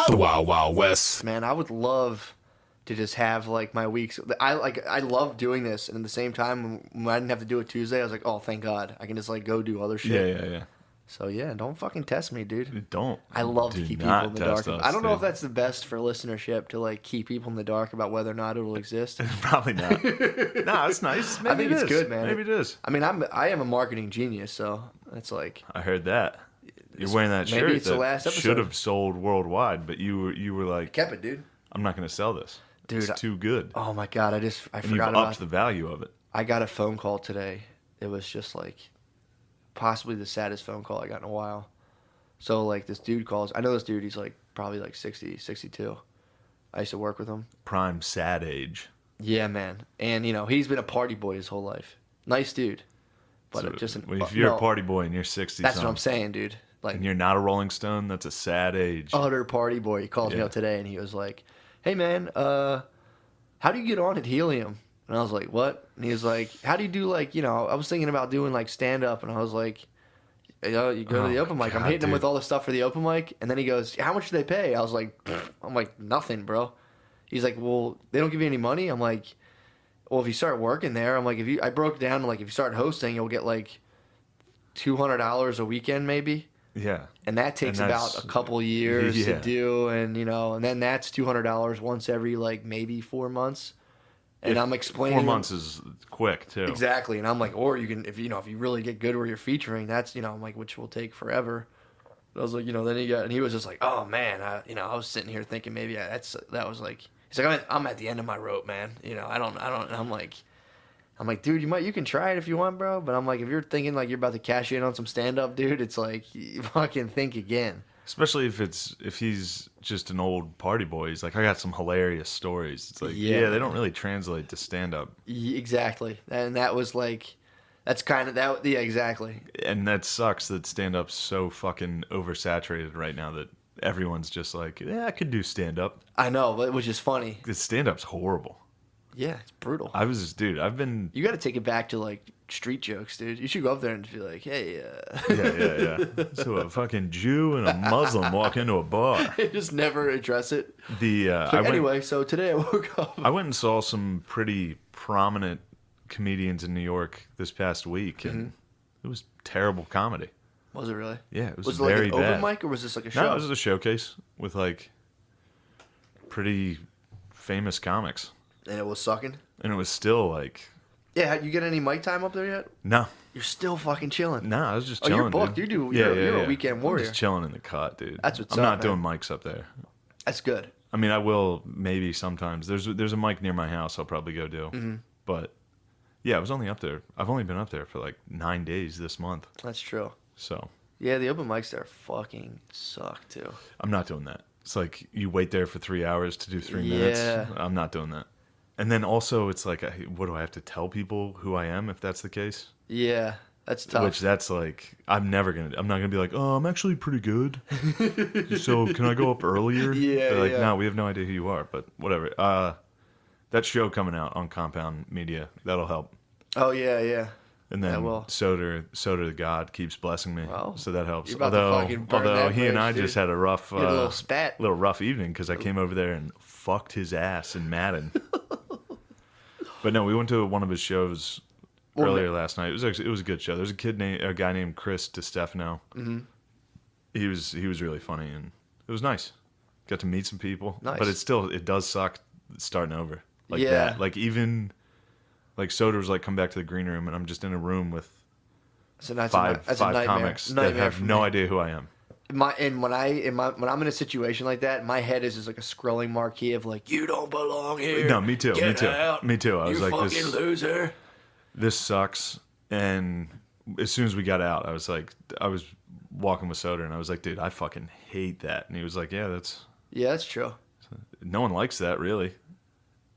The Wild Wild West. Man, I would love to just have like my weeks. I love doing this, and at the same time, when I didn't have to do it Tuesday, I was like, oh, thank God, I can just like go do other shit. Yeah. So yeah, don't fucking test me, dude. Don't. I love to Do keep not people in the dark. test us, I don't know if dude. that's the best for listenership to like keep people in the dark about whether or not it will exist. Probably not. No, it's nice. Maybe I think it it's is. good, man. Maybe it is. I mean, I am a marketing genius, so it's like I heard that. You're wearing that maybe shirt it's the last episode. should have sold worldwide, but you were like, kept it, dude. I'm not going to sell this. Dude, it's too good. Oh my God, I and forgot you've about upped the value of it. I got a phone call today. It was just like possibly the saddest phone call I got in a while. So like this dude calls. I know this dude. He's like probably like 60, 62. I used to work with him. Prime sad age. Yeah, man. And you know he's been a party boy his whole life. Nice dude. But So, just if you're a party boy and you're 60, that's what I'm saying, dude. Like and you're not a Rolling Stone, that's a sad age. utter party boy. He calls me up today and he was like, "Hey man, how do you get on at Helium?" And I was like, "What?" And he was like, "How do you do like, you know, I was thinking about doing like stand up." And I was like, you go to the open mic. I'm hitting him with all the stuff for the open mic. And then he goes, "How much do they pay?" I was like, I'm like, "Nothing, bro." He's like, "Well, they don't give you any money?" I'm like, "Well, if you start working there," I'm like, I broke it down to like, if you start hosting, you'll get like $200 a weekend maybe. Yeah. And that takes about a couple years to do. And, you know, and then that's $200 once every like maybe 4 months. And I'm explaining 4 months is quick too. Exactly. And I'm like, or you can, if you really get good where you're featuring, that's, you know, I'm like, which will take forever. But I was like, you know, then he was just like, oh man, I was sitting here thinking maybe that was like, he's like, I'm at the end of my rope, man. You know, I don't, and I'm like, dude, you can try it if you want, bro. But I'm like, if you're thinking like you're about to cash in on some stand up, dude, it's like, you fucking think again. Especially if he's just an old party boy. He's like, I got some hilarious stories. It's like, yeah they don't really translate to stand up. Exactly. And that was like, that's kind of that. Yeah, exactly. And that sucks that stand up's so fucking oversaturated right now that everyone's just like, yeah, I could do stand up. I know, but which is funny. Because stand up's horrible. Yeah, it's brutal. You got to take it back to like street jokes, dude. You should go up there and just be like, hey. Yeah. So a fucking Jew and a Muslim walk into a bar. Just never address it. So today I woke up. I went and saw some pretty prominent comedians in New York this past week, and it was terrible comedy. Was it really? Yeah, it was like very an open mic, or was this like a show? No, it was a showcase with like pretty famous comics. And it was sucking? And it was still like... Yeah, you get any mic time up there yet? No. You're still fucking chilling. No, I was just chilling, you're booked. dude. You're a weekend warrior. I'm just chilling in the cut, dude. That's what's I'm up, not doing mics up there. That's good. I mean, I will maybe sometimes. There's a mic near my house I'll probably go do. Mm-hmm. But, yeah, I was only up there. I've only been up there for like 9 days this month. That's true. So... Yeah, the open mics there fucking suck, too. I'm not doing that. It's like you wait there for 3 hours to do 3 minutes. I'm not doing that. And then also it's like, what do I have to tell people who I am if that's the case? Yeah, that's tough. Which that's like, I'm not going to be like, oh, I'm actually pretty good. So can I go up earlier? Yeah, They're like, no, we have no idea who you are, but whatever. That show coming out on Compound Media, that'll help. Oh, yeah. And then Soder the God keeps blessing me, so that helps. Although he and I just had a rough, little spat, little rough evening because I came over there and fucked his ass in Madden. But no, we went to one of his shows earlier last night. It was a good show. There's a guy named Chris DiStefano. Mm-hmm. He was really funny and it was nice. Got to meet some people, but it does suck starting over like that. Like even. Like Soder was like, come back to the green room, and I'm just in a room with five comics that have no idea who I am. When I'm in a situation like that, my head is just like a scrolling marquee of like, you don't belong here. No, me too. Get out. Me too. I was like, fucking loser. This sucks. And as soon as we got out, I was walking with Soder, and I was like, dude, I fucking hate that. And he was like, yeah, that's true. No one likes that, really.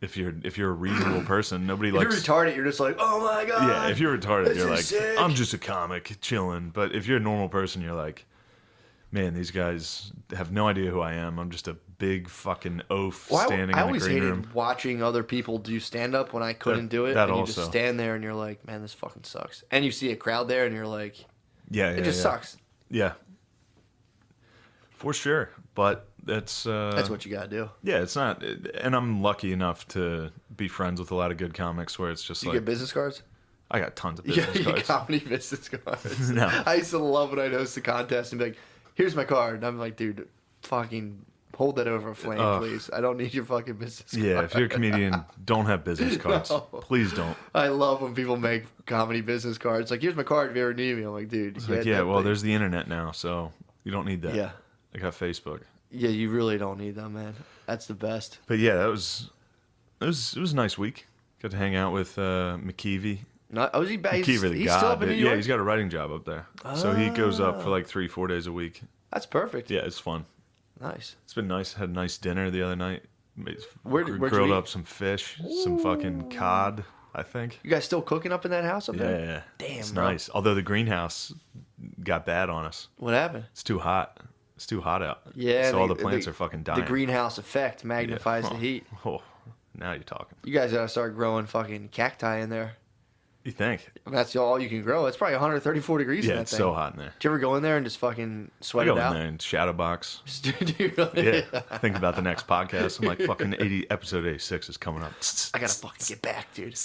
If you're a reasonable person, nobody likes... If you're retarded, you're just like, oh my God. Yeah, if you're retarded, you're like, sick. I'm just a comic, chilling. But if you're a normal person, you're like, man, these guys have no idea who I am. I'm just a big fucking oaf standing in the green room. I always hated watching other people do stand-up when I couldn't do it. And you just stand there and you're like, man, this fucking sucks. And you see a crowd there and you're like, it just sucks. Yeah. For sure. but that's what you gotta do. Yeah, it's not, and I'm lucky enough to be friends with a lot of good comics where it's just you like get business cards. I got tons of business cards. Comedy business cards. No, I used to love when I'd host a contest and be like, "Here's my card," and I'm like, "Dude, fucking hold that over a flame, please. I don't need your fucking business card." Yeah, if you're a comedian, don't have business cards. No. Please don't. I love when people make comedy business cards. Like, here's my card if you ever need me. I'm like, dude. It's like, yeah, well, there's the internet now, so you don't need that. Yeah. I got Facebook. Yeah, you really don't need that, man. That's the best. But yeah, it was a nice week. Got to hang out with McKeevy. Oh, is he back? He's still up in New York? Yeah, he's got a writing job up there. So he goes up for like 3-4 days a week. That's perfect. Yeah, it's fun. Nice. It's been nice. Had a nice dinner the other night. Where'd grilled up some fish, some fucking cod, I think. You guys still cooking up in that house up there? Yeah. Damn, it's bro. nice. Although the greenhouse got bad on us. What happened? It's too hot. It's too hot out. Yeah. So all the plants are fucking dying. The greenhouse effect magnifies the heat. Oh, now you're talking. You guys gotta start growing fucking cacti in there. You think? I mean, that's all you can grow. It's probably 134 degrees in that thing. Yeah, it's so hot in there. Did you ever go in there and just fucking sweat it out? I go in there and shadow box. Dude, really? Yeah. Think about the next podcast. I'm like, fucking episode 86 is coming up. I gotta fucking get back, dude.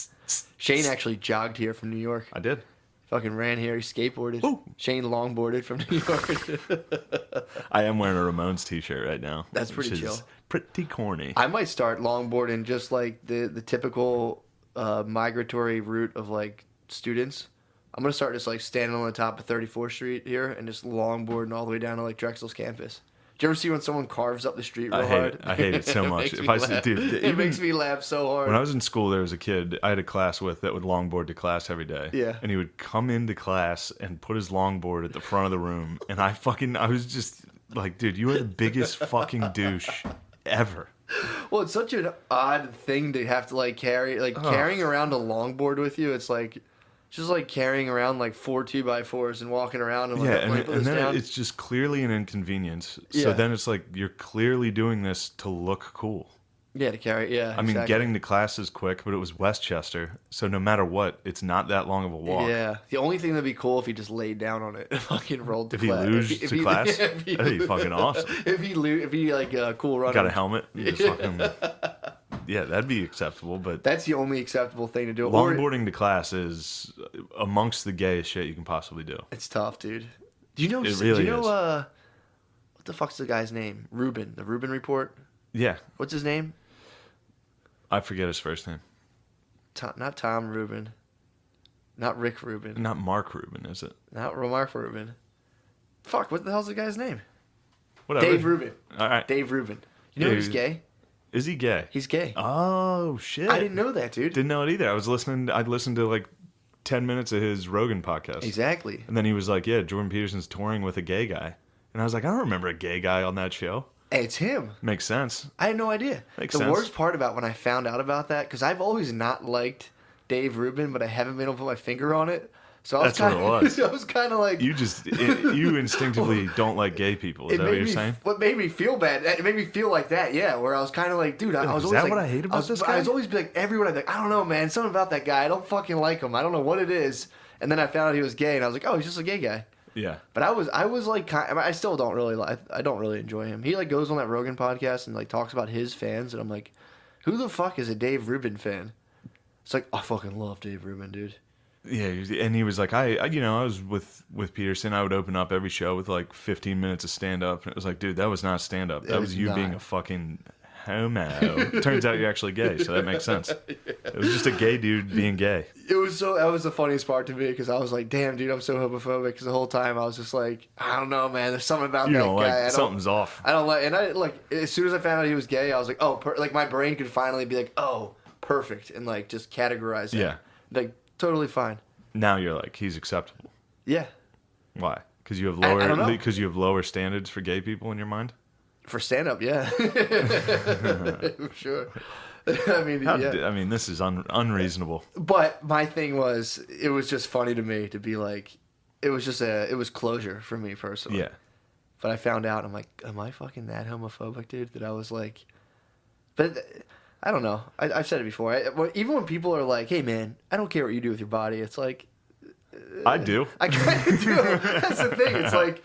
Shane actually jogged here from New York. I did. Fucking ran here. He skateboarded. Ooh. Shane longboarded from New York. I am wearing a Ramones t-shirt right now. That's pretty chill. Pretty corny. I might start longboarding just like the typical migratory route of like students. I'm gonna start just like standing on the top of 34th Street here and just longboarding all the way down to like Drexel's campus. Do you ever see when someone carves up the street real hard? I hate it so much. It makes me laugh so hard. When I was in school, there was a kid I had a class with that would longboard to class every day. Yeah. And he would come into class and put his longboard at the front of the room. And I was just like, dude, you are the biggest fucking douche ever. Well, it's such an odd thing to have to like carry. Like carrying around a longboard with you, it's like just like carrying around like 4 2x4s and walking around and like and then it's just clearly an inconvenience. So then it's like you're clearly doing this to look cool. Yeah, to carry. Yeah, I mean, getting to class is quick, but it was Westchester, so no matter what, it's not that long of a walk. Yeah, the only thing that'd be cool if he just laid down on it and fucking rolled to class. If he class, that'd be fucking awesome. If he like cool runner, got a helmet, just fucking. Yeah, that'd be acceptable, but that's the only acceptable thing to do. Longboarding to class is amongst the gayest shit you can possibly do. It's tough, dude. Do you know? It really do you know? is. What the fuck's the guy's name? Rubin. The Rubin Report. Yeah. What's his name? I forget his first name. Not Tom Rubin. Not Rick Rubin. Not Mark Rubin, is it? Not Mark Rubin. Fuck, what the hell's the guy's name? Whatever. Dave Rubin. All right. Dave Rubin. You know he's gay? Is he gay? He's gay. Oh, shit. I didn't know that, dude. Didn't know it either. I'd listened to like 10 minutes of his Rogan podcast. Exactly. And then he was like, yeah, Jordan Peterson's touring with a gay guy. And I was like, I don't remember a gay guy on that show. Hey, it's him. Makes sense. I had no idea. Makes sense. The worst part about when I found out about that, because I've always not liked Dave Rubin, but I haven't been able to put my finger on it. So I was That's what it was. I was kind of like... You instinctively don't like gay people. Is that what you're saying? What made me feel bad, it made me feel like that, yeah, where I was kind of like, dude, I was is always that like... what I hate about this guy? I was always like, everyone, I'd be like, I don't know, man, something about that guy, I don't fucking like him, I don't know what it is. And then I found out he was gay, and I was like, oh, he's just a gay guy. Yeah. But I was like, I still don't really like, I don't really enjoy him. He like goes on that Rogan podcast and like talks about his fans, and I'm like, who the fuck is a Dave Rubin fan? It's like, I fucking love Dave Rubin, dude. Yeah, and he was like, I was with Peterson. I would open up every show with like 15 minutes of stand up, and it was like, dude, that was not stand up. That was you being a fucking homo. Turns out you're actually gay, so that makes sense. It was just a gay dude being gay. That was the funniest part to me, because I was like, damn, dude, I'm so homophobic. Because the whole time I was just like, I don't know, man. There's something about that guy. Something's off. I don't like, and I like as soon as I found out he was gay, I was like, oh, like my brain could finally be like, oh, perfect, and like just categorize it. Yeah, like totally fine. Now you're like, he's acceptable. Yeah. Why? Because you have lower standards for gay people in your mind. For stand up, yeah. Sure. I mean, this is unreasonable. But my thing was, it was just funny to me to be like, it was closure for me personally. Yeah. But I found out, I'm like, am I fucking that homophobic, dude? That I was like, but I don't know. I've said it before. Even when people are like, hey man, I don't care what you do with your body, it's like, I do. I kind of do. That's the thing. It's like,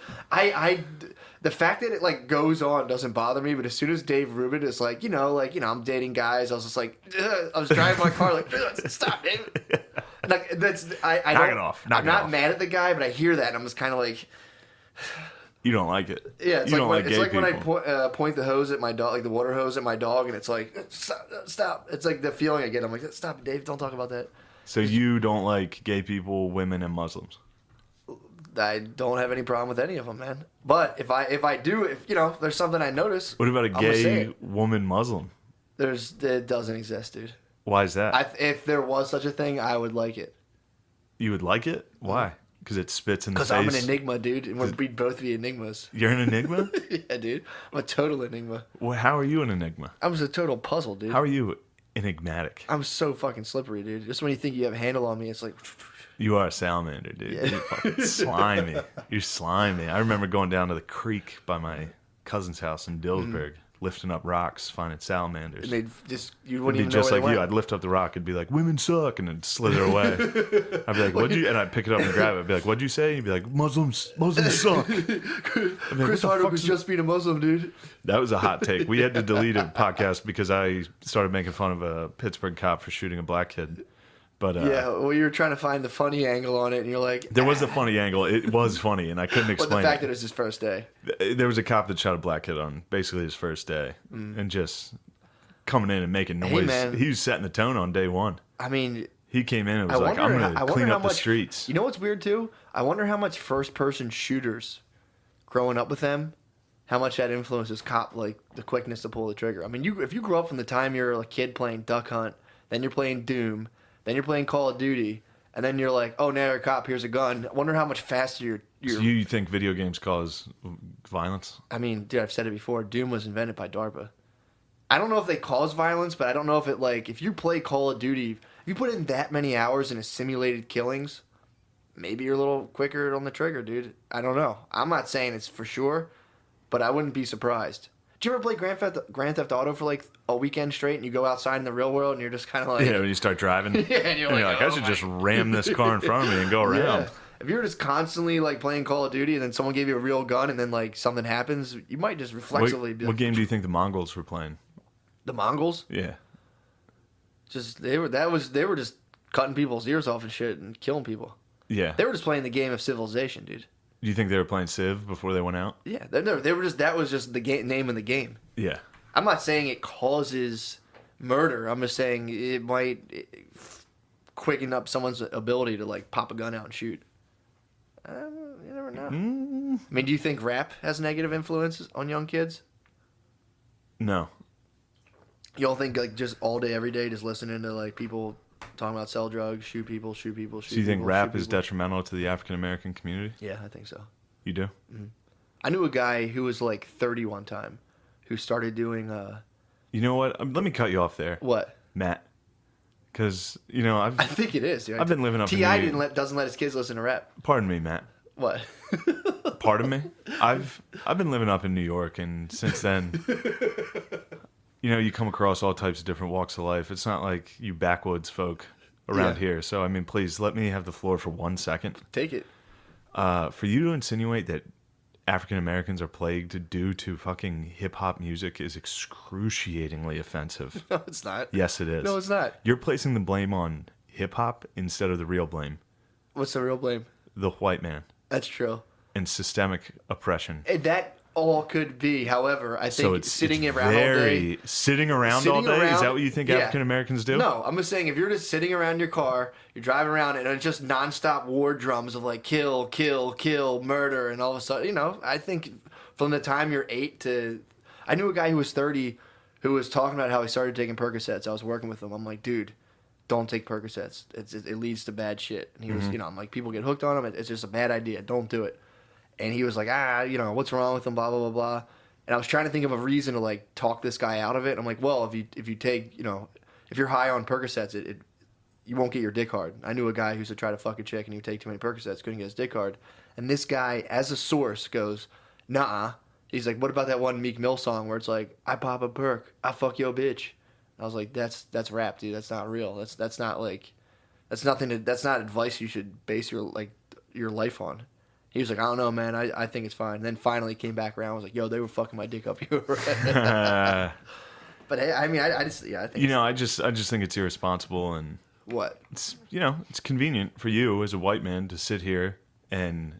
the fact that it like goes on doesn't bother me, but as soon as Dave Rubin is like, I'm dating guys, I was just like, ugh. I was driving my car like, stop, Dave. Like that's I Knock don't, it off. I'm not mad at the guy, but I hear that and I'm just kind of like, you don't like it. yeah, it's you like, don't when I people. point the hose at my dog, like the water hose at my dog, and it's like, stop. It's like the feeling I get. I'm like, stop, Dave, don't talk about that. So you don't like gay people, women, and Muslims? I don't have any problem with any of them, man. But if I do, if there's something I notice. What about a gay woman Muslim? It doesn't exist, dude. Why is that? If there was such a thing, I would like it. You would like it? Why? Because it spits in the face? Because I'm an enigma, dude, and we'd both be enigmas. You're an enigma? Yeah, dude. I'm a total enigma. Well, how are you an enigma? I was a total puzzle, dude. How are you enigmatic? I'm so fucking slippery, dude. Just when you think you have a handle on me, it's like... You are a salamander, dude. Yeah. You're fucking slimy. You're slimy. I remember going down to the creek by my cousin's house in Dillsburg, lifting up rocks, finding salamanders. And you wouldn't even know just where like they you. went. I'd lift up the rock. It'd be like, women suck, and it'd slither away. I'd be like, what'd you... And I'd pick it up and grab it. I'd be like, what'd you say? He'd be like, Muslims suck. Chris Hardwick was just being a Muslim, dude. That was a hot take. We had to delete a podcast because I started making fun of a Pittsburgh cop for shooting a black kid. But yeah, well, you were trying to find the funny angle on it, and you're like... There was a funny angle. It was funny, and I couldn't explain it. The fact that it was his first day. There was a cop that shot a black kid on basically his first day, and just coming in and making noise. Hey, man. He was setting the tone on day one. I mean... He came in and was like, I'm going to clean up the streets. You know what's weird, too? I wonder how much first-person shooters, growing up with them, how much that influences the quickness to pull the trigger. I mean, if you grow up from the time you're a kid playing Duck Hunt, then you're playing Doom... Then you're playing Call of Duty, and then you're like, oh, now you're a cop, here's a gun. I wonder how much faster you're... So you think video games cause violence? I mean, dude, I've said it before. Doom was invented by DARPA. I don't know if they cause violence, but I don't know if it, if you play Call of Duty, if you put in that many hours into simulated killings, maybe you're a little quicker on the trigger, dude. I don't know. I'm not saying it's for sure, but I wouldn't be surprised. Did you ever play Grand Theft Auto for a weekend straight and you go outside in the real world and you're just kind of like... Yeah, when you start driving. Yeah, and you're like, I should just ram this car in front of me and go around. Yeah. If you're just constantly playing Call of Duty and then someone gave you a real gun and then something happens, you might just reflexively... What game do you think the Mongols were playing? The Mongols? Yeah. They were just cutting people's ears off and shit and killing people. Yeah. They were just playing the game of civilization, dude. Do you think they were playing Civ before they went out? Yeah, they were just... That was just the name of the game. Yeah. I'm not saying it causes murder. I'm just saying it might quicken up someone's ability to pop a gun out and shoot. You never know. I mean, do you think rap has negative influences on young kids? No. You don't think just all day, every day, just listening to people talking about sell drugs, shoot people, shoot people, shoot people? So you think rap is detrimental to the African American community? Yeah, I think so. You do? Mm-hmm. I knew a guy who was 30 one time, who started doing... You know what? Let me cut you off there. What? Matt. Because, I think it is, dude. I've been living up in T.I. doesn't let his kids listen to rap. Pardon me, Matt. What? Pardon me? I've been living up in New York, and since then... you come across all types of different walks of life. It's not like you backwoods folk around here. So, I mean, please, let me have the floor for 1 second. Take it. For you to insinuate that African Americans are plagued due to fucking hip-hop music is excruciatingly offensive. No, it's not. Yes, it is. No, it's not. You're placing the blame on hip-hop instead of the real blame. What's the real blame? The white man. That's true. And systemic oppression. That all could be. However, I think so sitting around all day. Sitting around all day? Is that what you think African Americans do? No, I'm just saying if you're just sitting around your car, you're driving around, and it's just nonstop war drums of kill, kill, kill, murder, and all of a sudden, I think from the time you're 8 to... I knew a guy who was 30 who was talking about how he started taking Percocets. I was working with him. I'm like, dude, don't take Percocets. It leads to bad shit. And he was, I'm like, people get hooked on them. It's just a bad idea. Don't do it. And he was like, what's wrong with them, blah, blah, blah, blah. And I was trying to think of a reason to, talk this guy out of it. I'm like, well, if you take, if you're high on Percocets, you won't get your dick hard. I knew a guy who used to try to fuck a chick and he would take too many Percocets, couldn't get his dick hard. And this guy, as a source, goes, nah. He's like, what about that one Meek Mill song where it's like, I pop a perk, I fuck your bitch. And I was like, that's rap, dude. That's not real. That's not that's not advice you should base your life on. He was like, I don't know, man. I think it's fine. And then finally came back around. I was like, yo, they were fucking my dick up here. But hey, I mean, I just, yeah, I think. I just think it's irresponsible, and what? It's it's convenient for you as a white man to sit here and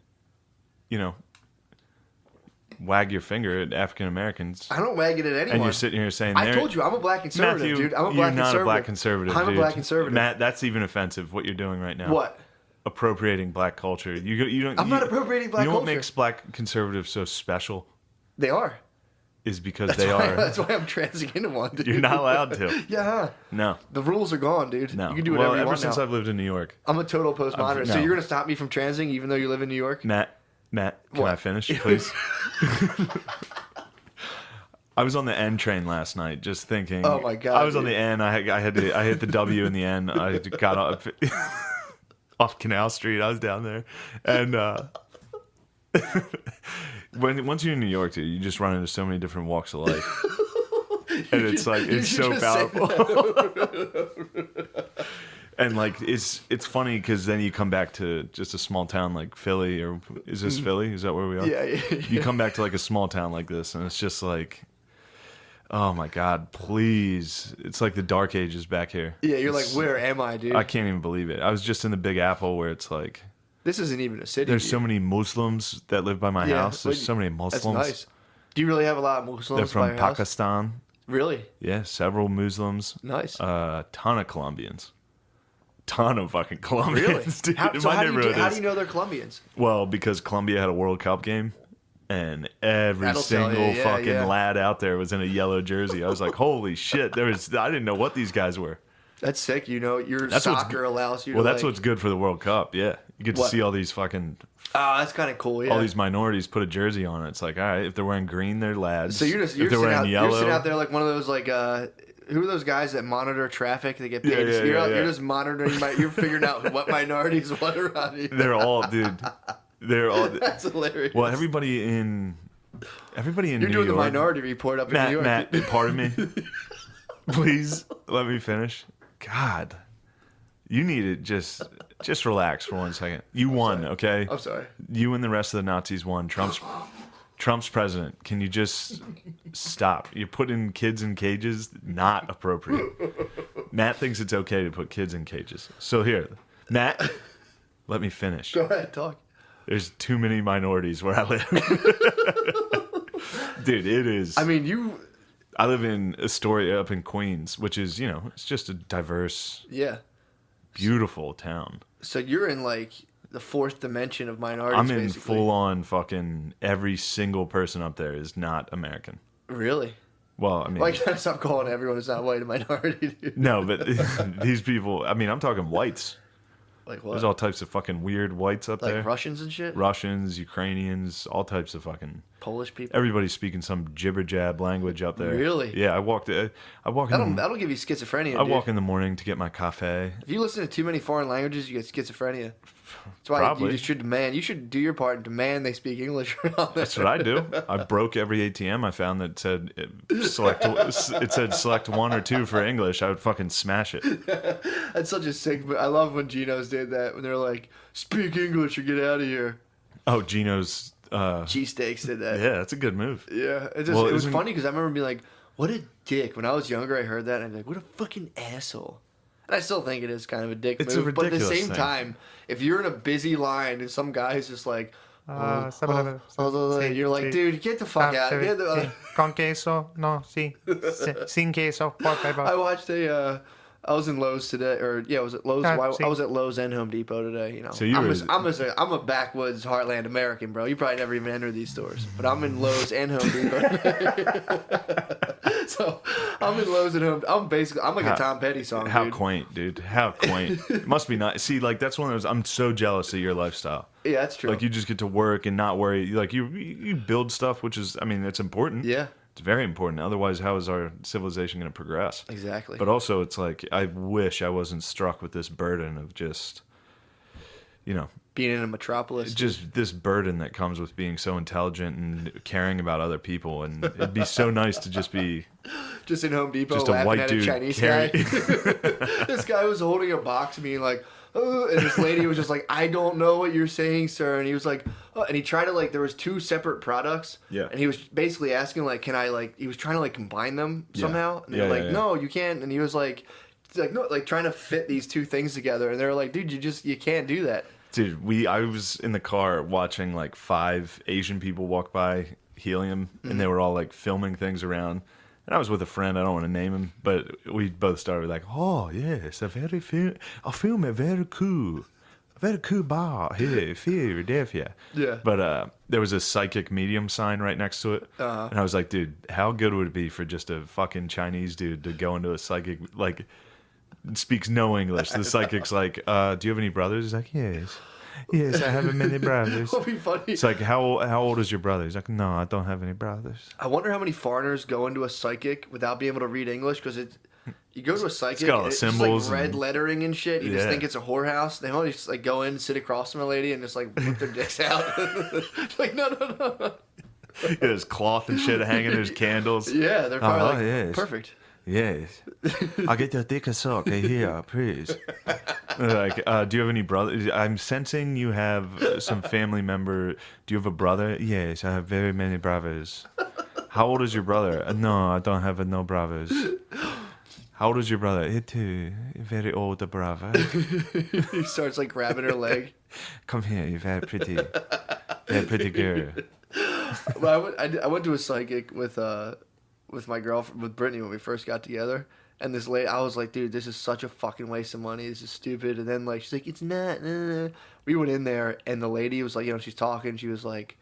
wag your finger at African Americans. I don't wag it at anyone. And you're sitting here saying, I told you, I'm a black conservative, Matthew, dude. I'm a black conservative. You're not a black conservative, I'm a black conservative. Matt, that's even offensive, what you're doing right now. What? Appropriating black culture. You don't. I'm not appropriating black culture. You know what makes black conservatives so special? They are. Is because they are. That's why I'm transing into one, dude. You're not allowed to. Yeah. No. The rules are gone, dude. No. You can do whatever you want ever since now. I've lived in New York. I'm a total postmodernist. No. So you're going to stop me from transing even though you live in New York? Matt, can what? I finish, please? I was on the N train last night, just thinking. Oh my god! I was on the N. I hit the W in the N. I got up off Canal Street. I was down there, and once you're in New York, dude, you just run into so many different walks of life, and it's like it's so powerful. And like it's funny because then you come back to just a small town like Philly, or is this Philly? Is that where we are? Yeah. You come back to like a small town like this, and it's just like, oh my god, please! It's like the Dark Ages back here. Yeah, you're like, where am I, dude? I can't even believe it. I was just in the Big Apple, where it's like, this isn't even a city. there's dude. so many Muslims that live by my house. There's so many Muslims. That's nice. Do you really have a lot of Muslims? They're from by your house? Pakistan. Really? Yeah, several Muslims. Nice. A ton of Colombians. Ton of fucking Colombians. Really? Dude. How do you know they're Colombians? Well, because Colombia had a World Cup game, and every single fucking lad out there was in a yellow jersey. I was like, holy shit! I didn't know what these guys were. That's sick. Your soccer allows you. Well, that's what's good for the World Cup. Yeah, you get to see all these fucking. Oh, that's kind of cool. Yeah. All these minorities put a jersey on it. It's like, all right, if they're wearing green, they're lads. So you're if they're wearing yellow, you're sitting out there like one of those like who are those guys that monitor traffic? They get paid. You're just monitoring. You're figuring out what minorities what around you. They're all, dude. They're all. That's hilarious. Well, everybody in You're New doing York. the Minority Report up in New York. Matt, pardon me. Please let me finish. God, you need to just relax for 1 second. You won, okay? I'm sorry. You and the rest of the Nazis won. Trump's president. Can you just stop? You're putting kids in cages. Not appropriate. Matt thinks it's okay to put kids in cages. So here, Matt, let me finish. Go ahead, talk. There's too many minorities where I live. Dude, it is. I mean, I live in Astoria up in Queens, which is, it's just a diverse, beautiful town. So you're in like the fourth dimension of minorities. I'm in basically. full on fucking every single person up there is not American. Really? Well, I mean, like, stop calling everyone who's not white a minority, dude. No, but these people. I mean, I'm talking whites. Like what? There's all types of fucking weird whites up there. Like Russians and shit? Russians, Ukrainians, all types of fucking... Polish people? Everybody's speaking some jibber-jab language up there. Really? Yeah, I walk That'll give you schizophrenia, I walk in the morning to get my cafe. If you listen to too many foreign languages, you get schizophrenia. That's why Probably. you should demand. You should do your part and demand they speak English. That's what I do. I broke every ATM I found that said select one or two for English. I would fucking smash it. That's such a sick... I love when Geno's did that, when they're like, speak English or get out of here. Oh, Geno's... Cheesesteaks did that. Yeah, that's a good move. Yeah. It was funny because I remember being like, what a dick. When I was younger, I heard that, and I'd be like, what a fucking asshole. And I still think it is kind of a dick it's move. A but at the ridiculous same thing. time, if you're in a busy line and some guy's just like, you're like, dude, get the fuck out. Con queso, no, sí. Sin queso, por favor. I watched I was in Lowe's today, was it Lowe's? I was at Lowe's and Home Depot today. So I'm a backwoods heartland American, bro. You probably never even entered these stores, but I'm in Lowe's and Home Depot. So I'm in Lowe's and Home. I'm like a Tom Petty song. How dude. quaint, dude! How quaint. It must be nice. See, like that's one of those. I'm so jealous of your lifestyle. Yeah, that's true. Like you just get to work and not worry. Like you build stuff, which is, I mean, it's important. Yeah. It's very important. Otherwise, how is our civilization going to progress? Exactly. But also, it's like, I wish I wasn't struck with this burden of just, being in a metropolis. Just this burden that comes with being so intelligent and caring about other people. And it'd be so nice to just be... Just in Home Depot, just a laughing white at dude a Chinese guy. This guy was holding a box and being like, and this lady was just like, I don't know what you're saying, sir. And he was like, and he tried to like, there was 2 separate products. Yeah. And he was basically asking like, can I like, he was trying to like combine them somehow. And they were like, no, you can't. And he was like no, like trying to fit these 2 things together. And they were like, dude, you can't do that. Dude, I was in the car watching like 5 Asian people walk by Helium, and they were all like filming things around. And I was with a friend, I don't want to name him, but we both started like, oh yes, a film very cool bar here, Philadelphia. Yeah. But there was a psychic medium sign right next to it, and I was like, dude, how good would it be for just a fucking Chinese dude to go into a psychic, like, speaks no English. The psychic's like, do you have any brothers? He's like, yes, I have many brothers. That'd be funny. It's like, how old is your brother? He's like, no, I don't have any brothers. I wonder how many foreigners go into a psychic without being able to read English, because you go to a psychic, got all the it's symbols just like red lettering and shit. You just Yeah. think it's a whorehouse. They only just like go in, sit across from a lady, and just like whip their dicks out. Like no. Yeah, there's cloth and shit hanging. There's candles. Yeah, they're probably yes. perfect. Yes. I'll get your dick a sock here, please. Like, do you have any brothers? I'm sensing you have some family member. Do you have a brother? Yes, I have very many brothers. How old is your brother? No, I don't have no brothers. How old is your brother? He too, very old brother. He starts like grabbing her leg. Come here, you're very pretty girl. Well, I went to a psychic with my girlfriend, with Brittany, when we first got together. And this lady, I was like, dude, this is such a fucking waste of money. This is stupid. And then like she's like, it's not. We went in there, and the lady was like, she's talking. She was like,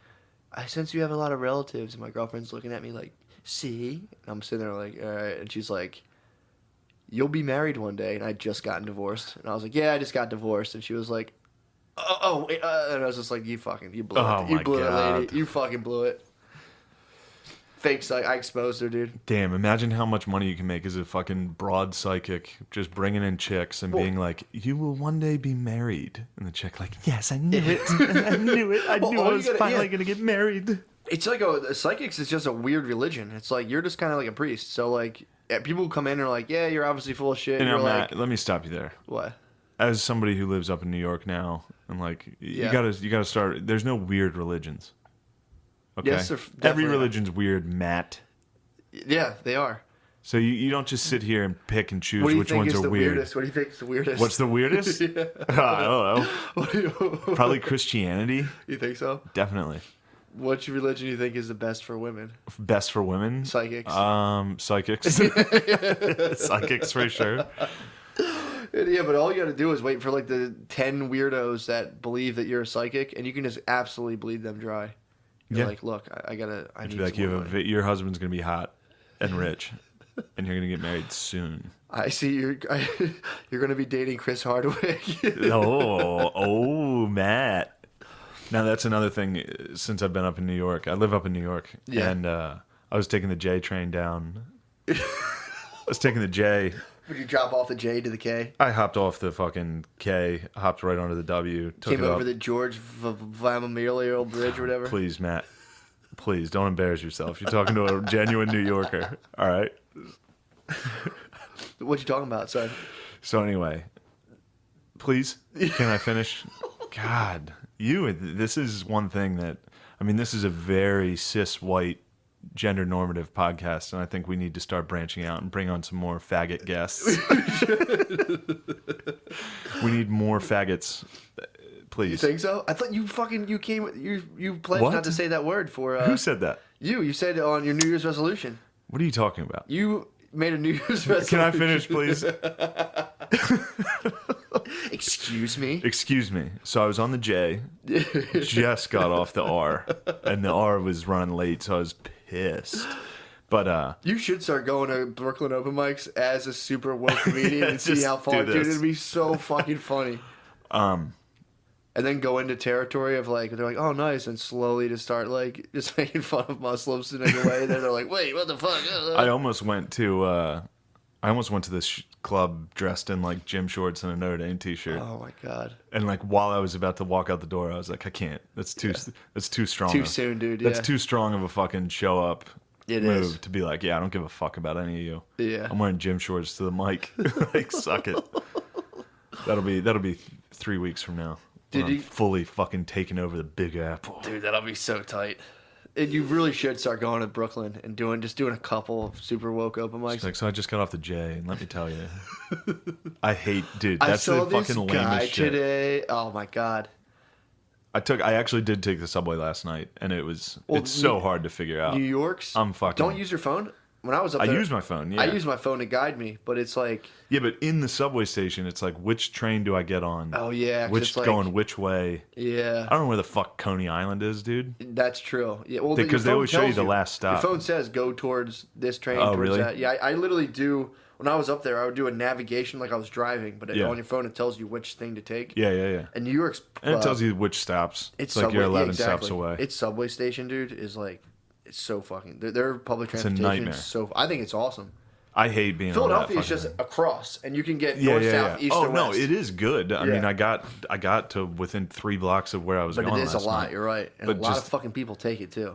I sense you have a lot of relatives. And my girlfriend's looking at me like, see? And I'm sitting there like, all right. And she's like, you'll be married one day. And I'd just gotten divorced. And I was like, yeah, I just got divorced. And she was like, wait, and I was just like, you blew it. You blew it, lady. You fucking blew it. Fake psych. I exposed her, dude. Damn, imagine how much money you can make as a fucking broad psychic, just bringing in chicks and being like, you will one day be married. And the chick like, yes, I knew it. I knew it. I knew I was finally going to get married. It's like psychics is just a weird religion. It's like you're just kind of like a priest. So like people come in and are like, yeah, you're obviously full of shit. And you're Matt, let me stop you there. What? As somebody who lives up in New York now, and like, you gotta start. There's no weird religions. Okay. Yes, every religion's weird, Matt. Yeah, they are. So you don't just sit here and pick and choose which ones are weird. Weirdest? What do you think is the weirdest? What's the weirdest? Yeah. I don't know. Probably Christianity. You think so? Definitely. Which religion do you think is the best for women? Best for women? Psychics. Psychics. Psychics for sure. Yeah, but all you got to do is wait for like the 10 weirdos that believe that you're a psychic, and you can just absolutely bleed them dry. You're like, look, I need be like, your husband's gonna be hot and rich, and you're gonna get married soon. I see you're gonna be dating Chris Hardwick. oh, Matt. Now that's another thing. Since I've been up in New York, I live up in New York, and I was taking the J train down. I was taking the J. Would you drop off the J to the K? I hopped off the fucking K, hopped right onto the W. Came over the George Vamamelial Bridge or whatever. Please, Matt. Please, don't embarrass yourself. You're talking to a genuine New Yorker. All right? What you talking about, son? So anyway, please, can I finish? God, this is one thing that, this is a very cis white gender normative podcast, and I think we need to start branching out and bring on some more faggot guests. We need more faggots, please. You think so? I thought you pledged not to say that word for who said that? You said it on your New Year's resolution. What are you talking about? You made a New Year's resolution. Can I finish, please? Excuse me? Excuse me. So I was on the J, just got off the R, and the R was running late, so I was pissed. But you should start going to Brooklyn open mics as a super woke comedian and see how far, dude. It'd be so fucking funny. And then go into territory of like, they're like, oh nice, and slowly just start like just making fun of Muslims in a way. Then they're like, wait, what the fuck? I almost went to this club dressed in like gym shorts and a Notre Dame t-shirt. Oh my god! And like while I was about to walk out the door, I was like, I can't. That's too strong. Too soon, dude. That's too strong of a fucking show up. It move is. To be like, yeah, I don't give a fuck about any of you. Yeah. I'm wearing gym shorts to the mic. Like, suck it. That'll be 3 weeks from now. Did I'm you fully fucking taking over the Big Apple. Dude, that'll be so tight. And you really should start going to Brooklyn and doing a couple of super woke open mics. Like, so I just got off the J, and let me tell you, I hate, dude. I That's saw the this fucking guy lamest shit. today. Oh my god. I actually did take the subway last night, and it's so hard to figure out. New York's. I'm fucking. Don't use your phone. When I was up there, I use my phone. Yeah. I use my phone to guide me, but it's like. Yeah, but in the subway station, it's like, which train do I get on? Oh yeah, 'cause which it's like, going which way? Yeah. I don't know where the fuck Coney Island is, dude. That's true. Yeah, well, Because they always show you the last stop. Your phone says go towards this train. Oh, towards really? That. Yeah, I literally do. When I was up there, I would do a navigation like I was driving, but on your phone it tells you which thing to take. Yeah. And New York's. And it tells you which stops. It's like subway, you're 11 exactly. stops away. Its subway station, dude, is like, it's so fucking. Their public It's a transportation nightmare. is so. I think it's awesome. I hate being Philadelphia on is that just fucking- across, and you can get north, south, east, Oh or no, west. it is good. I Yeah. mean, I got to within 3 blocks of where I was But going. it is a last lot. night. You're right, and But a lot just- of fucking people take it too.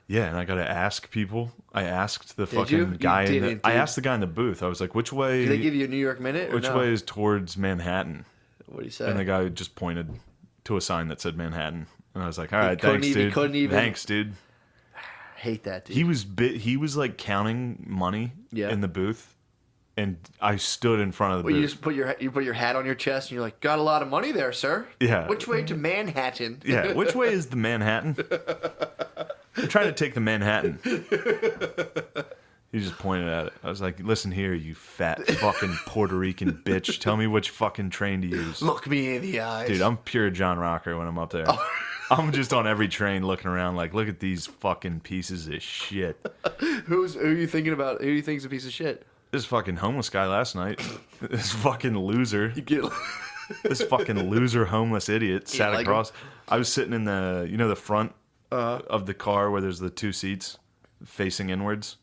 Yeah, and I got to ask people. I asked the Did you? fucking You guy. didn't, I dude. asked the guy in the booth. I was like, "Which way? Do they give you a New York minute? Or which no? way is towards Manhattan?" What do you say? And the guy just pointed to a sign that said Manhattan, and I was like, "All right, couldn't thanks, even- dude. couldn't even- Thanks, dude." Hate that, dude. He was like counting money Yeah. in the booth, and I stood in front of the Well, you booth. just put your hat on your chest, and you're like, "Got a lot of money there, sir." Yeah. Which way to Manhattan? Yeah, which way is the Manhattan? I'm trying to take the Manhattan. He just pointed at it. I was like, listen here, you fat fucking Puerto Rican bitch. Tell me which fucking train to use. Look me in the eyes, Dude, I'm pure John Rocker when I'm up there. I'm just on every train looking around like, look at these fucking pieces of shit. Who are you thinking about? Who do you think's a piece of shit? This fucking homeless guy last night. This fucking loser. You get. This fucking loser homeless idiot sat like across. I was sitting in the front of the car where there's the 2 seats facing inwards.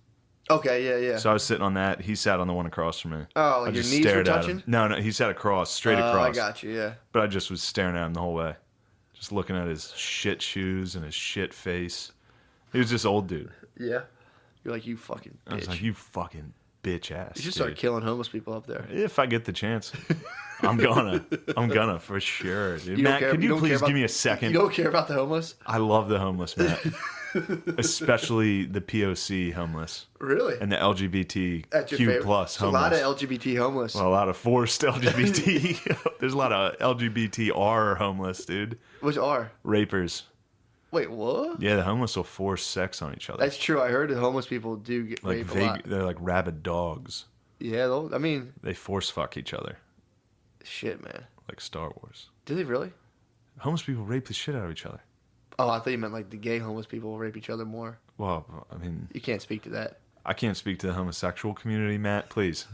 Okay, yeah. So I was sitting on that. He sat on the one across from me. Oh, I like your just knees were stared at touching? him. No, he sat across, straight Oh, across. I got you. Yeah. But I just was staring at him the whole way, just looking at his shit shoes and his shit face. He was this old dude. Yeah. You're like, you fucking bitch. I was like, you fucking bitch ass. You should dude. start killing homeless people up there. If I get the chance, I'm gonna for sure, dude. You don't Matt, care- could you you don't care please about- give me a second? You don't care about the homeless? I love the homeless, Matt. Especially the POC homeless Really? and the That's your LGBTQ favorite. plus There's a lot homeless. of LGBT homeless. Well, a lot of forced LGBT. There's a lot of LGBTR homeless, dude. Which are? Rapers. Wait, what? Yeah, the homeless will force sex on each other. That's true. I heard that homeless people do get like raped a lot. they're like rabid dogs. Yeah, I mean, They force fuck each other, shit, man. like Star Wars. Do they really? Homeless people rape the shit out of each other. Oh, I thought you meant like the gay homeless people rape each other more. Well, I mean, You can't speak to that. I can't speak to the homosexual community, Matt. Please.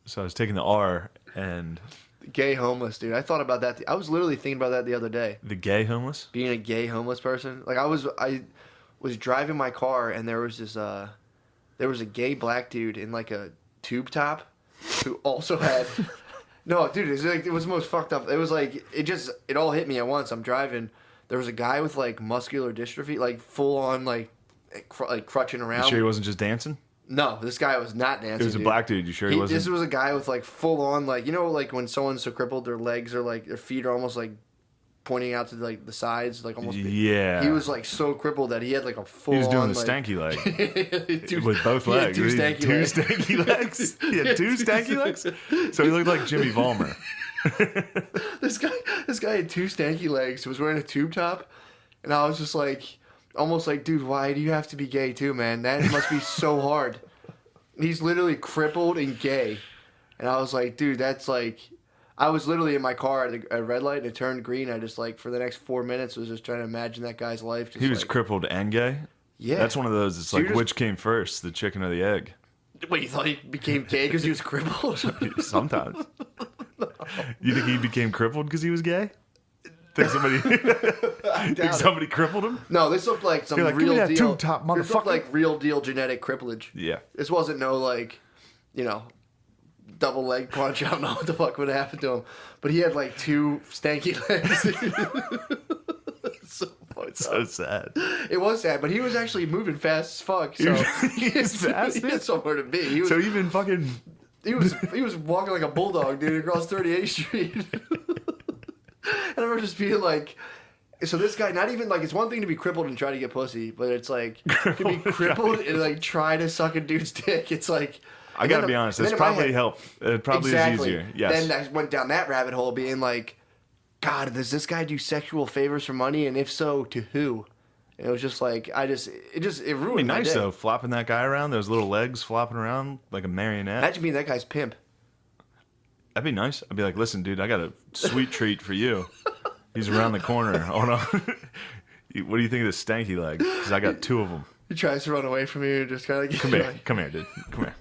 So I was taking the R and The gay homeless, dude. I thought about that. I was literally thinking about that the other day. the gay homeless. Being a gay homeless person. Like I was driving my car and there was a gay black dude in like a tube top who also had no, dude, it was the most fucked up. It was like it all hit me at once. I'm driving. There was a guy with like muscular dystrophy, like full on like crutching around. You sure he wasn't just dancing? No, this guy was not dancing. It was a dude. black dude. You sure he wasn't? This was a guy with like full on like like when someone's so crippled, their legs are like their feet are almost like pointing out to like the sides, like almost. Yeah. He was like so crippled that he had like a full. He was doing on, the like, stanky leg Dude, with both he had legs. two He had stanky legs. stanky legs. He had two stanky legs. So he looked like Jimmy Vollmer. This guy had two stanky legs. Was wearing a tube top, and I was just like, almost like, dude, why do you have to be gay too, man? That must be so hard. He's literally crippled and gay, and I was like, dude, that's like. I was literally in my car at a red light and it turned green. I just like for the next 4 minutes was just trying to imagine that guy's life. Just He was like, crippled and gay. Yeah, That's one of those. It's So you're like just- which came first, the chicken or the egg? Wait, you thought he became gay because he was crippled? Sometimes. You think he became crippled because he was gay? Think somebody think doubt it. somebody crippled him? No, this looked like some You're like, "Give me real that deal. tube top, This looked motherfucker." like real deal genetic cripplage. Yeah. This wasn't no like, double leg punch. I don't know what the fuck would happen to him, but he had like two stanky legs. So fucked So up. sad. It was sad, but he was actually moving fast as fuck. So He was fast, he had somewhere to be. He was, So even fucking he was walking like a bulldog, dude, across 38th Street. And I remember just being like, so this guy, not even like, it's one thing to be crippled and try to get pussy, but it's like to be crippled and like try to suck a dude's dick. It's like, I gotta be honest, it's probably helped. It probably is easier. Yes. Then I went down that rabbit hole, being like, God, does this guy do sexual favors for money? And if so, to who? And it was just like, it ruined It'd be my nice day. though, flopping that guy around, those little legs flopping around like a marionette. Imagine being that guy's pimp. That'd be nice. I'd be like, listen, dude, I got a sweet treat for you. He's around the corner. Hold on. What do you think of this stanky leg? Because I got 2 of them. He tries to run away from you and just kind of Come here, dude. Come here.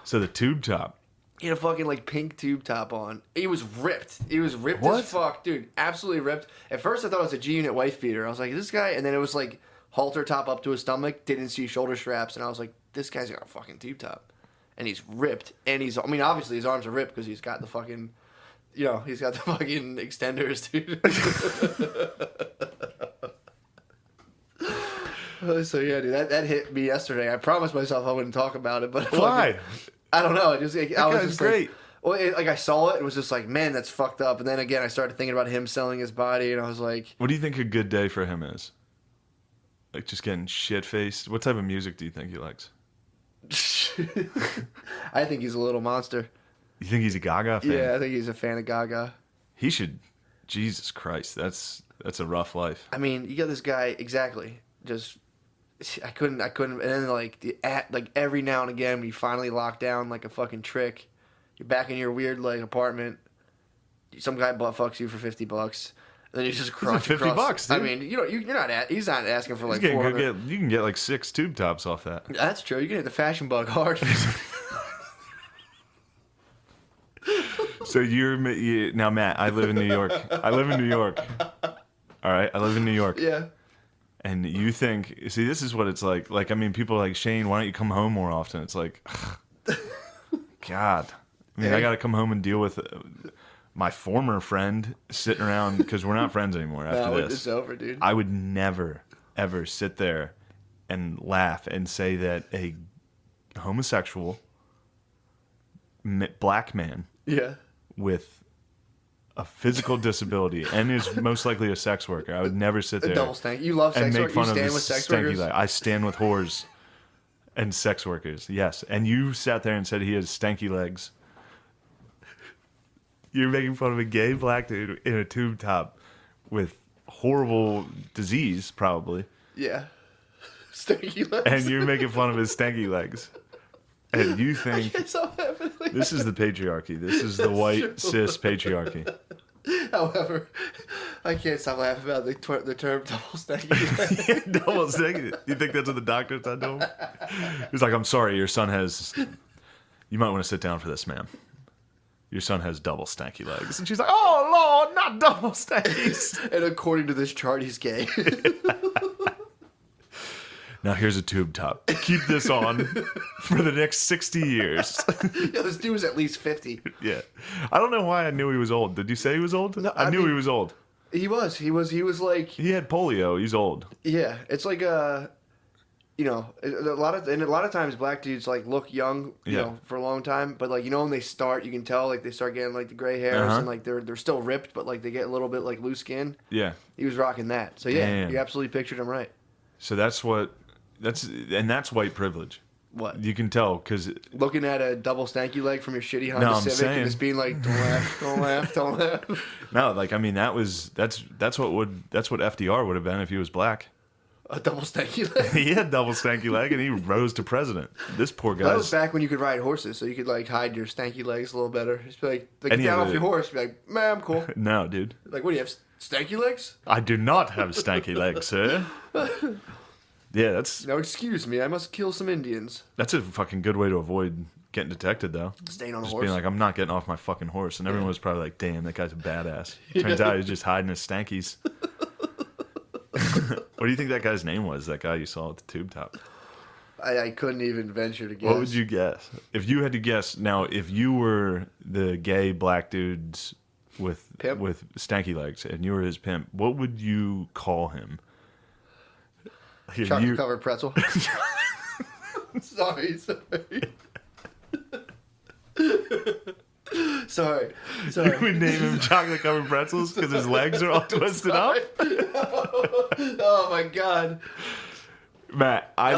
So the tube top. He had a fucking like pink tube top on. He was ripped. He was ripped What? as fuck, dude. Absolutely ripped. At first, I thought it was a G-Unit wife beater. I was like, this guy, and then it was like halter top up to his stomach. Didn't see shoulder straps, and I was like, this guy's got a fucking tube top, and he's ripped. And I mean, obviously his arms are ripped because he's got the fucking, he's got the fucking extenders, dude. So yeah, dude, that hit me yesterday. I promised myself I wouldn't talk about it, but Why? I don't know. I was just great. I saw it and was just like, man, that's fucked up. And then again, I started thinking about him selling his body, and I was like, What do you think a good day for him is? Like just getting shit faced. What type of music do you think he likes? I think he's a little monster. You think he's a Gaga fan? Yeah, I think he's a fan of Gaga. He should. Jesus Christ, that's a rough life. I mean, you got this guy exactly. Just I couldn't. And then like every now and again, when you finally lock down like a fucking trick, you're back in your weird like apartment. Some guy butt fucks you for $50. And then you just cross $50, dude. I mean, you're not. He's not asking for like $400. You can get like 6 tube tops off that. That's true. You can hit the fashion bug hard. So now, Matt. I live in New York. All right, I live in New York. Yeah. And you think, see, this is what it's like. Like, I mean, people are like, Shane, why don't you come home more often? It's like, God. I mean, I got to come home and deal with my former friend sitting around because we're not friends anymore after this. It's over, dude. I would never, ever sit there and laugh and say that a homosexual black man with a physical disability and is most likely a sex worker. I would never sit there. Double stank. You love sex workers. You stand with sex workers. I stand with whores and sex workers. Yes. And you sat there and said he has stanky legs. You're making fun of a gay black dude in a tube top with horrible disease, probably. Yeah. Stanky legs. And you're making fun of his stanky legs. And you think this is the patriarchy. This is the white cis patriarchy. However, I can't stop laughing about the term double stanky. Double stanky. You think that's what the doctor said to him? He's like, I'm sorry, your son has... You might want to sit down for this, ma'am. Your son has double stanky legs. And she's like, oh, Lord, not double stankies. And according to this chart, he's gay. Now here's a tube top. Keep this on for the next 60 years. Yeah, this dude was at least 50. Yeah. I don't know why I knew he was old. Did you say he was old? No, I knew he was old. He was like... He had polio. He's old. Yeah. It's like a lot of times black dudes like look young, you know, for a long time, but like, when they start, you can tell like they start getting like the gray hairs and like they're still ripped, but like they get a little bit like loose skin. Yeah. He was rocking that. So yeah, Damn. you absolutely pictured him right. So that's white privilege. What? You can tell because looking at a double stanky leg from your shitty Honda Civic and just being like, don't laugh, don't laugh, don't laugh. No, like I mean that's what FDR would have been if he was black. A double stanky leg. He had double stanky leg and he rose to president. This poor guy. That was back when you could ride horses, so you could like hide your stanky legs a little better. Just be like get down off your horse. Be like, man, I'm cool. No, dude. Like, what do you have? Stanky legs? I do not have stanky legs, sir. Yeah, that's... Now, excuse me, I must kill some Indians. That's a fucking good way to avoid getting detected, though. Staying on a just horse. Being like, I'm not getting off my fucking horse. And everyone was probably like, damn, that guy's a badass. Turns out he's just hiding his stankies. What do you think that guy's name was, that guy you saw at the tube top? I couldn't even venture to guess. What would you guess? If you had to guess, now, if you were the gay black dudes with stanky legs and you were his pimp, what would you call him? Chocolate covered pretzel. sorry. Sorry. We name him chocolate covered pretzels because his legs are all twisted up. Oh my god. Matt, I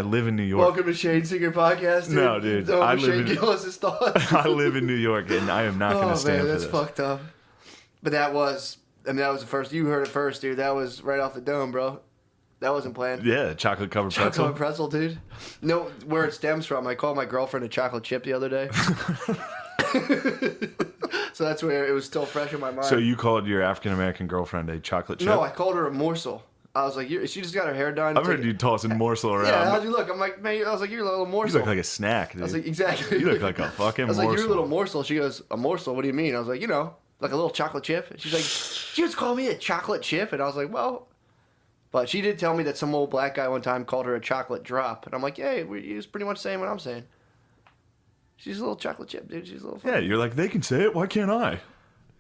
live in New York. Welcome to Shane Singer Podcast. Dude. No, dude. I live in Gillis' thoughts. I live in New York, and I am not going to stand for that's this. fucked up. But that was the first. You heard it first, dude. That was right off the dome, bro. That wasn't planned. Yeah, chocolate covered pretzel. Chocolate pretzel, dude. No, where it stems from. I called my girlfriend a chocolate chip the other day. So that's where it was still fresh in my mind. So you called your African American girlfriend a chocolate chip? No, I called her a morsel. I was like, she just got her hair done. I've heard you tossing morsel around. Yeah, how'd you look? I'm like, man, I was like, you're a little morsel. You look like a snack, dude. I was like, exactly. You look like a fucking morsel. I was like, you're a little morsel. She goes, a morsel? What do you mean? I was like, you know, like a little chocolate chip. And she's like, she just called me a chocolate chip. And I was like, well, but she did tell me that some old black guy one time called her a chocolate drop. And I'm like, yeah, he's pretty much saying what I'm saying. She's a little chocolate chip, dude. She's a little Yeah, you're like, they can say it. Why can't I?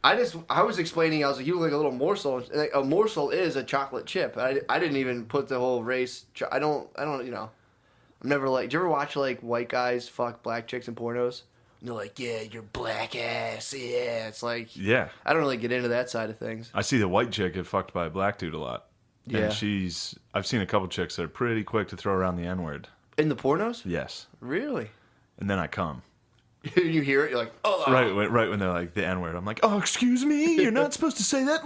I was explaining, I was like, you look like a little morsel. A morsel is a chocolate chip. I didn't even put the whole race. I don't, you know. I'm never like, do you ever watch like white guys fuck black chicks in pornos? And they're like, yeah, you're black ass. Yeah. It's like, Yeah. I don't really get into that side of things. I see the white chick get fucked by a black dude a lot. Yeah. And I've seen a couple chicks that are pretty quick to throw around the N-word. In the pornos? Yes. Really? And then I come. You hear it, you're like, oh. Right when they're like the N-word, I'm like, oh, excuse me, you're not supposed to say that.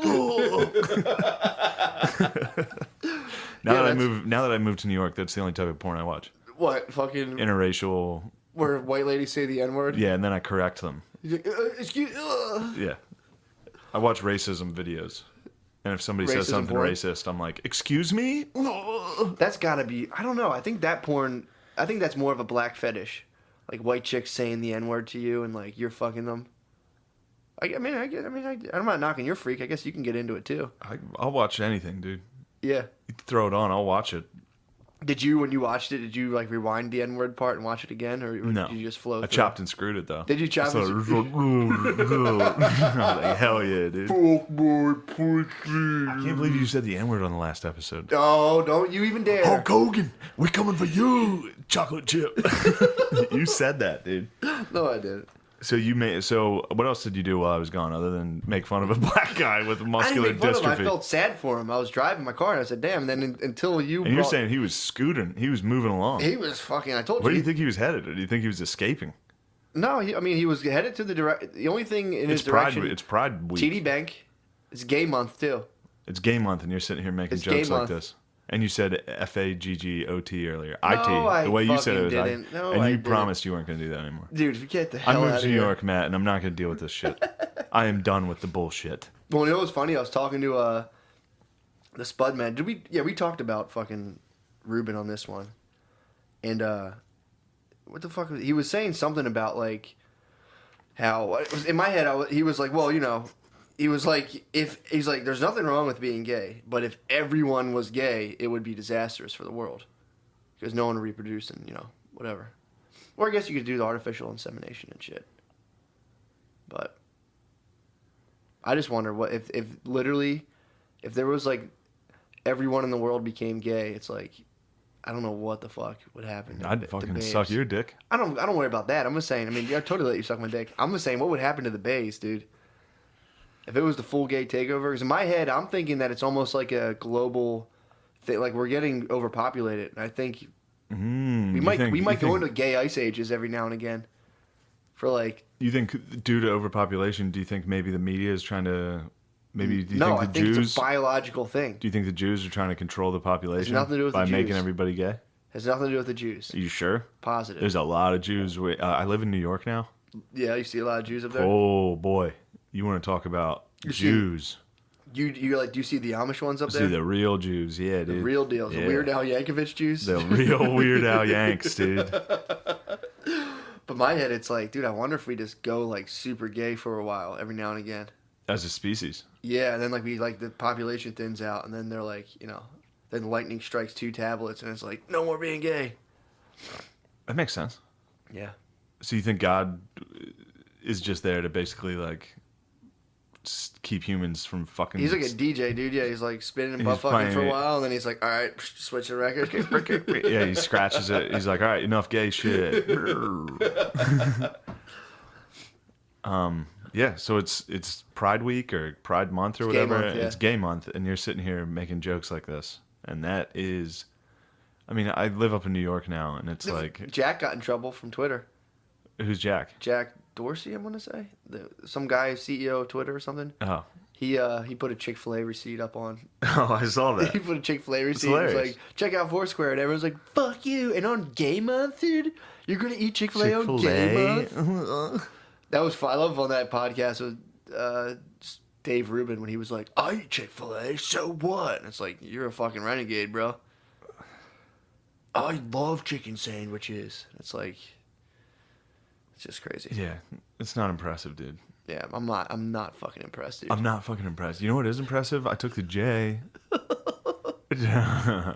Now that I moved to New York, that's the only type of porn I watch. What? Fucking. Interracial. Where white ladies say the N-word? Yeah, and then I correct them. Like, excuse. Yeah. I watch racism videos. And if somebody says Racism something porn? racist, I'm like, excuse me? That's gotta be. I don't know. I think that's more of a black fetish. Like white chicks saying the N-word to you and like you're fucking them. I'm not knocking your freak. I guess you can get into it too. I'll watch anything, dude. Yeah. You throw it on, I'll watch it. Did you, when you watched it, did you like rewind the N-word part and watch it again, or No. did you just flow? I through? chopped and screwed it though. Did you chop? I was like, hell yeah, dude. I can't believe you said the N-word on the last episode. Oh, don't you even dare! Hulk Hogan, we're coming for you, chocolate chip. You said that, dude. No, I didn't. So what else did you do while I was gone other than make fun of a black guy with muscular I didn't make fun dystrophy? of him. I felt sad for him. I was driving my car and I said, "Damn!" And then until you and you're saying he was scooting, he was moving along. he was fucking. I told you. Where do you think he was headed? Or do you think he was escaping? No, he was headed to the direct. The only thing in his direction. It's Pride Week. TD Bank. It's gay month too. It's gay month, and you're sitting here making It's jokes gay like month. this. And you said FAGGOT earlier. No, IT. The way you said it was didn't. IT. No, and I you didn't. promised you weren't going to do that anymore. Dude, get the I hell out moved of to here. New York, Matt, and I'm not going to deal with this shit. I am done with the bullshit. Well, you know what's funny? I was talking to the Spud man. We talked about fucking Ruben on this one. And what the fuck he was saying something about like how in my head he was like, well, you know, he was like, he's like, there's nothing wrong with being gay, but if everyone was gay, it would be disastrous for the world because no one would reproduce and, you know, whatever. Or I guess you could do the artificial insemination and shit. But I just wonder what if literally if there was like everyone in the world became gay, it's like I don't know what the fuck would happen. I'd fucking suck your dick. I don't worry about that. I'm just saying. I mean, I totally let you suck my dick. I'm just saying, what would happen to the bays, dude? If it was the full gay takeover, because in my head, I'm thinking that it's almost like a global thing. Like we're getting overpopulated, and I think we might go into gay ice ages every now and again. For like, you think due to overpopulation, do you think maybe the media is trying to? Maybe do you no, think I the think Jews? it's a biological thing. Do you think the Jews are trying to control the population nothing to do with by the making Jews. everybody gay? Has nothing to do with the Jews. Are you sure? Positive. There's a lot of Jews. I live in New York now. Yeah, you see a lot of Jews up there. Oh boy, you want to talk about Jews? You like? Do you see the Amish ones up See there? the real Jews, yeah, dude. The real deal. Yeah. The Weird Al Yankovic Jews. The real Weird Al Yanks, dude. But my head, it's like, dude, I wonder if we just go like super gay for a while, every now and again. As a species. Yeah, and then like the population thins out, and then they're like, you know, then lightning strikes 2 tablets, and it's like, no more being gay. That makes sense. Yeah. So you think God is just there to basically like keep humans from fucking? He's like a DJ, dude. Yeah, he's like spinning and He's butt fucking for a playing- while, and then he's like, all right, switch the record. Yeah, he scratches it. He's like, all right, enough gay shit. Yeah, so it's Pride Week or Pride Month or It's gay whatever. month, yeah. It's gay month, and you're sitting here making jokes like this, and that is, I mean, I live up in New York now, and it's like, Jack got in trouble from Twitter. who's Jack? Jack Dorsey, I want to say, some guy, CEO of Twitter or something. Oh, He put a Chick-fil-A receipt up on. oh, I saw that. He put a Chick-fil-A receipt. It was like, check out Foursquare, and everyone's like, fuck you. And on Gay Month, dude, you're gonna eat Chick-fil-A on Gay Month. That was fun. I love on that podcast with Dave Rubin when he was like, I eat Chick-fil-A, so what? And it's like, you're a fucking renegade, bro. I love chicken sandwiches. It's like, it's just crazy. Yeah, it's not impressive, dude. Yeah, I'm not fucking impressed, dude. I'm not fucking impressed. You know what is impressive? I took the J. No,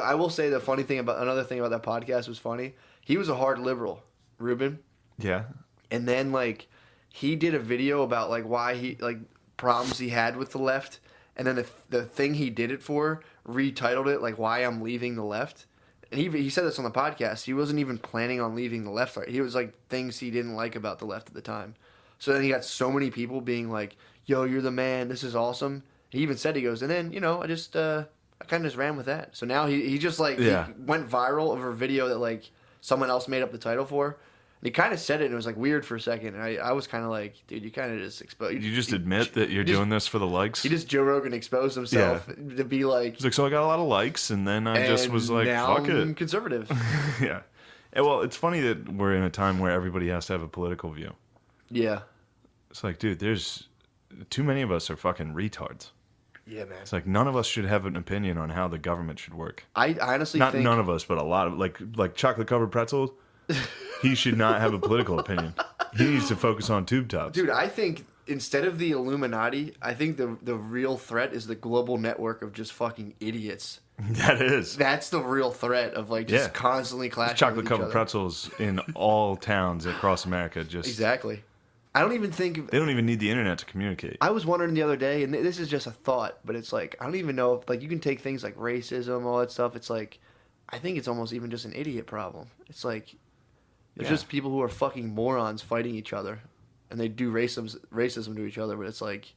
I will say another thing about that podcast was funny. He was a hard liberal, Rubin. Yeah. And then, like, he did a video about, like, why he, like, problems he had with the left. And then the thing he did it for, retitled it, like, Why I'm Leaving the Left. And he said this on the podcast. He wasn't even planning on leaving the left. Right? He was, like, things he didn't like about the left at the time. So then he got so many people being like, yo, you're the man. This is awesome. He even said, he goes, and then, you know, I kind of just ran with that. So now he just, like, he went viral over a video that, like, someone else made up the title for. And he kind of said it, and it was, like, weird for a second. And I was kind of like, dude, you kind of just exposed. You just admit that you're doing this for the likes? He just Joe Rogan exposed himself to be like... He's like, so I got a lot of likes, and then I just was like, now fuck I'm it. conservative. Yeah. And, well, it's funny that we're in a time where everybody has to have a political view. Yeah. It's like, dude, there's... Too many of us are fucking retards. Yeah, man. It's like, none of us should have an opinion on how the government should work. I honestly Not think... none of us, but a lot of... Like chocolate-covered pretzels... He should not have a political opinion. He needs to focus on tube tops. Dude, I think instead of the Illuminati, I think the real threat is the global network of just fucking idiots. That is. That's the real threat of, like, just constantly clashing Chocolate with each covered other. pretzels in all towns across America. Just Exactly. I don't even think... They don't even need the internet to communicate. I was wondering the other day, and this is just a thought, but it's like, I don't even know if, like, you can take things like racism, all that stuff. It's like, I think it's almost even just an idiot problem. It's like... There's just people who are fucking morons fighting each other, and they do racism to each other. But it's like,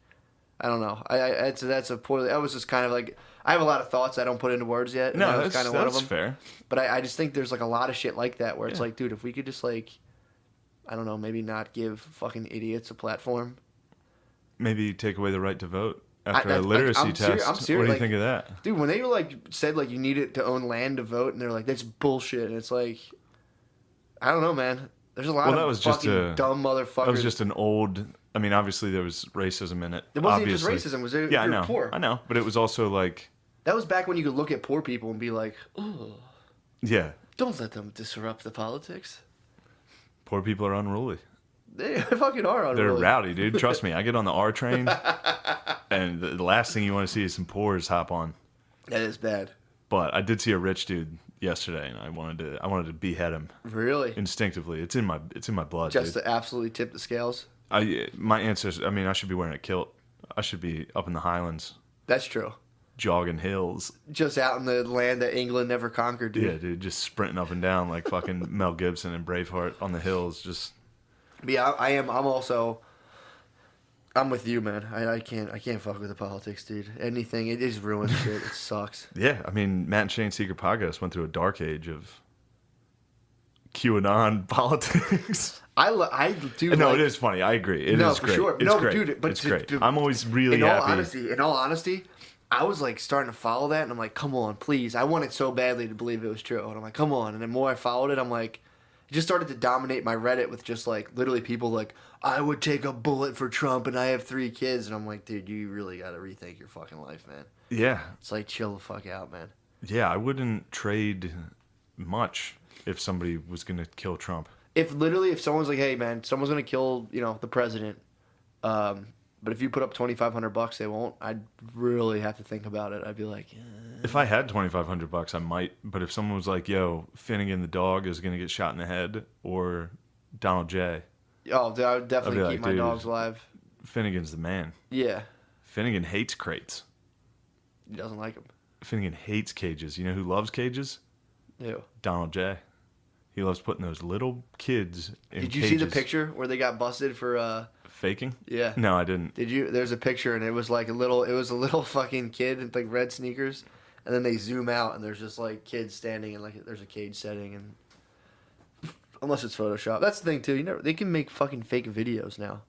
I don't know. That's a poorly. I was just kind of like, I have a lot of thoughts I don't put into words yet. No, that's kind of one of them. Fair. But I just think there's like a lot of shit like that where it's like, dude, if we could just like, I don't know, maybe not give fucking idiots a platform. Maybe take away the right to vote after a literacy test. I'm serious. What do you think of that, dude? When they were like said like you needed to own land to vote, and they're like, that's bullshit, and it's like. I don't know, man. There's a lot of fucking dumb motherfuckers. That was just an old... I mean, obviously there was racism in it. It wasn't even just racism. It was I know. Poor. I know. But it was also like... That was back when you could look at poor people and be like, oh. Yeah. Don't let them disrupt the politics. Poor people are unruly. They fucking are unruly. They're rowdy, dude. Trust me. I get on the R train, and the last thing you want to see is some poors hop on. That is bad. But I did see a rich dude yesterday, and I wanted to behead him. Really? Instinctively, it's in my blood. Just dude. to absolutely tip the scales. My ancestors. I mean, I should be wearing a kilt. I should be up in the Highlands. That's true. Jogging hills. Just out in the land that England never conquered, dude. Yeah, dude, just sprinting up and down like fucking Mel Gibson and Braveheart on the hills. Just. But yeah, I'm with you, man. I can't fuck with the politics, dude. Anything, it just ruins shit. It sucks. Yeah, I mean, Matt and Shane's Secret Podcast went through a dark age of QAnon politics. I do. No, it is funny. I agree. It is for great. Sure. It's great. Dude, but it's great. I'm always really happy. In all honesty, I was like starting to follow that, and I'm like, come on, please. I wanted so badly to believe it was true, and I'm like, come on. And the more I followed it, I'm like, it just started to dominate my Reddit with just like literally people like, I would take a bullet for Trump, and I have 3 kids, and I'm like, dude, you really got to rethink your fucking life, man. Yeah. It's like chill the fuck out, man. Yeah, I wouldn't trade much if somebody was gonna kill Trump. If someone's like, hey man, someone's gonna kill, the president, but if you put up $2,500, they won't. I'd really have to think about it. I'd be like, if I had $2,500, I might. But if someone was like, yo, Finnegan the dog is gonna get shot in the head, or Donald J. Oh, I would definitely I'd be keep like, my dogs alive. Finnegan's the man. Yeah. Finnegan hates crates. He doesn't like them. Finnegan hates cages. You know who loves cages? Who? Donald J. He loves putting those little kids in Did you cages. see the picture where they got busted for Faking? Yeah. No, I didn't. Did you? There's a picture, and it was like a little fucking kid in like red sneakers, and then they zoom out, and there's just like kids standing, and like there's a cage setting, and unless it's Photoshop, that's the thing too. They can make fucking fake videos now.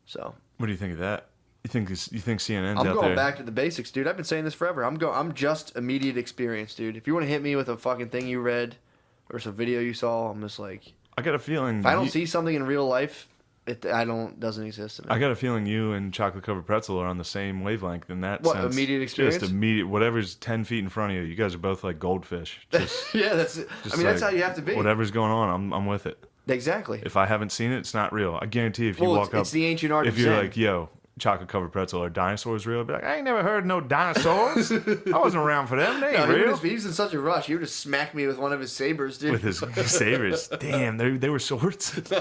So. What do you think of that? You think CNN's I'm out going there? back to the basics, dude. I've been saying this forever. I'm just immediate experience, dude. If you want to hit me with a fucking thing you read, or some video you saw, I'm just like. I got a feeling. If I don't see something in real life. Doesn't exist to me. I got a feeling you and chocolate covered pretzel are on the same wavelength in that What, sense. immediate experience? Just immediate. Whatever's 10 feet in front of you, you guys are both like goldfish. Just, yeah, that's. That's how you have to be. Whatever's going on, I'm with it. Exactly. If I haven't seen it, it's not real. I guarantee if you walk up, it's the ancient art. If of you're Zen. like, yo, chocolate covered pretzel, are dinosaurs real? I'd be like, I ain't never heard no dinosaurs. I wasn't around for them. They ain't real. He's in such a rush. He would just smack me with one of his sabers, dude. With his sabers. Damn, they were swords. Do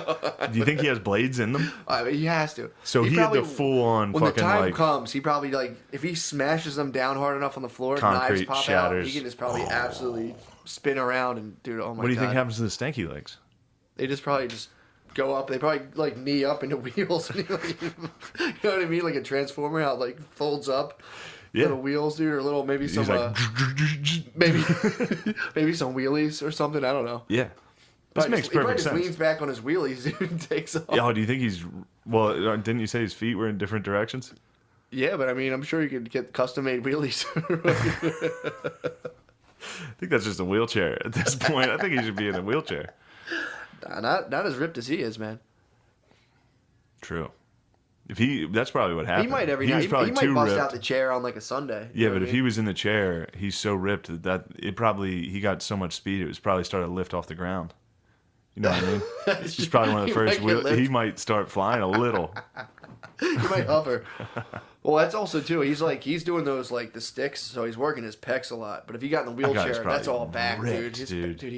you think he has blades in them? He has to. So he had the full on when fucking the time like comes, he probably like if he smashes them down hard enough on the floor, concrete knives pop shatters. out. He can just probably absolutely spin around and dude. Oh my god. What do you think happens to the stanky legs? They probably go up. They probably like knee up into wheels. And like, you know what I mean? Like a transformer, how it like folds up. Yeah. Little wheels, dude, or little maybe some He's like, maybe maybe some wheelies or something. I don't know. yeah. This makes he perfect just sense. leans back on his wheelies, dude, and takes off. Yeah, do you think he's well? Didn't you say his feet were in different directions? Yeah, but I mean, I'm sure you could get custom made wheelies. I think that's just a wheelchair at this point. I think he should be in a wheelchair. Not as ripped as he is, man. True. That's probably what happened. He might every he now. was He probably might too bust ripped. out the chair on like a Sunday. Yeah, but if he was in the chair, he's so ripped he got so much speed it was probably started to lift off the ground. You know what I mean? He's probably one of the first. He might start flying a little. He might hover. Well, that's also too. He's doing those like the sticks, so he's working his pecs a lot. But if he got in the wheelchair, that's all back, ripped, dude. Dude,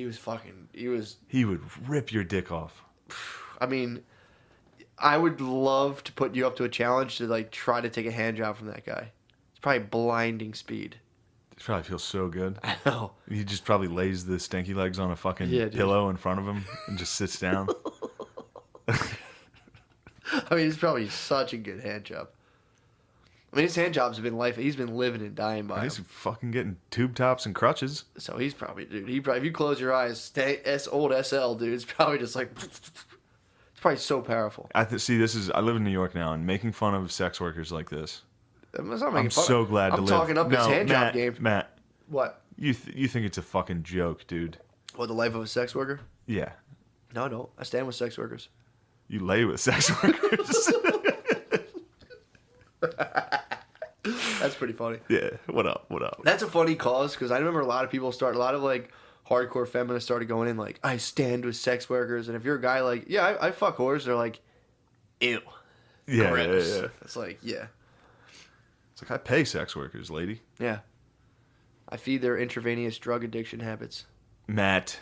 He would rip your dick off. I mean, I would love to put you up to a challenge to like try to take a hand job from that guy. It's probably blinding speed. It probably feels so good. I know. He just probably lays the stanky legs on a fucking pillow in front of him and just sits down. I mean, it's probably such a good hand job. I mean, his hand jobs have been life. He's been living and dying by He's them. fucking getting tube tops and crutches. So he's probably, dude. If you close your eyes, old SL, dude. It's probably just like, it's probably so powerful. See, I live in New York now, and making fun of sex workers like this. I'm so glad to live. I'm talking up his hand job game. Matt, What? you think it's a fucking joke, dude? What, the life of a sex worker? Yeah. No, I don't. I stand with sex workers. You lay with sex workers. That's pretty funny. Yeah. What up? That's a funny cause because I remember a lot of like hardcore feminists started going in like, I stand with sex workers. And if you're a guy like, yeah, I fuck whores, they're like, ew. Yeah, gross. yeah. It's like, yeah. It's like, I pay sex workers, lady. Yeah. I feed their intravenous drug addiction habits. Matt,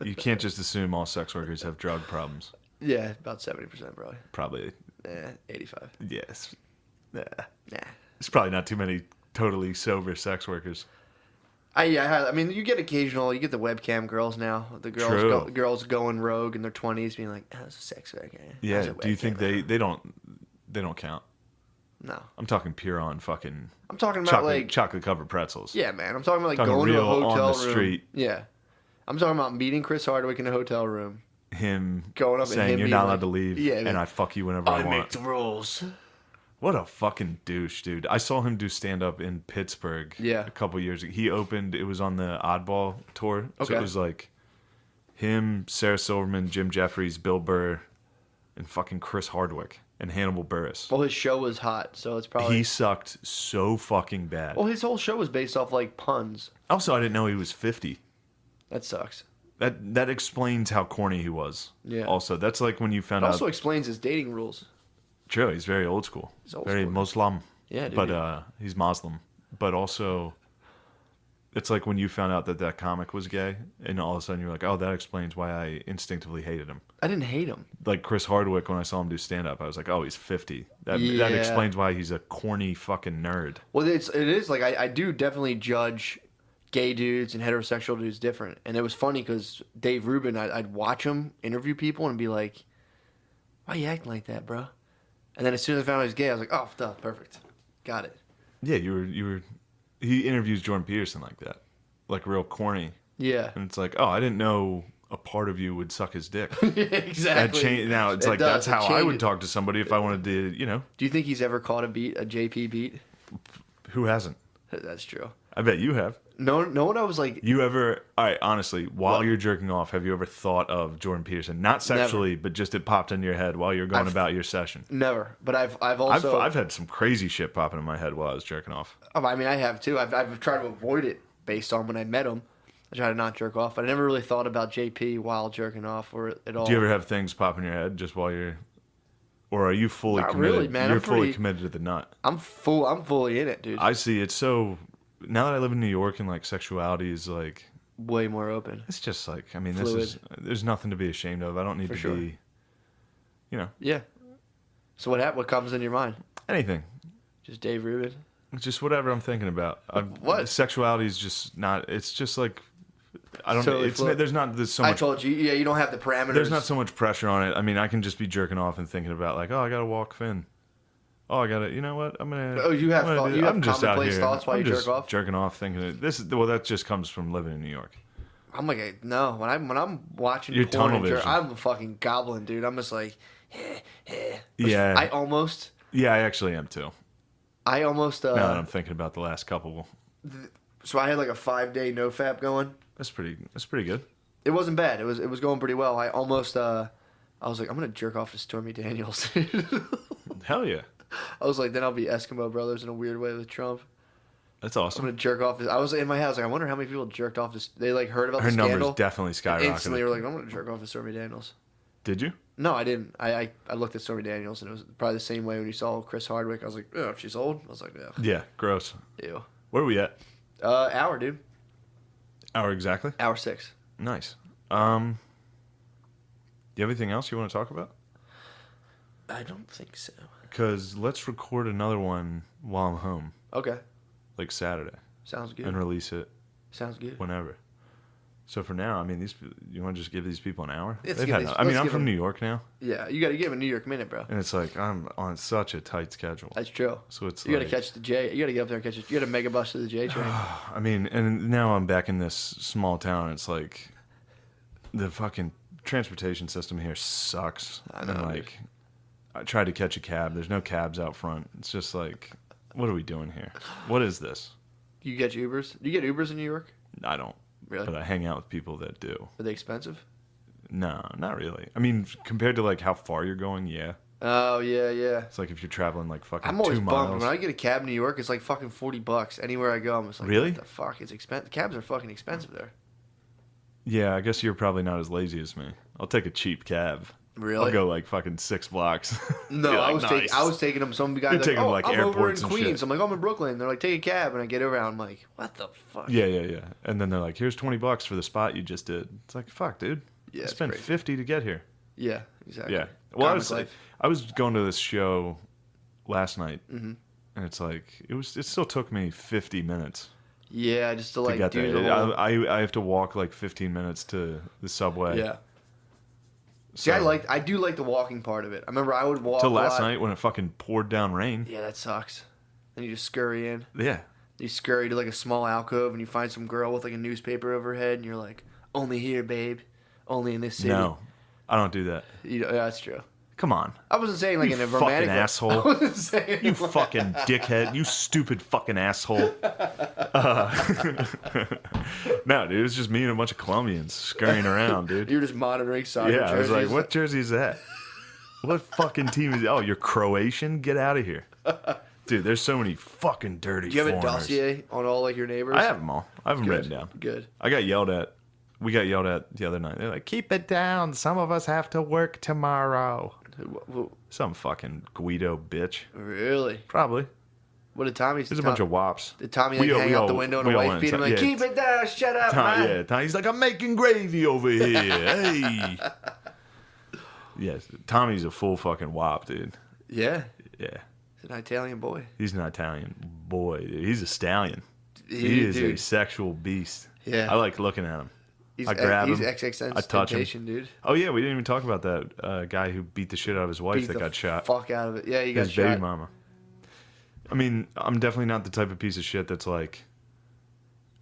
you can't just assume all sex workers have drug problems. Yeah, about 70% probably. Probably. 85. Yes. Nah. Nah. There's probably not too many totally sober sex workers. I mean, you get the webcam girls now. The girls going rogue in their 20s, being like, "Oh, it's a sex worker." Yeah. Do you think they don't count? No. I'm talking pure on fucking. I'm talking about chocolate covered pretzels. Yeah, man. I'm talking about like Talking going to a real hotel on the room. street. Yeah. I'm talking about meeting Chris Hardwick in a hotel room. Him going up saying and him you're being not allowed like, to leave. Yeah, and I fuck you whenever I want. make the rules. What a fucking douche, dude. I saw him do stand-up in Pittsburgh a couple years ago. He opened, it was on the Oddball tour. So Okay. it was like him, Sarah Silverman, Jim Jeffries, Bill Burr, and fucking Chris Hardwick and Hannibal Buress. Well, his show was hot, so it's probably... He sucked so fucking bad. Well, his whole show was based off, like, puns. Also, I didn't know he was 50. That sucks. That explains how corny he was. Yeah. Also, that's like when you found It out... also explains his dating rules. True, he's very old school. He's old very school. Muslim. Yeah, dude. But he's Muslim. But also, it's like when you found out that comic was gay, and all of a sudden you're like, oh, that explains why I instinctively hated him. I didn't hate him. Like Chris Hardwick, when I saw him do stand-up, I was like, oh, he's 50. That Yeah. explains why he's a corny fucking nerd. Well, it is like, I do definitely judge gay dudes and heterosexual dudes different. And it was funny because Dave Rubin, I'd watch him interview people and be like, why you acting like that, bro? And then as soon as I found out he was gay, I was like, oh, duh, perfect. Got it. Yeah, you were. He interviews Jordan Peterson like that, like real corny. Yeah. And it's like, oh, I didn't know a part of you would suck his dick. Exactly. Now it's like that's how I would talk to somebody if I wanted to, you know. Do you think he's ever caught a JP beat? Who hasn't? That's true. I bet you have. No one I was like... You ever... All right, honestly, while you're jerking off, have you ever thought of Jordan Peterson? Not sexually, Never. but just it popped into your head while you're going about your session. Never. But I've also... I've had some crazy shit popping in my head while I was jerking off. I mean, I have too. I've tried to avoid it based on when I met him. I try to not jerk off. But I never really thought about JP while jerking off or at all. Do you ever have things pop in your head just while you're... Or are you fully Not committed? really, man. You're fully committed to the nut. I'm fully in it, dude. I see. It's so... Now that I live in New York and like sexuality is like... Way more open. It's just like, I mean, Fluid. there's nothing to be ashamed of. I don't need to be, you know. Yeah. So what comes in your mind? Anything. Just Dave Rubin? Just whatever I'm thinking about. What? Sexuality is just not, it's just like, I don't Totally know. There's so much. I told you, you don't have the parameters. There's not so much pressure on it. I mean, I can just be jerking off and thinking about like, oh, I got to walk Finn. Oh, I got to, you know what? I'm going to. Oh, you have commonplace thoughts while you jerk off? Jerking off thinking, well, that just comes from living in New York. I'm like, no, when I'm watching Your porn tunnel and vision. I'm a fucking goblin, dude. I'm just like, Yeah. I I actually am too. now Now that I'm thinking about the last couple. So I had like a 5-day nofap going. That's pretty good. It wasn't bad. It was going pretty well. I was like, I'm gonna jerk off to Stormy Daniels. Hell yeah. I was like, then I'll be Eskimo Brothers in a weird way with Trump. That's I'm awesome. gonna jerk off. I was in my head. I was like, I wonder how many people jerked off this. They like heard about Her the numbers scandal. definitely skyrocketed. Instantly, were like, I'm gonna jerk off to Stormy Daniels. Did you? No, I didn't. I looked at Stormy Daniels and it was probably the same way when you saw Chris Hardwick. I was like, oh, she's old. I was like, yeah. Yeah, gross. Ew. Where are we at? Hour, dude. Hour exactly? Hour 6. Nice. Do you have anything else you want to talk about? I don't think so. Because let's record another one while I'm home. Okay. Like Saturday. Sounds good. And release it Sounds good. whenever. So for now, I mean, you want to just give these people an hour? I'm from New York now. Yeah, you got to give them a New York minute, bro. And it's like, I'm on such a tight schedule. That's true. So it's you got to catch the J. You got to get up there and catch it. You got to mega bus to the J train. I mean, and now I'm back in this small town. It's like the fucking transportation system here sucks. I know, And like, dude. I tried to catch a cab. There's no cabs out front. It's just like, what are we doing here? What is this? You get Ubers? Do you get Ubers in New York? I don't. Really? But I hang out with people that do. Are they expensive? No, not really. I mean, compared to like how far you're going, yeah. Oh, yeah, yeah. It's like if you're traveling like fucking I'm always 2 bummed. miles. When I get a cab in New York, it's like fucking $40. Anywhere I go, I'm just like, Really? what the fuck? It's expensive. Cabs are fucking expensive there. Yeah, I guess you're probably not as lazy as me. I'll take a cheap cab. Really? I'll go like fucking 6 blocks. No, Be I like, was taking them. Some guy You're like, taking oh, them, like, I'm over in airports and Queens. shit. I'm like, I'm in Brooklyn. They're like, take a cab, and I get over. I'm like, what the fuck? Yeah. And then they're like, here's $20 for the spot you just did. It's like, fuck, dude. Yeah, I it's spent crazy. 50 to get here. Yeah, exactly. Yeah. Well, Comic life. I was going to this show last night, Mm-hmm. and it's like it still took me 50 minutes Yeah, just to to like get do there. the whole... I have to walk like 15 minutes to the subway. Yeah. See, So, I do like the walking part of it. I remember I would walk till a last lot. night when it fucking poured down rain. Yeah, that sucks. Then you just scurry in. Yeah. You scurry to like a small alcove, and you find some girl with like a newspaper over her head, and you're like, only here, babe. Only in this city. No, I don't do that. Yeah, that's true. Come on. I wasn't saying like You in a romantic fucking way. asshole. I wasn't saying You fucking dickhead. You stupid fucking asshole. No, dude, it was just me and a bunch of Colombians scurrying around, dude. You're just monitoring soccer Yeah, I was like, jerseys. what jersey is that? What fucking team is? Oh, you're Croatian? Get out of here. Dude, there's so many fucking dirty Do you have a foreigners. dossier on all like your neighbors? I have them all. I have them Good. written down. Good. I got yelled at. We got yelled at the other night. They're like, keep it down. Some of us have to work tomorrow. Some fucking Guido bitch. Really? Probably. What did Tommy? There's a bunch of wops. Did Tommy like, hang out the window and a wife beat him like, keep it down, shut up, man. Yeah, Tommy's like, I'm making gravy over here. Hey. Yes, Tommy's a full fucking wop, dude. Yeah. Yeah. He's an Italian boy. He's an Italian boy, dude. He's a stallion. He is a sexual beast. Yeah. I like looking at him. I grab him. I touch him. Dude. Oh yeah, we didn't even talk about that guy who beat the shit out of his wife that got shot. Fuck out of it. Yeah, he got shot. His baby mama. I mean, I'm definitely not the type of piece of shit that's like,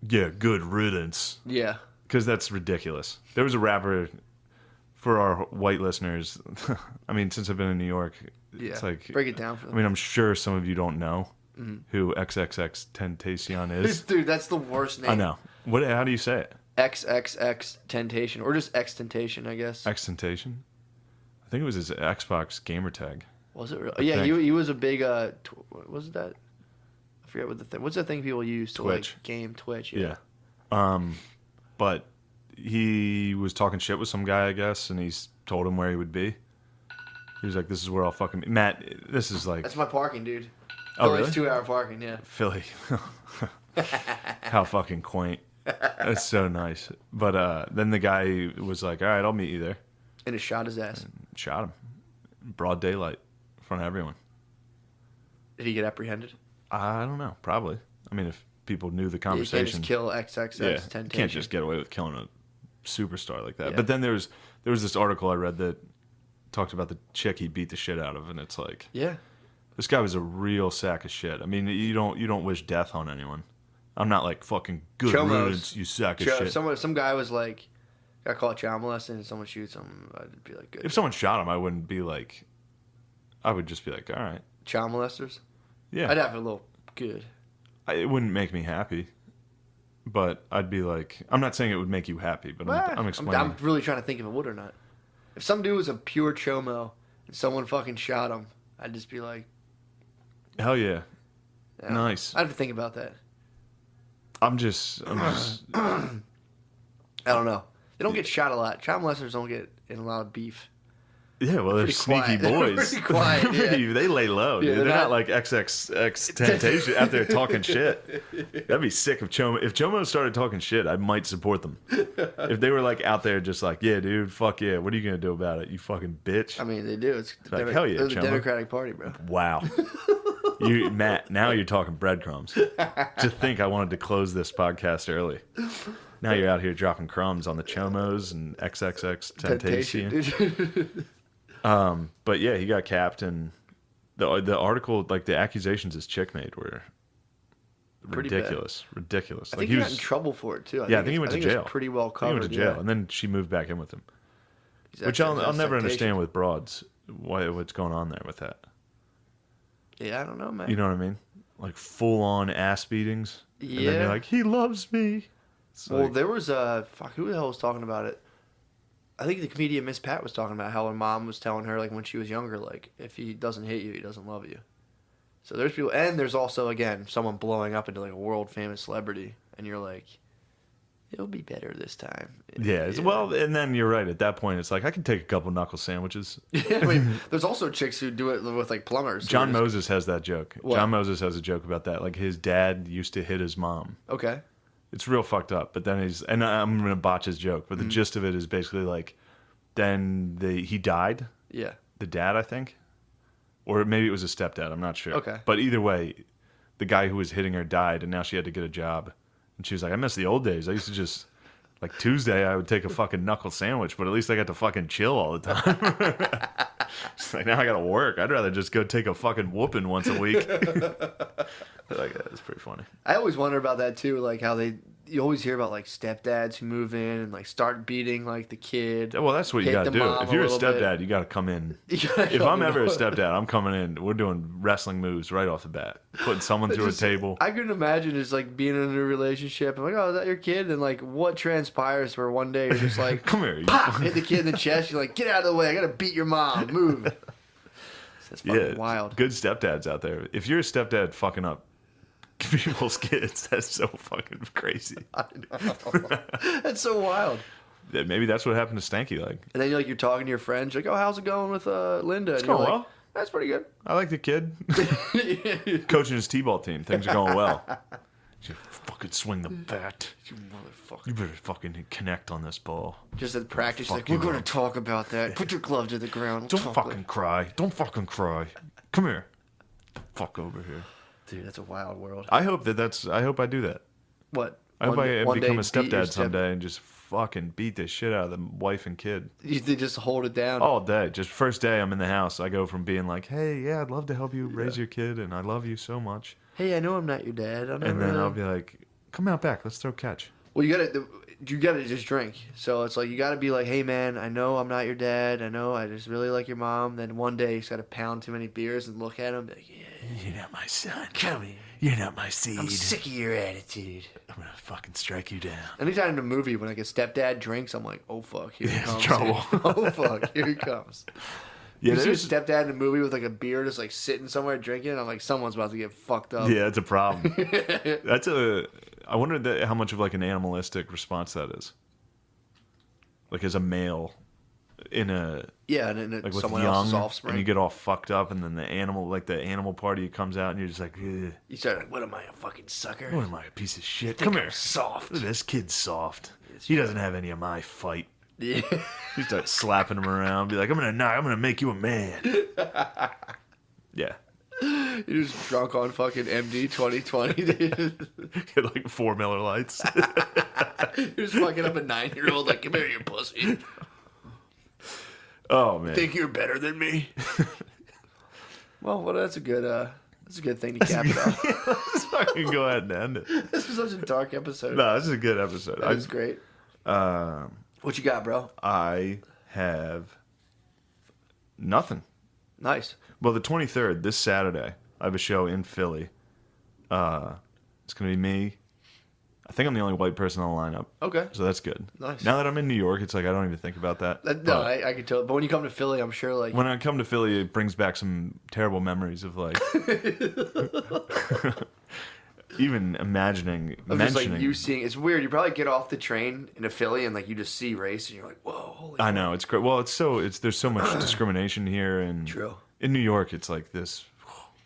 yeah, good riddance. Yeah. Because that's ridiculous. There was a rapper, for our white listeners, I mean, since I've been in New York, it's like... Break it down for them. I mean, I'm sure some of you don't know who XXX Tentacion is. Dude, that's the worst name. I know. How do you say it? XXX Temptation, or just X Temptation, I guess. X Temptation? I think it was his Xbox gamer tag. Was it really? Yeah, he was a big, what was that? I forget what the thing, what's the thing people use to Twitch. like game Twitch? Yeah. But he was talking shit with some guy, I guess, and he's told him where he would be. He was like, this is where I'll fucking... Matt, this is like... That's my parking, dude. Oh, really? It's 2-hour parking, yeah. Philly. How fucking quaint. That's so nice. But then the guy was like, all right, I'll meet you there. And it shot his ass. And shot him. Broad daylight. In front of everyone. Did he get apprehended? I don't know. Probably. I mean, if people knew the conversation. You can't just kill XXX Temptation. You can't just get away with killing a superstar like that. Yeah. But then there was this article I read that talked about the chick he beat the shit out of, and it's like, yeah, this guy was a real sack of shit. I mean, you don't wish death on anyone. I'm not like fucking good riddance, you sack of shit. Some guy was like, got caught child molesting, and someone shoots him, I'd be like, good. If someone shot him, I wouldn't be like, I would just be like, all right. Child molesters? Yeah. I'd have a little good. It wouldn't make me happy, but I'd be like, I'm not saying it would make you happy, but I'm explaining. I'm really trying to think if it would or not. If some dude was a pure chomo and someone fucking shot him, I'd just be like, hell yeah. Nice. I'd have to think about that. I'm just I don't know. They don't get shot a lot. Child molesters don't get in a lot of beef. Yeah, well, they're sneaky boys. Pretty quiet, yeah. They lay low, dude. They're not like XXX Temptation out there talking shit. That'd be sick if Chomo started talking shit, I might support them. If they were like out there just like, yeah, dude, fuck yeah, what are you going to do about it, you fucking bitch? I mean, they do. It's like, hell yeah, they're the Chomo. Democratic Party, bro. Wow. Matt, now you're talking breadcrumbs. To think I wanted to close this podcast early. Now you're out here dropping crumbs on the Chomos and XXX Temptation. But yeah, he got capped, and the article, like the accusations his chick made were ridiculous. Ridiculous. I think he got in trouble for it too. I think he went to jail. It was pretty well covered. He went to jail, and then she moved back in with him. Which I'll never understand with broads. What's going on there with that? Yeah, I don't know, man. You know what I mean? Like full on ass beatings. Yeah. And then you're like, he loves me. Well, there was who the hell was talking about it? I think the comedian Miss Pat was talking about how her mom was telling her, like, when she was younger, like, if he doesn't hit you, he doesn't love you. So there's people, and there's also, again, someone blowing up into, like, a world-famous celebrity, and you're like, it'll be better this time. Yeah, well, and then you're right. At that point, it's like, I can take a couple knuckle sandwiches. Yeah, I mean, there's also chicks who do it with, like, plumbers. John Moses has that joke. What? John Moses has a joke about that. Like, his dad used to hit his mom. Okay. It's real fucked up, but then and I'm going to botch his joke, but the gist of it is basically like, then he died. Yeah. The dad, I think. Or maybe it was a stepdad, I'm not sure. Okay. But either way, the guy who was hitting her died, and now she had to get a job. And she was like, I miss the old days. I used to just, like, Tuesday, I would take a fucking knuckle sandwich, but at least I got to fucking chill all the time. It's like, now I got to work. I'd rather just go take a fucking whooping once a week. Like, that's pretty funny. I always wonder about that, too, like, how you always hear about, like, stepdads who move in and, like, start beating, like, the kid. Well, that's what you got to do. If you're a stepdad, you got to come in. If I'm ever a stepdad, I'm coming in. We're doing wrestling moves right off the bat. Putting someone through a table. I couldn't imagine just, like, being in a relationship. I'm like, oh, is that your kid? And, like, what transpires where one day you're just like, come here. Pop! Hit the kid in the chest. You're like, get out of the way. I got to beat your mom. Move. That's fucking wild. Good stepdads out there. If you're a stepdad fucking up people's kids, that's so fucking crazy. I know. That's so wild. Yeah, maybe that's what happened to Stanky. Like, and then you're talking to your friends, you're like, oh, how's it going with Linda? It's going well. That's pretty good. I like the kid. Coaching his t-ball team. Things are going well. You fucking swing the bat. You motherfucker. You better fucking connect on this ball. Just at practice, like, we're going to talk about that. Put your glove to the ground. Don't fucking cry. Don't fucking cry. Come here. Fuck over here. Dude, that's a wild world. I hope I do that. What? I hope I One become a day beat your stepdad someday and just fucking beat the shit out of the wife and kid. They just hold it down. All day. Just first day I'm in the house, I go from being like, hey, yeah, I'd love to help you raise your kid, and I love you so much. Hey, I know I'm not your dad. And then I'll be like, come out back, let's throw catch. Well, you gotta just drink. So it's like you gotta be like, hey man, I know I'm not your dad. I know I just really like your mom. Then one day you just gotta pound too many beers and look at him, be like, yeah, you're not my son. come here. You're not my seed. I'm sick of your attitude. I'm gonna fucking strike you down. Anytime in a movie when like a stepdad drinks, I'm like, oh fuck, here he comes. Trouble. Oh fuck, here he comes. Yeah, you see a stepdad in a movie with like a beer just like sitting somewhere drinking, and I'm like, someone's about to get fucked up. Yeah, it's a problem. I wonder how much of like an animalistic response that is. Like as a male in a and like with someone young, else's offspring, and you get all fucked up, and then the animal part of you comes out, and you're just like, ugh. You start like, what am I, a fucking sucker? What am I, a piece of shit? Come here, soft. This kid's soft. He doesn't have any of my fight. Yeah. You start slapping him around, be like, I'm gonna make you a man. Yeah. You're just drunk on fucking MD 2020, dude. Get like 4 Miller Lights. You're just fucking up a 9-year-old like, come here, you pussy. Oh man. Think you're better than me? well, that's a good thing to cap it off. Let's fucking go ahead and end it. This was such a dark episode. No, this is a good episode. That was great. What you got, bro? I have nothing. Nice. Well, the 23rd, this Saturday, I have a show in Philly. It's going to be me. I think I'm the only white person on the lineup. Okay. So that's good. Nice. Now that I'm in New York, it's like I don't even think about that. No, I can tell. But when you come to Philly, I'm sure like... When I come to Philly, it brings back some terrible memories of like... even mentioning... Just like you seeing... It's weird. You probably get off the train into Philly and like you just see race and you're like, whoa, holy I know. It's great. Well, there's so much discrimination here. And True. In New York, it's like this...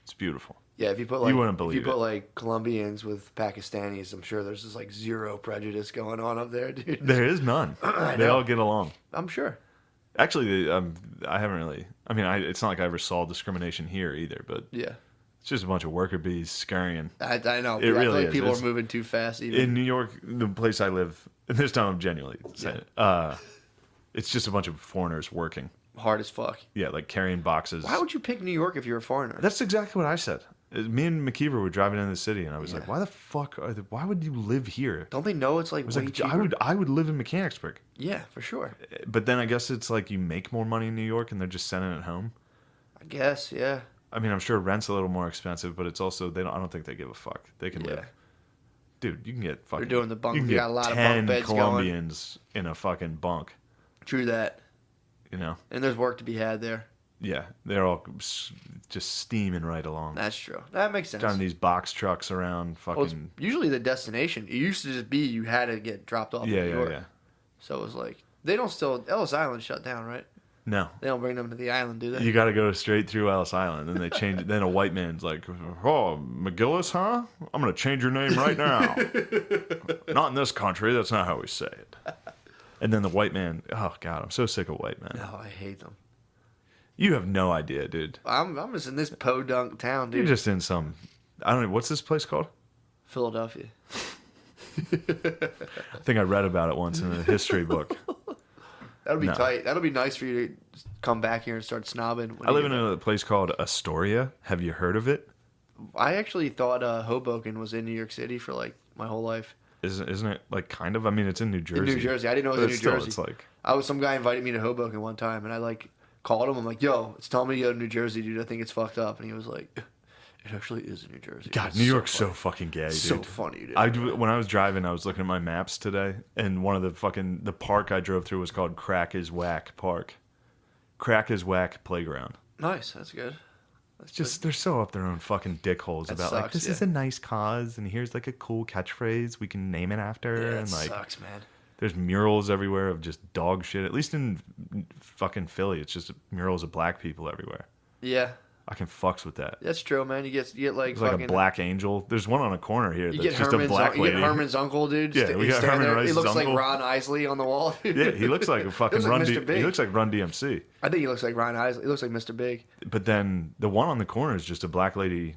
It's beautiful. Yeah, if you put like you wouldn't believe put like Colombians with Pakistanis, I'm sure there's just like zero prejudice going on up there, dude. There is none. They all get along. I'm sure. Actually, I haven't really. I mean, it's not like I ever saw discrimination here either, but yeah, it's just a bunch of worker bees scurrying. I know. It really I feel like is. people are moving too fast. Even In New York, the place I live, and this time I'm genuinely saying it, it's just a bunch of foreigners working. Hard as fuck. Yeah, like carrying boxes. Why would you pick New York if you're a foreigner? That's exactly what I said. Me and McKeever were driving into the city, and I was like, "Why the fuck? Why would you live here?" Don't they know it's like way cheaper? I would live in Mechanicsburg. Yeah, for sure. But then I guess it's like you make more money in New York, and they're just sending it home. I guess, yeah. I mean, I'm sure rent's a little more expensive, but it's also I don't think they give a fuck. They can live. Dude, you can get fucking. They're doing the bunk. You can You get got a lot of 10 bunk beds Colombians in a fucking bunk. True that. You know. And there's work to be had there. Yeah, they're all just steaming right along. That's true. That makes sense. Driving these box trucks around, fucking. Well, it's usually the destination. It used to just be you had to get dropped off in New York. Yeah. So it was like they don't still Ellis Island shut down, right? No. They don't bring them to the island, do they? You got to go straight through Ellis Island, and they change it. Then a white man's like, "Oh, McGillis, huh? I'm gonna change your name right now." Not in this country. That's not how we say it. And then the white man. Oh God, I'm so sick of white men. No, I hate them. You have no idea, dude. I'm just in this podunk town, dude. You're just in some. I don't know. What's this place called? Philadelphia. I think I read about it once in a history book. That'll be tight. That'll be nice for you to come back here and start snobbing. I live in a place called Astoria. Have you heard of it? I actually thought Hoboken was in New York City for like my whole life. Isn't it like kind of? I mean, it's in New Jersey. In New Jersey. I didn't know it was in New Jersey. It's like some guy invited me to Hoboken one time, and I like called him. I'm like, "Yo, it's telling me to go to New Jersey, dude. I think it's fucked up." And he was like, "It actually is in New Jersey." God, it's New York's so fucking gay, dude. So funny, dude. When I was driving, I was looking at my maps today, and one of the park I drove through was called Crack is Whack Park. Crack is Whack Playground. Nice, that's good. It's just they're so up their own fucking dickholes about like this is a nice cause, and here's like a cool catchphrase we can name it after, and like sucks, man. There's murals everywhere of just dog shit. At least in fucking Philly, it's just murals of black people everywhere. Yeah. I can fucks with that. That's true, man. You get like It's fucking, like a black angel. There's one on a corner here that's just Herman's, a black lady. You get Herman's uncle, dude. Yeah, we got Herman Rice's He looks uncle. like Ron Isley on the wall. Dude. Yeah, he looks like a fucking He looks like Run. Mr. Big. He looks like Run DMC. I think he looks like Ron Isley. He looks like Mr. Big. But then the one on the corner is just a black lady.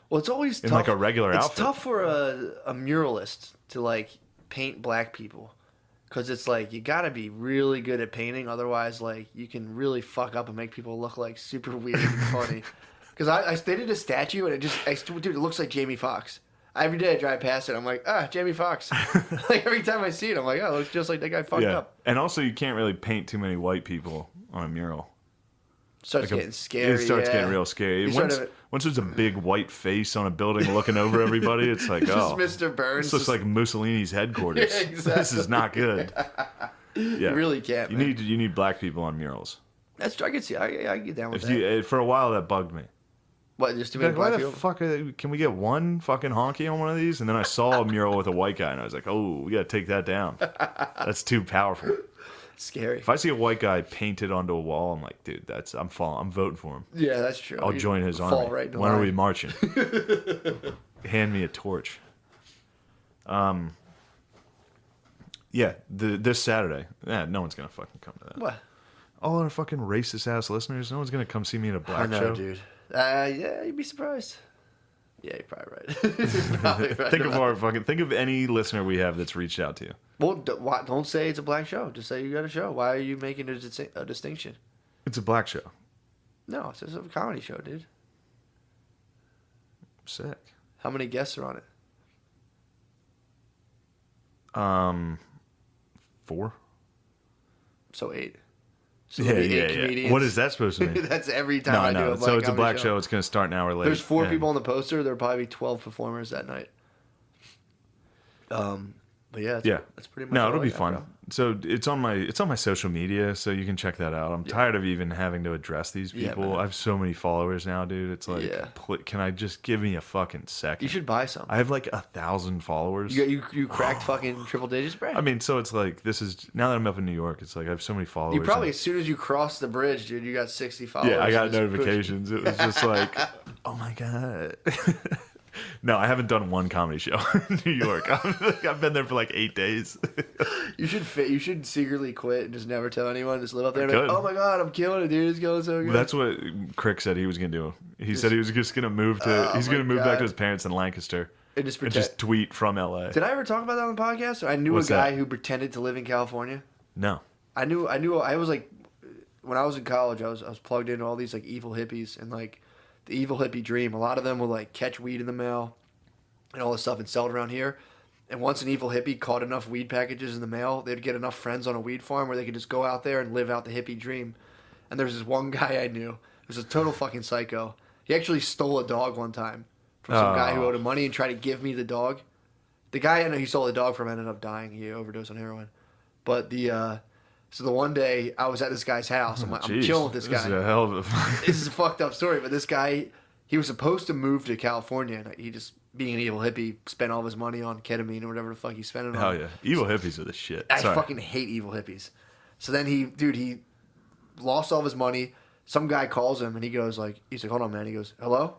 Well, it's always in tough. Like a regular outfit. It's tough for a muralist to like paint black people. Because it's like, you gotta be really good at painting, otherwise, like, you can really fuck up and make people look like super weird and funny. Because they did a statue, and dude, it looks like Jamie Foxx. Every day I drive past it, I'm like, Jamie Foxx. Like, every time I see it, I'm like, it looks just like that guy fucked up. And also, you can't really paint too many white people on a mural. Starts getting scary. It starts getting real scary. Once there's a big white face on a building looking over everybody, it's like, just Mr. Burns. This looks like Mussolini's headquarters. Yeah, exactly. This is not good. You really can't. You need black people on murals. That's true. I can see. I get down with that. For a while, that bugged me. What? Just too many black people? Why the fuck can we get one fucking honky on one of these? And then I saw a mural with a white guy, and I was like, oh, we got to take that down. That's too powerful. Scary. If I see a white guy painted onto a wall, I'm like, dude, I'm voting for him. Yeah, that's true. I'll join his army. Right when are we marching? Hand me a torch. Yeah, this Saturday. Yeah, no one's gonna fucking come to that. What? All our fucking racist ass listeners. No one's gonna come see me in a black show. Dude. Yeah, you'd be surprised. Yeah, you're probably right. You're probably right. Think of any listener we have that's reached out to you. Well, don't say it's a black show. Just say you got a show. Why are you making a distinction? It's a black show. No, it's a comedy show, dude. Sick. How many guests are on it? 4. So 8. So yeah. What is that supposed to mean? That's every time I do a black So it's a black show. show. It's going to start an hour later. There's 4 people on the poster. There'll probably be 12 performers that night. But yeah, that's pretty much. No, it'll be fun. Bro. So it's on my social media, so you can check that out. I'm tired of even having to address these people. I have so many followers now, dude. It's like, can I just give me a fucking second? You should buy some. I have like 1,000 followers. You cracked fucking triple digits, bro. I mean, so it's like now that I'm up in New York, it's like I have so many followers. You probably as soon as you cross the bridge, dude, you got 60 followers. Yeah, I got notifications. It was just like, oh my god. No, I haven't done one comedy show in New York. I've been there for like 8 days. You should secretly quit and just never tell anyone. Just live up there and be like, oh my god, I'm killing it, dude. It's going so good. That's what Crick said he was gonna do. He said he was just gonna move to. He's gonna move back to his parents in Lancaster and just tweet from LA. Did I ever talk about that on the podcast? I knew a guy who pretended to live in California. No. I was like, when I was in college, I was plugged into all these like evil hippies and like. The evil hippie dream. A lot of them would like catch weed in the mail and all this stuff and sell it around here. And once an evil hippie caught enough weed packages in the mail, they'd get enough friends on a weed farm where they could just go out there and live out the hippie dream. And there's this one guy I knew who was a total fucking psycho. He actually stole a dog one time from some guy who owed him money and tried to give me the dog. The guy I know he stole the dog from ended up dying. He overdosed on heroin. But so the one day I was at this guy's house. I'm chilling with this guy. This is a hell of a... This is a fucked up story, but this guy, he was supposed to move to California, and he just, being an evil hippie, spent all of his money on ketamine or whatever the fuck he spent it on. Hell yeah. Evil hippies are the shit. I fucking hate evil hippies. So then he lost all of his money. Some guy calls him, and he's like, hold on, man. He goes, hello?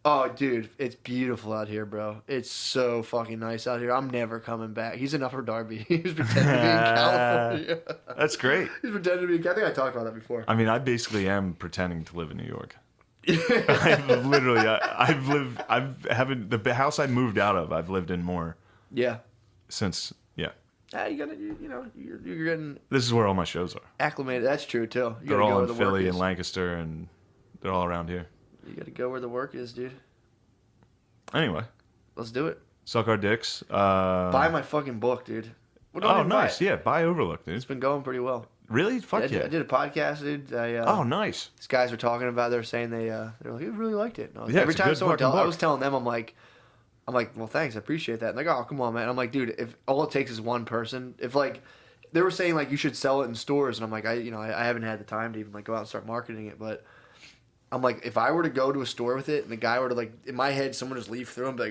Oh, dude, it's beautiful out here, bro. It's so fucking nice out here. I'm never coming back. He's in Upper Darby. He was pretending to be in California. That's great. He's pretending to be. I think I talked about that before. I mean, I basically am pretending to live in New York. I've literally, the house I moved out of, I've lived in more. Yeah. Since, yeah. You're getting. This is where all my shows are. Acclimated. That's true too. They're all in Philly and Lancaster, and they're all around here. You gotta go where the work is, dude. Anyway. Let's do it. Suck our dicks. Buy my fucking book, dude. Well, nice. Yeah, buy Overlook, dude. It's been going pretty well. Really? Fuck yeah. I did a podcast, dude. Nice. These guys were talking about it. They're saying they're like, you really liked it. Yeah, every time someone I was telling them, I'm like, well, thanks, I appreciate that. And they're like, oh, come on, man. I'm like, dude, if all it takes is one person, if like, they were saying like you should sell it in stores, and I'm like, I haven't had the time to even like go out and start marketing it, but I'm like, if I were to go to a store with it and the guy were to like, in my head, someone just leaf through and be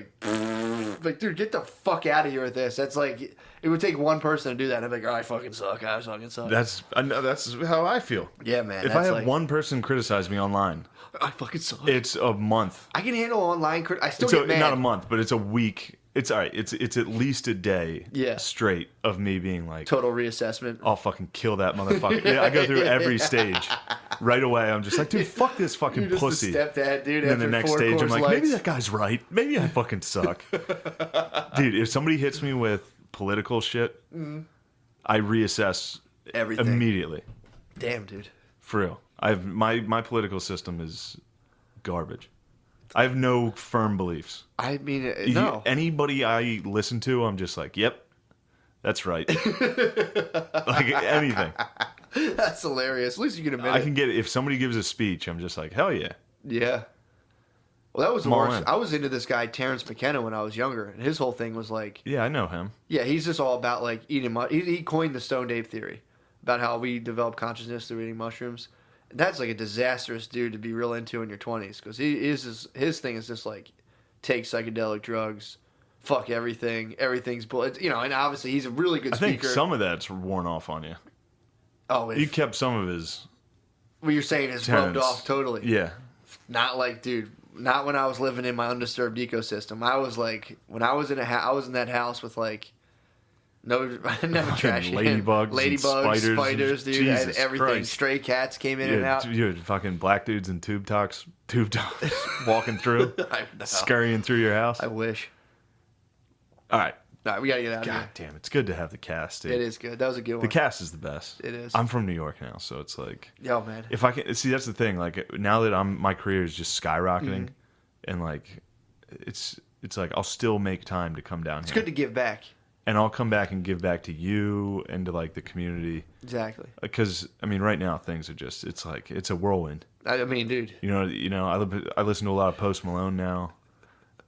like, dude, get the fuck out of here with this. That's like, it would take one person to do that. And I'd be like, oh, I fucking suck. That's how I feel. Yeah, man. If I have one person criticize me online, I fucking suck. It's a month. I can handle online. I still get mad. Not a month, but it's a week. It's all right. It's at least a day straight of me being like... Total reassessment. I'll fucking kill that motherfucker. Yeah, I go through every stage. Right away, I'm just like, dude, fuck this fucking You're just pussy. a stepdad, dude. And then the after next 4 stage, I'm Coors like, Lights. maybe that guy's right. Maybe I fucking suck. Dude, if somebody hits me with political shit, I reassess Everything. immediately. Damn, dude. For real. My political system is garbage. I have no firm beliefs. I mean, no. Anybody I listen to, I'm just like, yep, that's right. Like anything. That's hilarious. At least you can admit I it. can get it. If somebody gives a speech, I'm just like, hell yeah. Yeah. Well, that was the I'm all worst. in. I was into this guy, Terrence McKenna, when I was younger. And his whole thing was like, Yeah, I know him. yeah, he's just all about like eating he coined the Stoned Ape theory about how we develop consciousness through eating mushrooms. And that's like a disastrous dude to be real into in your 20s because his thing is just like take psychedelic drugs, fuck everything, everything's bullet. You know, and obviously he's a really good I speaker. think some of that's worn off on you. Oh, You kept some of his. what you're saying is rubbed tenets. off totally. Yeah. Not like, dude. Not when I was living in my undisturbed ecosystem. I was like, when I was in I was in that house with like, no, never trash. Ladybugs, and spiders, dude. Jesus And everything. Christ. Stray cats came in and out. You had fucking black dudes in tube tops walking through, I know. scurrying through your house. I wish. All right. All right, we gotta get out of God here. damn, it's good to have the cast, dude. It is good. That was a good one. The cast is the best. It is. I'm from New York now, so it's like, Yo, man. if I can see, that's the thing. Like now that my career is just skyrocketing, and like it's like I'll still make time to come down It's here, good to give back. and I'll come back and give back to you and to like the community. Exactly. Because I mean, right now things are just it's like it's a whirlwind. I mean, dude. You know, I listen to a lot of Post Malone now,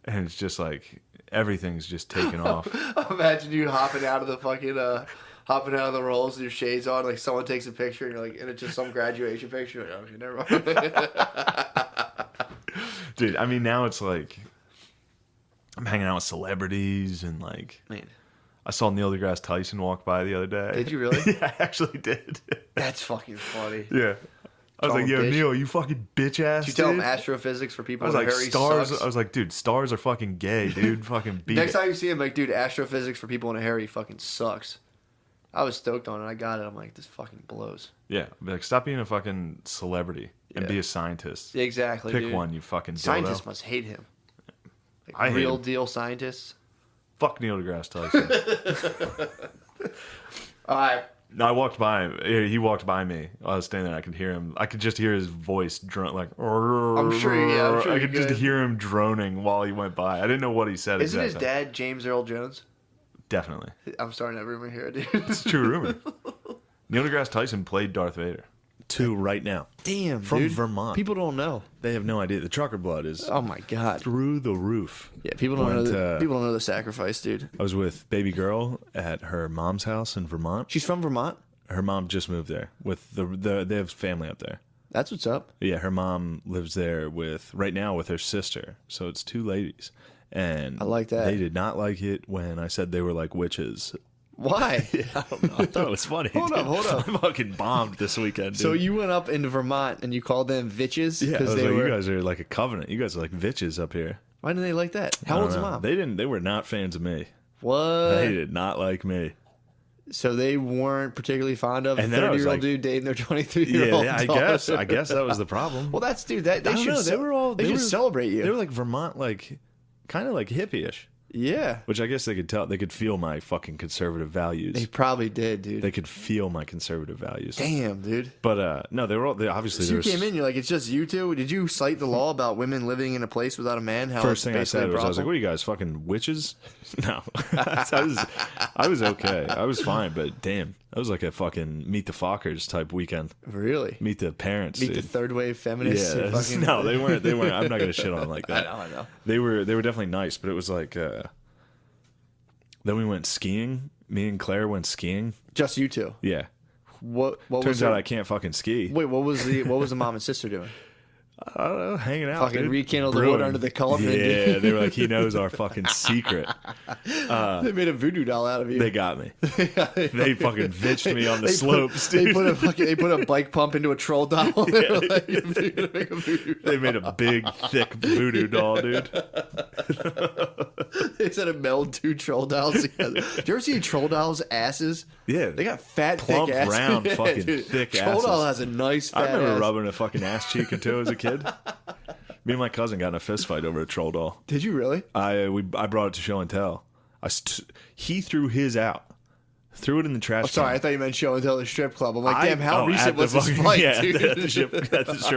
and it's just like everything's just taken off. Imagine you hopping out of the fucking, hopping out of the rolls with your shades on, like someone takes a picture and you're like, and it's just some graduation picture. Like, okay, never mind. Dude, I mean, now it's like I'm hanging out with celebrities and like. Man. I saw Neil deGrasse Tyson walk by the other day. Did you really? Yeah, I actually did. That's fucking funny. Yeah. I was Call like, him yo, bitch. Neil, you fucking bitch ass. Did you tell him dude. astrophysics for I people was in like, a hurry stars. sucks? I was like, dude, stars are fucking gay, dude. Fucking beat Next it. time you see him, like, dude, astrophysics for people in a hurry fucking sucks. I was stoked on it. I got it. I'm like, this fucking blows. Yeah, be like, stop being a fucking celebrity and Yeah. be a scientist. Yeah, exactly. Pick dude. one, you fucking dildo. Scientists must hate him. Like, I hate real him. deal scientists. Fuck Neil deGrasse Tyson. All right. No, I walked by him. He walked by me. I was standing there. I could hear him. I could just hear his voice drone like. I'm sure I you could just could. hear him droning while he went by. I didn't know what he said. Isn't his exactly. dad James Earl Jones? Definitely. I'm starting that rumor here, dude. It's a true rumor. Neil deGrasse Tyson played Darth Vader. 2 right now. Damn, From dude. Vermont. People don't know. They have no idea. The trucker blood is Oh my god. through the roof. Yeah, people don't know. Went, People don't know the sacrifice, dude. I was with baby girl at her mom's house in Vermont. She's from Vermont. Her mom just moved there with they have family up there. That's what's up. Yeah, her mom lives there right now with her sister. So it's 2 ladies. And I like that. They did not like it when I said they were like witches. Why? I don't know. I thought it was funny. Hold up, hold up. I fucking bombed this weekend, dude. So you went up into Vermont and you called them bitches? yeah, I was they like, were. you guys are like a covenant. You guys are like bitches up here. Why didn't they like that? I How don't old's the know. mom? They were not fans of me. What? They did not like me. So they weren't particularly fond of a And then I was 30-year-old like- dude dating their 23-year-old Yeah, I daughter. guess that was the problem. Well, that's dude. That they I don't should. know, they were all- They they should were- celebrate you. They were like Vermont, like kind of like hippie-ish, yeah, which I guess they could tell. They could feel my fucking conservative values. they probably did, dude. They could feel my conservative values. Damn, dude. But no, they were all. They obviously. So there you was, came in, you're like, it's just you two. Did you cite the law about women living in a place without a man? How First it's thing I basically said a was, I was like, brothel? "What are you guys, fucking witches?" No, I was okay. I was fine, but damn, that was like a fucking meet the Fockers type weekend. Really? Meet the parents. Meet the dude. third wave feminists. Yeah, who fucking... no, they weren't. They weren't. I'm not gonna shit on them like that. I know. They were definitely nice, but it was like. Then we went skiing. Me and Claire went skiing. Just you two. Yeah. What was Turns it? out I can't fucking ski. Wait, what was the mom and sister doing? I don't know, hanging out. Fucking dude. rekindle the wood Brewing. under the cauldron. Yeah, dude. they were like, he knows our fucking secret. They made a voodoo doll out of you. They got me. They fucking bitched me on the slopes, They dude. put a bike pump into a troll doll. They were like, "You're gonna make a voodoo doll." They made a big, thick voodoo doll, dude. They said to meld 2 troll dolls together. Do you ever see troll dolls' asses? Yeah. They got fat, Plump, thick asses. round, Yeah, fucking dude. thick troll asses. doll has a nice fat I remember ass. rubbing a fucking ass cheek or two as a kid. Me and my cousin got in a fist fight over a troll doll. Did you really? I brought it to show and tell. He threw his out. Threw it in the trash Oh, sorry, I can. thought you meant show and tell the strip club. I'm like, damn, how at recent the was this fucking- fight, yeah, dude? at the strip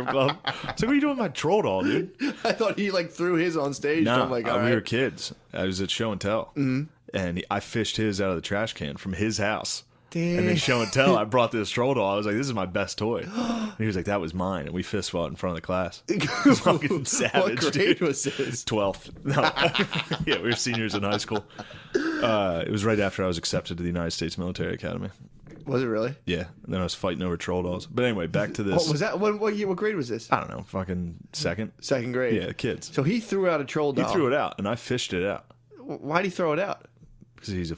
club. It's like, what are you doing with my troll doll, dude? I thought he like threw his on stage. No, I'm like, all we right. were kids. I was at show and tell. Mm-hmm. And I fished his out of the trash can from his house. Damn. And then show and tell, I brought this troll doll. I was like, this is my best toy. And he was like, that was mine. And we fist fought in front of the class. Fucking savage, What grade dude. was this? 12th. No. Yeah, we were seniors in high school. It was right after I was accepted to the United States Military Academy. Was it really? Yeah. And then I was fighting over troll dolls. But anyway, back to this. What was that? What year? What grade was this? I don't know, fucking second. Second grade. Yeah, kids. So he threw out a troll He doll. threw it out, and I fished it out. Why'd he throw it out? Because he's a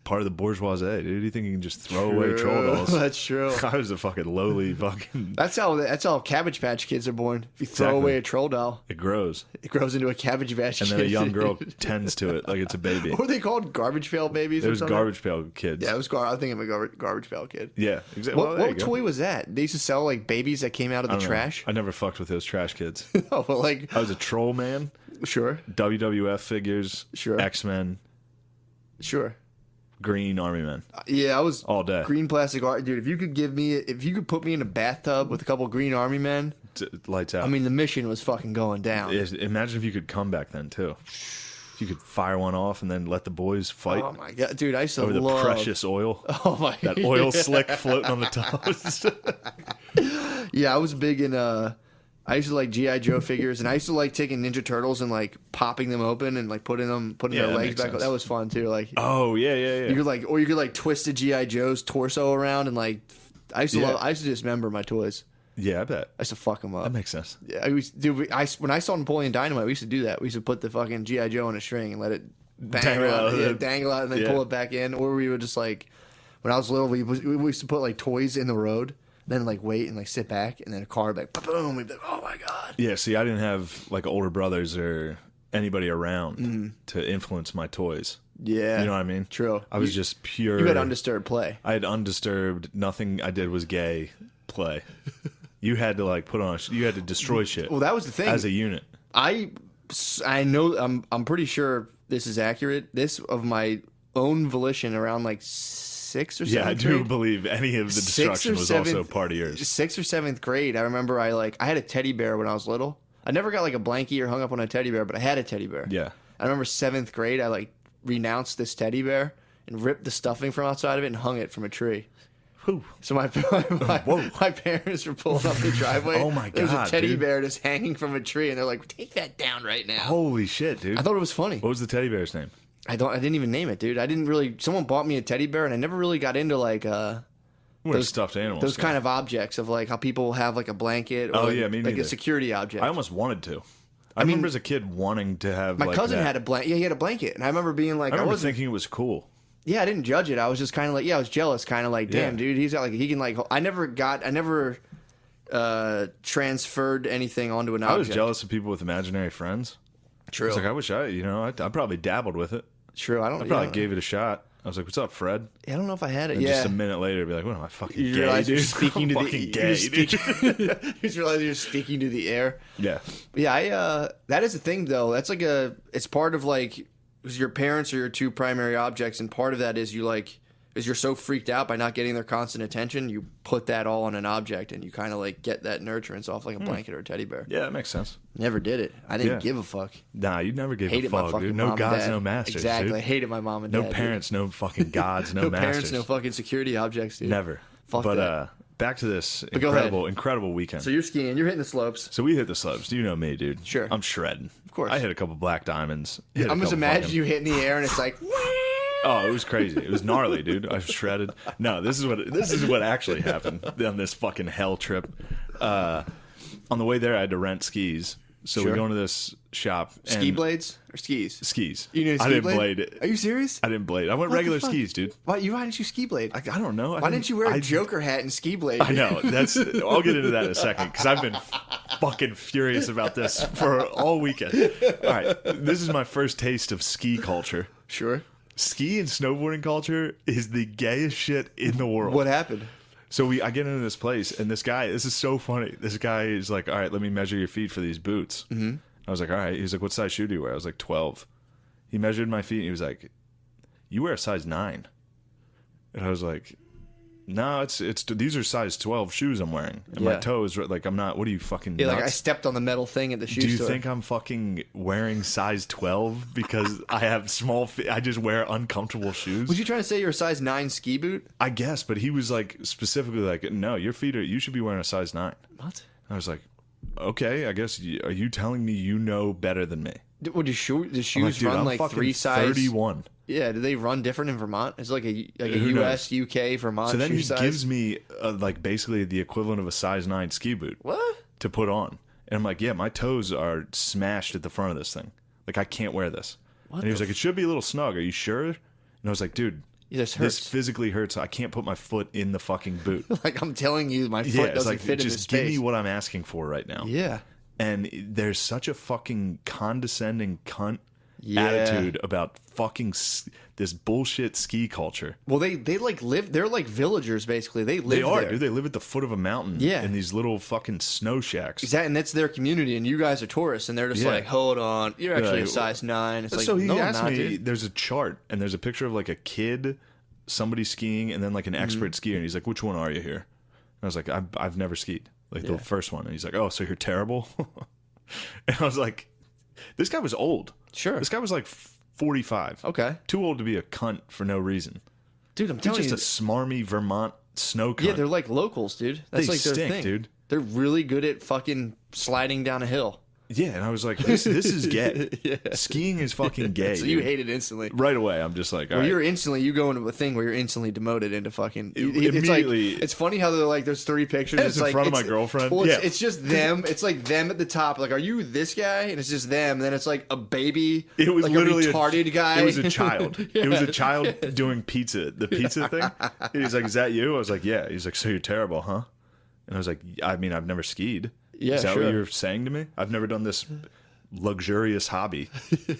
part of the bourgeoisie, dude. Do you think he can just throw away troll dolls? That's true. I was a fucking lowly fucking... That's how Cabbage Patch Kids are born. If you throw Exactly. away a troll doll, It grows. it grows into a Cabbage Patch And Kid. then a young girl tends to it like it's a baby. What were they called? Garbage Pail Babies It or was something? Garbage Pail Kids. Yeah, it was I think I'm a Garbage Pail Kid. Yeah, exactly. What toy was that? They used to sell like babies that came out of the trash? I never fucked with those trash kids. Oh, well, like, I was a troll man, sure, WWF figures, Sure. X-Men, sure. Green Army Men. Yeah, I was All day. green plastic art. Dude, if you could put me in a bathtub with a couple green army men, Lights out. I mean, the mission was fucking going down. Imagine if you could come back then, too. You could fire one off and then let the boys fight Oh my god, dude, I used to over the love precious oil. Oh my That oil slick floating on the toast. Yeah, I was big in I used to like GI Joe figures, and I used to like taking Ninja Turtles and like popping them open and like putting Yeah, their that legs makes back. sense. That was fun too. Like Oh, yeah. you could like twist a GI Joe's torso around and like I used to dismember my toys. Yeah, I bet. I used to fuck them up. That makes sense. Yeah, when I saw Napoleon Dynamite, we used to do that. We used to put the fucking GI Joe on a string and let it dangle out, and then Yeah. pull it back in. Or we would just like, when I was little, we used to put like toys in the road, then like wait and like sit back, and then a car would be like boom, we'd be like, oh my god. Yeah, see, I didn't have like older brothers or anybody around to influence my toys. Yeah, You know what I mean? True. I was just pure. You had undisturbed play. I had undisturbed. Nothing I did was gay play. You had to like you had to destroy shit. Well, that was the thing. As a unit. I know I'm pretty sure this is accurate. This of my own volition around like 6th or 7th Yeah, I do grade. believe any of the Sixth destruction or was also seventh- part of yours. 6th or 7th grade, I remember I had a teddy bear when I was little. I never got like a blankie or hung up on a teddy bear, but I had a teddy bear. Yeah. I remember 7th grade, I like renounced this teddy bear and ripped the stuffing from outside of it and hung it from a tree. Whew. So my parents were pulling up the driveway. Oh my There was a God, teddy dude. bear just hanging from a tree, and they're like, "Take that down right now." Holy shit, dude. I thought it was funny. What was the teddy bear's name? I didn't even name it, dude. I didn't really. Someone bought me a teddy bear, and I never really got into like We're Those- stuffed animals. those kind of objects of like how people have like a blanket or Oh, like, yeah, me like a neither. security object. I almost wanted to. I remember as a kid wanting to have My like cousin that. had a blanket. Yeah, he had a blanket, and I remember being like, I remember wasn't. thinking it was cool. Yeah, I didn't judge it. I was just kind of like, I was jealous, kind of like, damn, Yeah. dude, he's got like he can like. I never transferred anything onto an object. I was jealous of people with imaginary friends. True. I was like, I wish I probably dabbled with it. True. I don't. I probably yeah. gave it a shot. I was like, "What's up, Fred?" I don't know if I had it. And yeah. just a minute later, I'd be like, "What am I fucking You gay, realize dude? you're speaking to I'm the fucking you're gay, dude." speaking, you just realize you're speaking to the air. Yeah, Yeah, that is the thing though. That's like it's part of like your parents are your two primary objects, and part of that is you're so freaked out by not getting their constant attention, you put that all on an object, and you kind of like get that nurturance off like a blanket or a teddy bear. yeah, that makes sense. Never did it. I didn't Yeah. give a fuck. Nah, you never gave Hated a my fuck, fucking dude. mom No and gods, dad. no masters. Exactly. dude. I hated my mom and No dad. dude. parents, no fucking gods, no, No masters. parents, no fucking security objects, dude. Never. Fuck but that. back to this go ahead. incredible weekend. So you're skiing. You're hitting the slopes. So we hit the slopes. You know me, dude. Sure. I'm shredding. Of course. I hit a couple black diamonds. hit a I'm just couple imagining fucking- you hitting the air and it's like. Oh, it was crazy. It was gnarly, dude. I was shredded. No, this is what actually happened on this fucking hell trip. on the way there, I had to rent skis. So Sure. we go into this shop. Ski and blades or skis? Skis. You need a ski I didn't blade? blade. Are you serious? I didn't blade. I went What the regular fuck? skis, dude. Why didn't you ski blade? I don't know. Why didn't you wear a Joker hat and ski blade? I know. I'll get into that in a second because I've been fucking furious about this for all weekend. All right. This is my first taste of ski culture. Sure. Ski and snowboarding culture is the gayest shit in the world. What happened? So I get into this place, and this is so funny. This guy is like, all right, let me measure your feet for these boots. Mm-hmm. I was like, all right. He's like, what size shoe do you wear? I was like, 12. He measured my feet, and he was like, you wear a size 9. And I was like, no, it's these are size 12 shoes I'm wearing. And my toes, like, I'm not, what are you fucking Yeah, nuts? like I stepped on the metal thing at the shoe Do you store. think I'm fucking wearing size 12 because I have small feet? I just wear uncomfortable shoes? Was you trying to say you're a size 9 ski boot? I guess, but he was like specifically like, no, your feet you should be wearing a size 9. What? I was like, okay, I guess, are you telling me you know better than me? What, the I'm shoes like, dude, run I'm like fucking 3 size? 31. Yeah, do they run different in Vermont? It's like a Who US, UK, Vermont So then shoe he size. gives me like basically the equivalent of a size 9 ski boot What? to put on. And I'm like, yeah, my toes are smashed at the front of this thing. Like, I can't wear this. What And he was the like, it should be a little snug. Are you sure? And I was like, dude, This this hurts. physically hurts. I can't put my foot in the fucking boot. Like I'm telling you, my Yeah, foot it's doesn't like, fit in this just give space. me what I'm asking for right now. Yeah. And there's such a fucking condescending cunt Yeah. attitude about fucking this bullshit ski culture. Well, they like live. They're like villagers basically. They live They are, there. dude. They live at the foot of a mountain. Yeah. In these little fucking snow shacks. Exactly, and that's their community, and you guys are tourists, and they're just Yeah. like, hold on, you're actually a like, size 9. It's like, So he no, I'm asked not, me, dude. there's a chart, and there's a picture of like a kid, somebody skiing, and then like an expert skier. And he's like, which one are you here? And I was like, I've never skied. Like the first one. And he's like, oh, so you're terrible? And I was like, this guy was old. Sure. This guy was like 45. Okay. Too old to be a cunt for no reason. Dude, I'm He's telling just you. a smarmy Vermont snow cunt. Yeah, they're like locals, dude. That's They like their stink, thing. dude. They're really good at fucking sliding down a hill. Yeah, and I was like, this is gay. Skiing is fucking gay. So you dude. hate it instantly. Right away, I'm just like, all Well, right. you go into a thing where you're instantly demoted into fucking. Immediately- It's funny how they're like, there's 3 pictures. It's in like, front of my girlfriend. Well, Yeah. it's just them. It's like them at the top. Like, are you this guy? And it's just them. And then it's like a baby. It was like literally a retarded guy. It was a child. It was a Yeah. child doing the pizza thing. And he's like, "Is that you?" I was like, "Yeah." He's like, "So you're terrible, huh?" And I was like, "I mean, I've never skied." Yeah, is that sure. what you're saying to me? I've never done this luxurious hobby.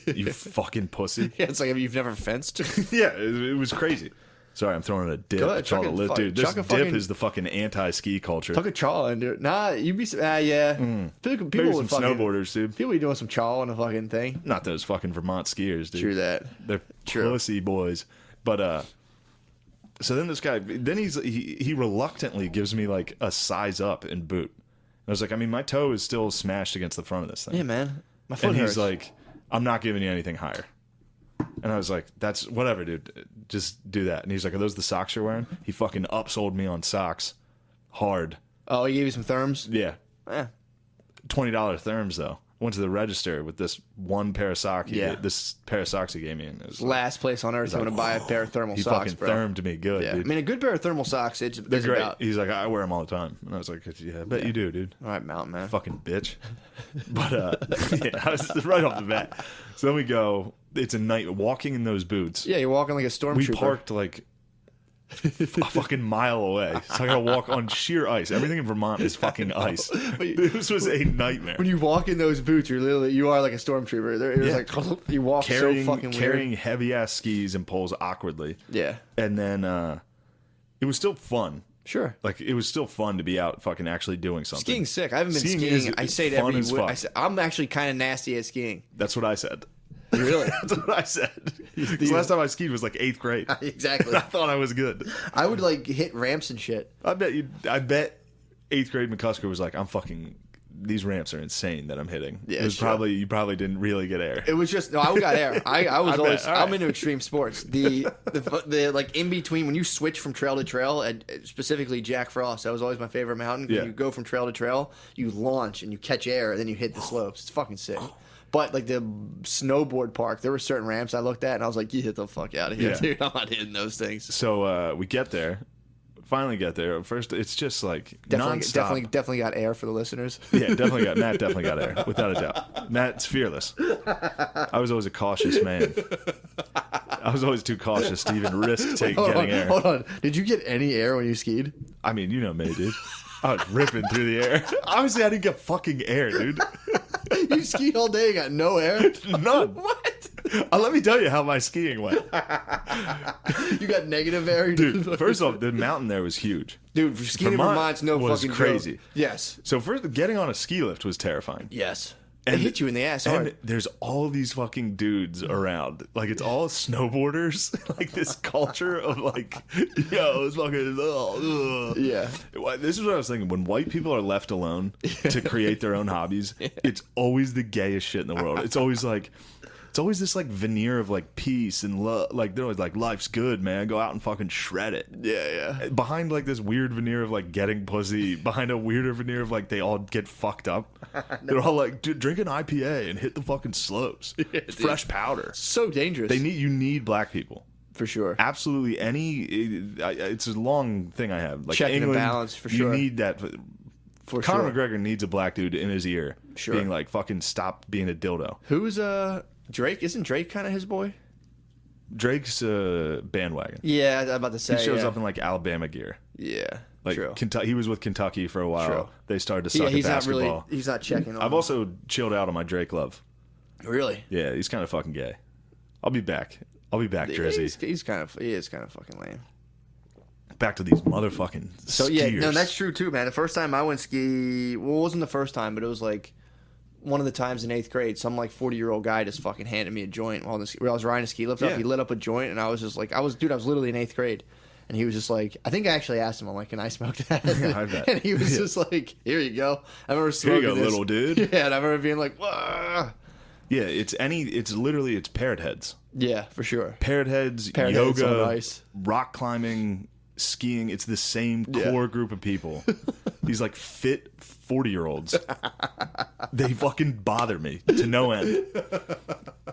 You fucking pussy. Yeah, it's like you've never fenced. Yeah, it was crazy. Sorry, I'm throwing a dip. Go ahead, It's all chuck the it, lit, dude. This chuck a dip fucking- is the fucking anti-ski culture. Tuck a chaw into it. Nah, you'd be. Yeah. People Maybe some would fucking. snowboarders, dude. People be doing some chaw on a fucking thing. Not those fucking Vermont skiers, dude. True that. They're True. pussy boys. But so then this guy, then he reluctantly gives me like a size up in boot. And I was like, I mean, my toe is still smashed against the front of this thing. Yeah, man. My foot And hurts. he's like, I'm not giving you anything higher. And I was like, that's whatever, dude. Just do that. And he's like, are those the socks you're wearing? He fucking upsold me on socks, hard. Oh, he gave you some therms. Yeah, Eh. $20 therms though. Went to the register with this one pair of socks. Yeah. This pair of socks he gave me, and it was like, Last place on earth I'm like, gonna buy a pair of thermal he socks, fucking bro. thermed me good, Yeah, I dude. mean a good pair of thermal socks. It's They're is great. about. He's like, I wear them all the time, and I was like, yeah, I bet you do, dude. All right, mountain man. Fucking bitch. But yeah, I was right off the bat. So then we go. It's a night walking in those boots. Yeah, you're walking like a stormtrooper. We parked like a fucking mile away. So I gotta walk on sheer ice. Everything in Vermont is fucking ice. This was a nightmare. When you walk in those boots, you are like a stormtrooper. It's Yeah. like you walk Carrying so fucking carrying weird. heavy ass skis and poles awkwardly. Yeah, And then it was still fun. sure. Like it was still fun to be out fucking actually doing something. Skiing's sick. I haven't been Skiing skiing. is I say it fun every as week. fuck. I'm actually kind of nasty at skiing. That's what I said. Really? That's what I said. 'Cause last time I skied was like 8th grade. Exactly. I thought I was good. I would like hit ramps and shit. I bet 8th grade McCusker was like, I'm fucking. These ramps are insane that I'm hitting. Yeah, it was sure. you probably didn't really get air. It was just no. I got air. I was I bet. always. All right. I'm into extreme sports. The like in between when you switch from trail to trail, and specifically Jack Frost. That was always my favorite mountain. Yeah. When you go from trail to trail, you launch and you catch air, and then you hit the slopes. It's fucking sick. But like the snowboard park, there were certain ramps I looked at, and I was like, "You hit the fuck out of here, Yeah. dude! I'm not hitting those things." So we get there, Finally get there. First, it's just like Definitely nonstop. got air for the listeners. Yeah, Matt definitely got air, without a doubt. Matt's fearless. I was always a cautious man. I was always too cautious to even risk getting air. Hold on. Did you get any air when you skied? I mean, you know me, dude. I was ripping through the air. Obviously, I didn't get fucking air, dude. You skied all day and got no air? None. What? Let me tell you how my skiing went. You got negative air? Dude, first off, the mountain there was huge. Dude, skiing in Vermont's no was fucking crazy. joke. Yes. So first, getting on a ski lift was terrifying. Yes. And They hit you in the ass hard. And there's all these fucking dudes around. Like, it's all snowboarders. Like, this culture of, like, yo, it's fucking, ugh. Yeah. This is what I was thinking. When white people are left alone to create their own hobbies, it's always the gayest shit in the world. It's always like... It's always this, like, veneer of, like, peace and love. Like, they're always like, life's good, man. Go out and fucking shred it. Yeah. Behind, like, this weird veneer of, like, getting pussy. Behind a weirder veneer of, like, they all get fucked up. They're all like, dude, drink an IPA and hit the fucking slopes. It's fresh powder. So dangerous. You need black people. For sure. Absolutely. It's a long thing I have. Like, Checking England, the balance, for sure. You need that. For Conor sure. McGregor needs a black dude in his ear. Sure. Being like, fucking stop being a dildo. Who's, Drake? Isn't Drake kind of his boy? Drake's bandwagon. Yeah, I'm about to say. He shows up in like Alabama gear. Yeah, Like true. Kentucky, he was with Kentucky for a while. True. They started to suck he's at not basketball. really. He's not checking. I've also chilled out on my Drake love. Really. Yeah, he's kind of fucking gay. I'll be back, Jersey. He is kind of fucking lame. Back to these motherfucking So skiers. yeah, no, that's true too, man. The first time I went ski, well, it wasn't the first time, but it was like one of the times in 8th grade. Some like 40-year-old guy just fucking handed me a joint while I was riding a ski lift up. Yeah. He lit up a joint, and I was just like, I was literally in 8th grade. And he was just like, I think I actually asked him, I'm like, can I smoke that? Yeah, I bet. And he was just like, here you go. I remember Here smoking you go, this. little dude. Yeah, and I remember being like, whoa. Yeah, it's literally parrot heads. Yeah, for sure. Parrot heads, Parrot heads yoga, on ice. rock climbing, skiing. It's the same core group of people. These like fit 40-year-olds. They fucking bother me to no end.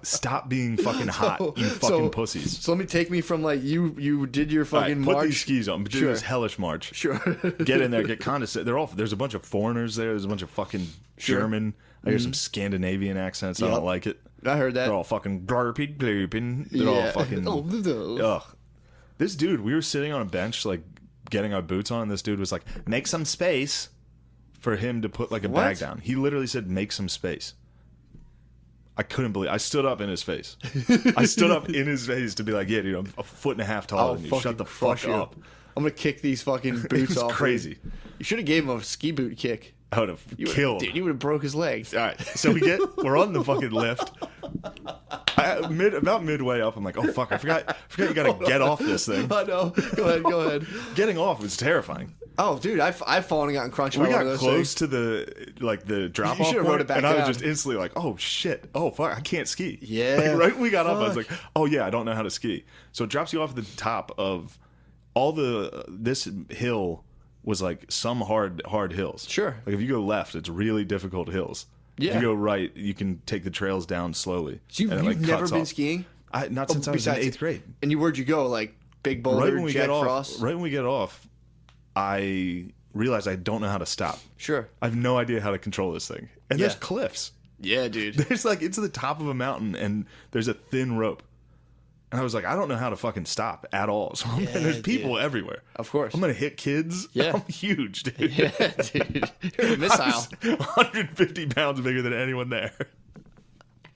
Stop being fucking hot, you fucking pussies. So let me take me from like you did your All right, fucking put march. these skis on. Do Sure. this hellish march. Sure. Get in there. Get condescended. There's a bunch of foreigners there. There's a bunch of fucking German. I hear some Scandinavian accents. I Yep. don't like it. I heard that. They're all fucking blurping, blurping. They're all fucking. Ugh. This dude, we were sitting on a bench, like getting our boots on. And this dude was like, "Make some space," for him to put like a bag down. He literally said, "Make some space." I couldn't believe. I stood up in his face. I stood up in his face to be like, "Yeah, dude, I'm a foot and a half taller than you. Shut the fuck up." I'm gonna kick these fucking boots was off. crazy. You should have gave him a ski boot kick. I would have killed. Dude, you would have broke his legs. All right, so we're on the fucking lift. About midway up, I'm like, oh fuck, I forgot you gotta get off this thing. I know. Go ahead. Getting off was terrifying. Oh, dude, I've fallen and gotten crunched We by one of got those close things. to the drop You off should've point, wrote it back and I was down. just instantly like, oh shit, oh fuck, I can't ski. Yeah, Like, right when we got up, I was fuck. like, oh yeah, I don't know how to ski. So it drops you off at the top of all this hill was like some hard hills. Sure. Like if you go left, it's really difficult hills. If Yeah. you go right, you can take the trails down slowly. So and it, you've like, never cuts been off. skiing? Not since I was in besides- 8th grade. And where'd you go? Like Big Boulder, Right when we Jack get off, Frost? right when we get off, I realized I don't know how to stop. Sure. I have no idea how to control this thing. And Yeah. there's cliffs. Yeah, dude. There's like, it's at the top of a mountain and there's a thin rope. And I was like, I don't know how to fucking stop at all. So and there's people everywhere. Of course. I'm going to hit kids. Yeah. I'm huge, dude. Yeah, dude. You're a missile. 150 pounds bigger than anyone there.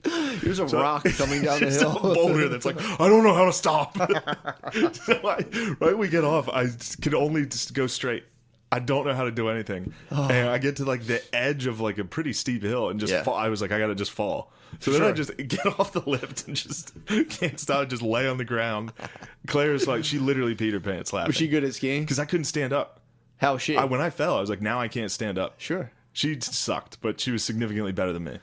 There's a rock coming down the Just hill. a boulder that's like, I don't know how to stop. So right when we get off, I can only just go straight. I don't know how to do anything. And I get to like the edge of like a pretty steep hill and just fall. I was like, I got to just fall. So then I just get off the lift and just can't stop, just lay on the ground. Claire's like, she literally peed her pants laughing. Was she good at skiing? Because I couldn't stand up. How was she? When I fell, I was like, now I can't stand up. Sure. She sucked, but she was significantly better than me.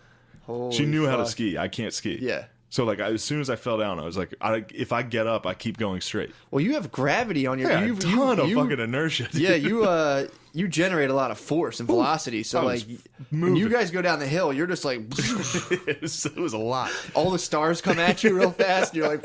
Holy She knew how to fuck. ski. I can't ski. Yeah. So like, as soon as I fell down, I was like, if I get up, I keep going straight. Well, you have gravity on your. Yeah, you a ton of fucking inertia. Yeah, you generate a lot of force and velocity. So I like was when you moving. guys go down the hill, you're just like it was a lot. all the stars come at you real fast. And you're like,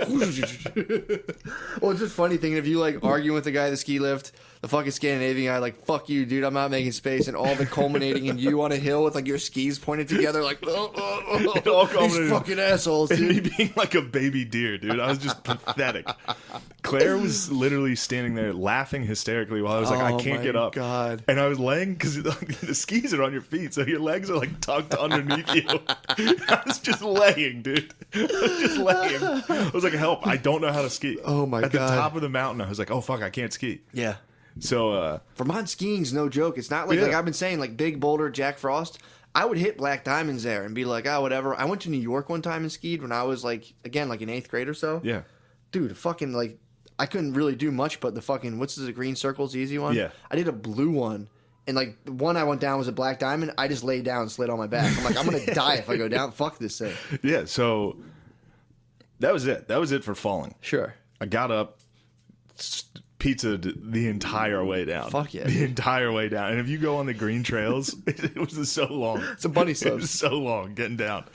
well, it's just funny thinking if you like arguing with the guy at the ski lift, the fucking Scandinavian guy, like, fuck you, dude, I'm not making space, and all the culminating in you on a hill with like your skis pointed together, like, these fucking assholes, And me dude. being like a baby deer, dude. I was just pathetic. Claire was literally standing there laughing hysterically while I was like, I Oh can't my get up. God. And I was laying because like, the skis are on your feet, so your legs are like tucked underneath you. I was just laying, dude. I was just laying. I was like, help, I don't know how to ski. Oh my At God. the top of the mountain, I was like, oh fuck, I can't ski. Yeah. So Vermont skiing's no joke. It's not like Yeah. like I've been saying, like Big Boulder, Jack Frost. I would hit black diamonds there and be like, oh, whatever. I went to New York one time and skied when I was like, again, like in 8th grade or so. yeah. Dude, fucking like, I couldn't really do much, but the fucking, what's the green circle's the easy one? Yeah. I did a blue one. And like the one I went down was a black diamond. I just laid down and slid on my back. I'm like, I'm going to die if I go down. Fuck this thing. Yeah, so that was it. That was it for falling. Sure. I got up, pizzaed the entire way down. Fuck yeah, The dude. entire way down. And if you go on the green trails, it was so long. It's a bunny It slope. was so long getting down.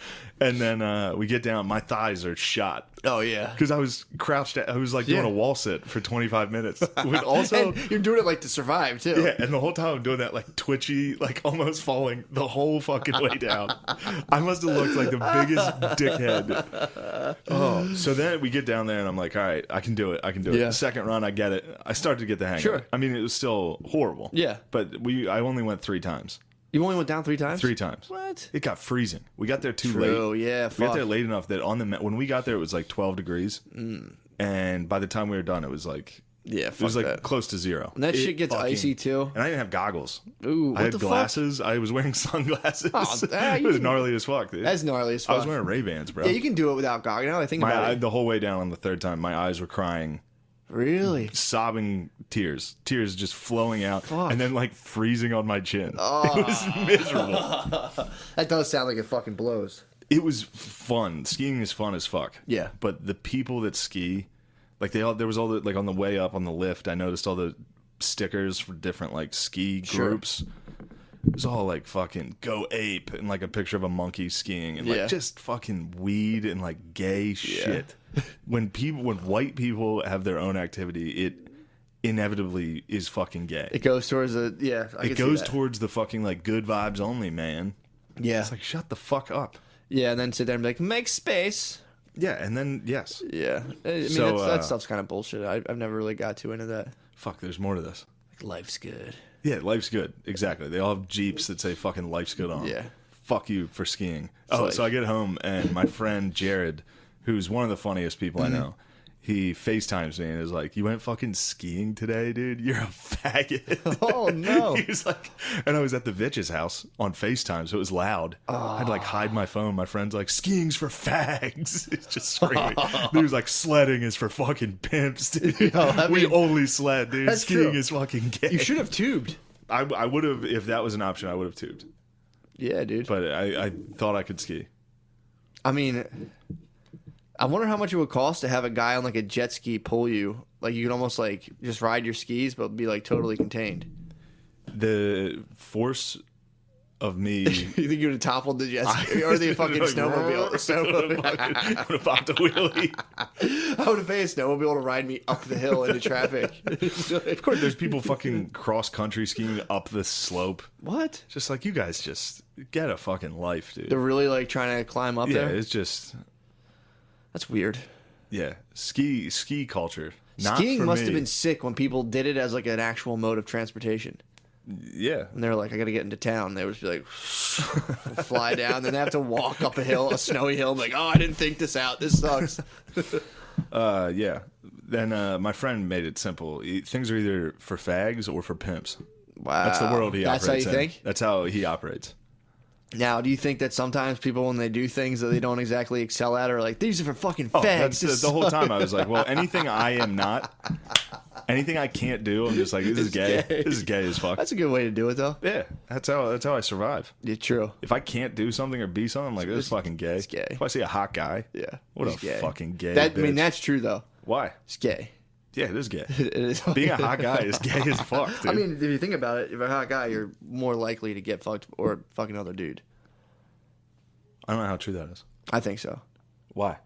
And then we get down, my thighs are shot. Oh, yeah. Because I was crouched, I was like doing Yeah. a wall sit for 25 minutes. With also, And you're doing it like to survive, too. yeah, and the whole time I'm doing that like twitchy, like almost falling the whole fucking way down. I must have looked like the biggest dickhead. Oh, so then we get down there and I'm like, all right, I can do it. I can do it. Yeah. The second run, I get it. I started to get the hang Sure. of it. I mean, it was still horrible. Yeah. But I only went 3 times. You only went down 3 times? 3 times. What? It got freezing. We got there too True, late. yeah, We got fuck. there late enough that when we got there, it was like 12 degrees. And by the time we were done, it was like Yeah, it was fuck like that. close to 0. And that It shit gets fucking- icy, too. And I didn't have goggles. Ooh, I what had the fuck? glasses. I was wearing sunglasses. Oh, it was gnarly as fuck, dude. That's gnarly as I fuck. was wearing Ray-Bans, bro. Yeah, you can do it without goggles. Now I think my about eye, it. the whole way down on the 3rd time, my eyes were crying, Really? sobbing tears just flowing out, Fuck. and then like freezing on my chin. It Oh. was miserable. That does sound like it fucking blows. It was fun. Skiing is fun as fuck. Yeah. But the people that ski, like there was all the like on the way up on the lift, I noticed all the stickers for different like ski Sure. groups. It was all like fucking go ape and like a picture of a monkey skiing and Yeah. like just fucking weed and like gay shit. When white people have their own activity, it inevitably is fucking gay. It goes towards the It goes towards the fucking like good vibes only, man. yeah, It's like shut the fuck up. yeah, and then sit there and be like, make space. Yeah, and then yes. Yeah, I mean So, that stuff's kind of bullshit. I've never really got too into that. Fuck, there's more to this. Like life's good. Yeah, life's good. Exactly. They all have Jeeps that say fucking life's good on 'em. Yeah. Fuck you for skiing. like- So I get home and my friend Jared, who's one of the funniest people I know, he FaceTimes me and is like, "You went fucking skiing today, dude? You're a faggot." Oh, no. He was like, and I was at the Vitch's house on FaceTime, so it was loud. I had to like hide my phone. My friend's like, "Skiing's for fags." It's just screaming. He was like, "Sledding is for fucking pimps, dude. I We mean, only sled, dude. that's Skiing true. is fucking gay." You should have tubed. I would have, if that was an option, I would have tubed. Yeah, dude. But I thought I could ski. I mean, I wonder how much it would cost to have a guy on like a jet ski pull you. Like you could almost like just ride your skis, but be like totally contained. The force of me. You think you would have toppled the jet ski or the fucking Like, snowmobile? The snowmobile. Would have popped a wheelie. I would have paid a snowmobile to ride me up the hill into traffic. Of course, there's people fucking cross country skiing up the slope. What? Just like you guys, just get a fucking life, dude. They're really like trying to climb up Yeah, there. it's just That's weird. ski culture. Not Skiing for must me. have been sick when people did it as like an actual mode of transportation. Yeah. And they're like, I got to get into town. They would just be like, fly down. Then they have to walk up a hill, a snowy hill. I'm like, oh, I didn't think this out. This sucks. Yeah. Then my friend made it simple. Things are either for fags or for pimps. Wow. That's the world he That's operates how you in. think? That's how he operates. Now, do you think that sometimes people, when they do things that they don't exactly excel at, are like, these are for fucking Oh, fags? that's This the whole sucks." time I was like, well, anything I am not, anything I can't do, I'm just like, this is gay. gay. This is gay as fuck. That's a good way to do it, though. Yeah, that's how I survive. Yeah, true. If I can't do something or be something, I'm like, this is fucking gay. It's gay. If I see a hot guy, Yeah. what he's a gay. fucking gay That, I mean, bitch. that's true, though. Why? It's gay. Yeah, it is gay. It is. Being a hot guy is gay as fuck, dude. I mean, if you think about it, if you're a hot guy, you're more likely to get fucked or fuck another dude. I don't know how true that is. I think so. Why?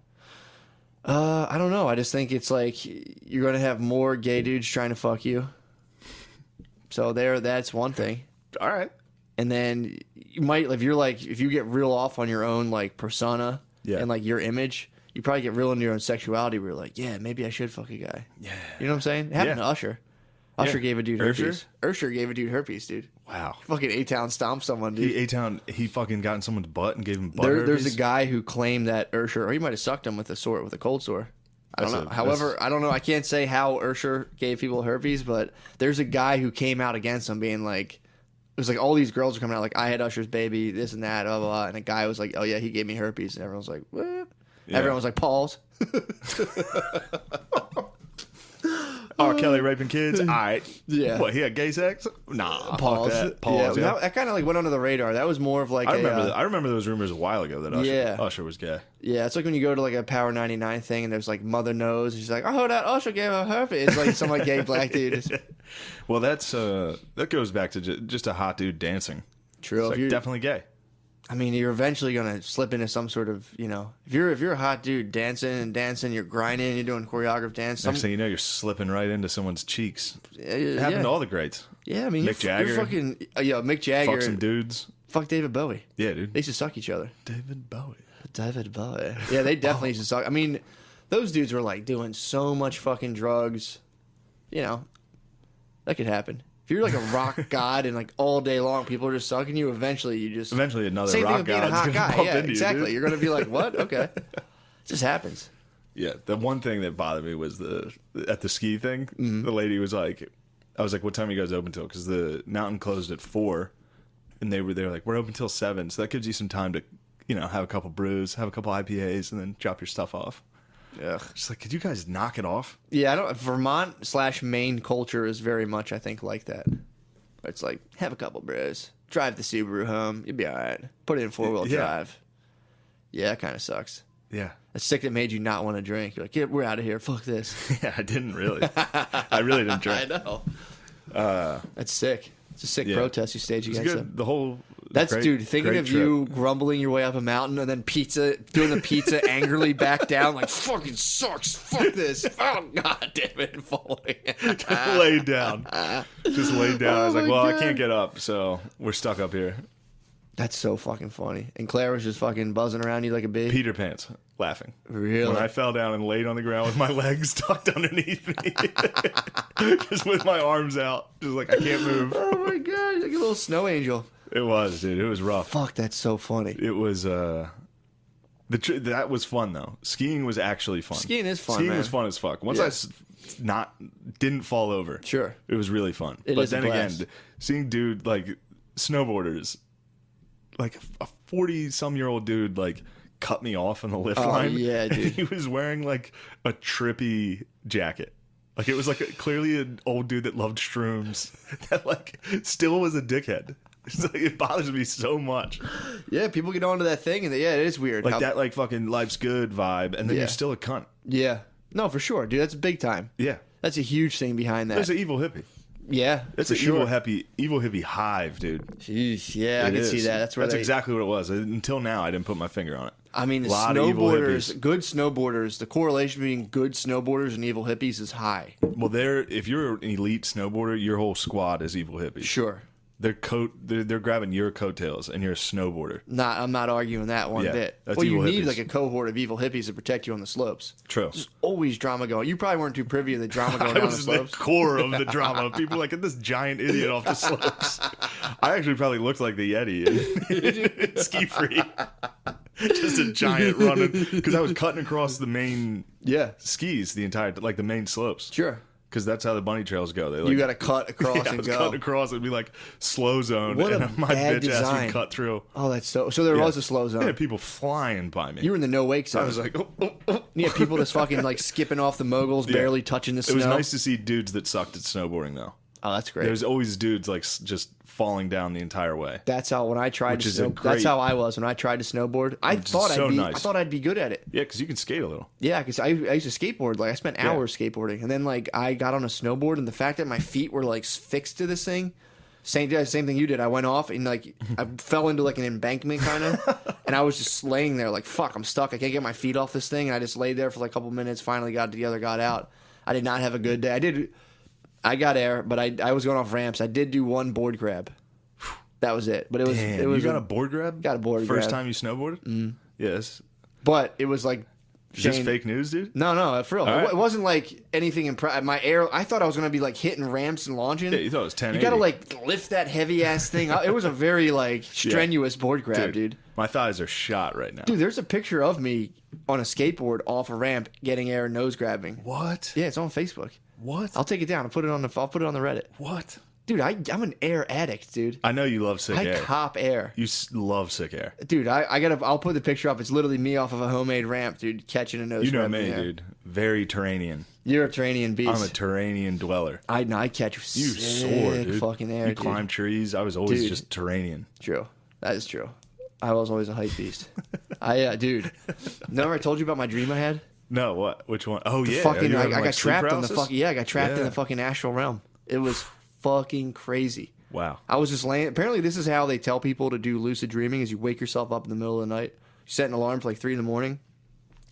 I don't know. I just think it's like you're gonna have more gay dudes trying to fuck you. So that's one thing. All right. And then you might, if you get real off on your own like persona and like your image, you probably get real into your own sexuality where you're like, yeah, maybe I should fuck a guy. Yeah. You know what I'm saying? It happened to Usher. Usher gave a dude herpes. Usher gave a dude herpes, dude. Wow. Fucking A-Town stomped someone, dude. He fucking got in someone's butt and gave him butt herpes. There's a guy who claimed that Usher, or he might have sucked him with a cold sore. I don't know. However, I don't know. I can't say how Usher gave people herpes, but there's a guy who came out against him being like, it was like all these girls are coming out like, I had Usher's baby, this and that, blah, blah, blah. And a guy was like, oh yeah, he gave me herpes. And everyone was like, what? Yeah. Everyone was like, pause. R. Kelly raping kids? All right. Yeah. What, he had gay sex? Nah. Pause. That. Pause. Yeah, Yeah. that kind of like went under the radar. That was more of like I remember those rumors a while ago that Usher was gay. Yeah, it's like when you go to like a Power 99 thing and there's like Mother Knows and she's like, oh, that Usher gave her herpes. It's like some like gay black dude. Well, that goes back to just a hot dude dancing. True. It's like definitely gay. I mean, you're eventually gonna slip into some sort of, if you're a hot dude dancing, you're grinding, you're doing choreographed dance. Next thing you know, you're slipping right into someone's cheeks. It Yeah. happened to all the greats. Yeah, I mean, Mick Jagger. You're fucking, Mick Jagger. Fuck some dudes. Fuck David Bowie. Yeah, dude. They used to suck each other. David Bowie. Yeah, they definitely used to suck. I mean, those dudes were like doing so much fucking drugs. That could happen. If you're like a rock god and like all day long people are just sucking you, eventually another same rock thing with being a hot guy. Yeah, exactly. You, you're gonna be like, what? Okay, it just happens. Yeah, the one thing that bothered me was at the ski thing. Mm-hmm. The lady was like, I was like, what time are you guys open till? Because the mountain closed at 4, and they were like, we're open till 7, so that gives you some time to, have a couple brews, have a couple IPAs, and then drop your stuff off. Yeah, just like, could you guys knock it off? Yeah, Vermont/Maine culture is very much, I think, like that. It's like, have a couple brews, drive the Subaru home, you'll be all right. Put it in 4-wheel drive. Yeah, that kind of sucks. Yeah. That's sick that made you not want to drink. You're like, yeah, we're out of here. Fuck this. Yeah, I didn't really. I really didn't drink. I know. That's sick. It's a sick protest you staged against them. The whole... Dude, thinking of you grumbling your way up a mountain and then doing the pizza angrily back down like, fucking sucks, fuck this, oh god damn it, falling. Just laid down. I was like, well, I can't get up, so we're stuck up here. That's so fucking funny. And Claire was just fucking buzzing around you like a bee? Peter Pants, laughing. Really? When I fell down and laid on the ground with my legs tucked underneath me. Just with my arms out. Just like, I can't move. Oh my god, you're like a little snow angel. It was, dude. It was rough. Fuck, that's so funny. It was, that was fun, though. Skiing was actually fun. Skiing is fun, Skiing man. was fun as fuck. Once I didn't fall over. Sure. It was really fun. But then again, seeing snowboarders, like a 40-some-year-old dude, like, cut me off on the lift line. Oh, yeah, dude. He was wearing, like, a trippy jacket. Like, it was, like, clearly an old dude that loved shrooms that, like, still was a dickhead. It's like, it bothers me so much. Yeah, people get onto that thing, and it is weird. Like, that, like, fucking life's good vibe, and then you're still a cunt. Yeah. No, for sure, dude. That's big time. Yeah. That's a huge thing behind that. There's an evil hippie. Yeah, it's an evil hippie hive, dude. Jeez, yeah, I can see that. That's exactly what it was. Until now, I didn't put my finger on it. I mean, good snowboarders, the correlation between good snowboarders and evil hippies is high. Well, if you're an elite snowboarder, your whole squad is evil hippies. Sure. They're grabbing your coattails, and you're a snowboarder. I'm not arguing that one bit. That's well, you need hippies. like a cohort of evil hippies to protect you on the slopes. True. There's always drama going. You probably weren't too privy to the drama going down the slopes. I was the core of the drama. People like, get this giant idiot off the slopes. I actually probably looked like the Yeti in Ski Free. Just a giant running, because I was cutting across the main skis, the main slopes. Sure. Because that's how the bunny trails go. You got to cut across and go. Cut across. It'd be like slow zone. What and my bad bitch design. ass would cut through. Oh, that's so there was a slow zone. I had people flying by me. You were in the no wake zone. I was like, oh. You had people just fucking like skipping off the moguls, barely touching the snow. It was nice to see dudes that sucked at snowboarding, though. Oh, that's great. There's always dudes like just falling down the entire way. That's how when I tried Which to is a snowboard. That's great- how I was when I tried to snowboard. I Which is thought so I'd be. nice. I thought I'd be good at it. Yeah, because you can skate a little. Yeah, because I used to skateboard. Like I spent hours skateboarding, and then like I got on a snowboard, and the fact that my feet were like fixed to this thing. Same thing you did. I went off and like I fell into like an embankment kind of, and I was just laying there like fuck. I'm stuck. I can't get my feet off this thing. And I just laid there for like a couple minutes. Finally got it together. Got out. I did not have a good day. I got air, but I was going off ramps. I did do one board grab. That was it. But it was. Damn, it was you got a board grab? Got a board grab. First time you snowboarded? Mm. Yes. But it was like. Is this fake news, dude? No, for real. Right. It wasn't like anything my air. I thought I was gonna be like hitting ramps and launching. Yeah, you thought it was 1080. You gotta like lift that heavy ass thing up. It was a very like strenuous board grab, dude. My thighs are shot right now. Dude, there's a picture of me on a skateboard off a ramp getting air and nose grabbing. What? Yeah, it's on Facebook. What? I'll take it down. I'll put it on the Reddit. What? Dude, I'm an air addict, dude. I know you love sick air. I cop air. You love sick air. Dude, I'll put the picture up. It's literally me off of a homemade ramp, dude, catching a nose. You know grabbing me, air. dude. Very Turanian. You're a Turanian beast. I'm a Turanian dweller. I catch You soar, dude. fucking air, You dude. climb trees. I was always Dude. just Turanian. True. That is true. I was always a hype beast. Dude. Remember I told you about my dream I had? No, what? Which one? Oh, yeah. Fucking, Are you I having, got like, sleep trapped in the paralysis? fucking. Yeah, I got trapped in Yeah. the fucking astral realm. It was fucking crazy. Wow. I was just laying. Apparently, this is how they tell people to do lucid dreaming: is you wake yourself up in the middle of the night, you set an alarm for like 3 a.m,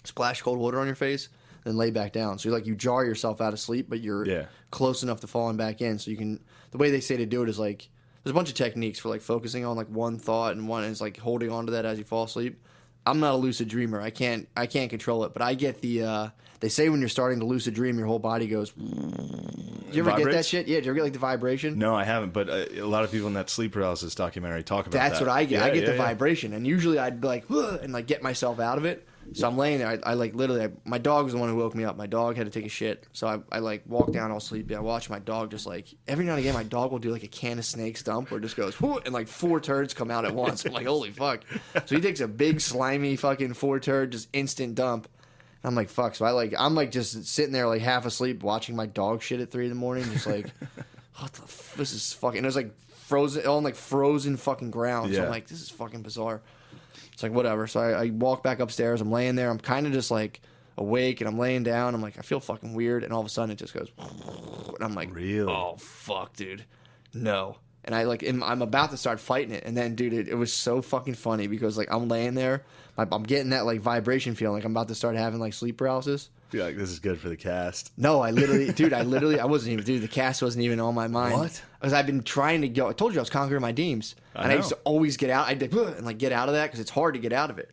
splash cold water on your face, then lay back down. So you jar yourself out of sleep, but you're close enough to falling back in. So you can. The way they say to do it is like there's a bunch of techniques for like focusing on like one thought, and one is like holding on to that as you fall asleep. I'm not a lucid dreamer. I can't control it, but I get the. They say when you're starting to lucid dream, your whole body goes. You ever get that shit? Yeah, do you ever get like the vibration? No, I haven't, but a lot of people in that sleep paralysis documentary talk about That's that. what I get. Yeah, I get yeah, the vibration, and usually I'd be like, "Ugh," and like get myself out of it. So I'm laying there. I like literally. My dog was the one who woke me up. My dog had to take a shit, so I like walk down all sleepy. I watch my dog just like every now and again. My dog will do like a can of snakes dump where it just goes whoo, and like 4 turds come out at once. I'm like, holy fuck! So he takes a big slimy fucking 4 turd, just instant dump. I'm like, fuck. So I'm like just sitting there like half asleep watching my dog shit at 3 a.m. Just like, what the this is fucking. It was like frozen on like frozen fucking ground. So I'm like, this is fucking bizarre. It's like whatever. So I walk back upstairs. I'm laying there. I'm kind of just like awake, and I'm laying down. I'm like, I feel fucking weird, and all of a sudden it just goes, and I'm like, Really? oh fuck, dude, no. And I'm about to start fighting it, and then dude, it was so fucking funny because like I'm laying there, I'm getting that like vibration feeling, like I'm about to start having like sleep paralysis. Be like, this is good for the cast. No, I wasn't even, dude, the cast wasn't even on my mind. What? Because I've been trying to go, I told you I was conquering my demons. And I used to always get out, and like get out of that because it's hard to get out of it.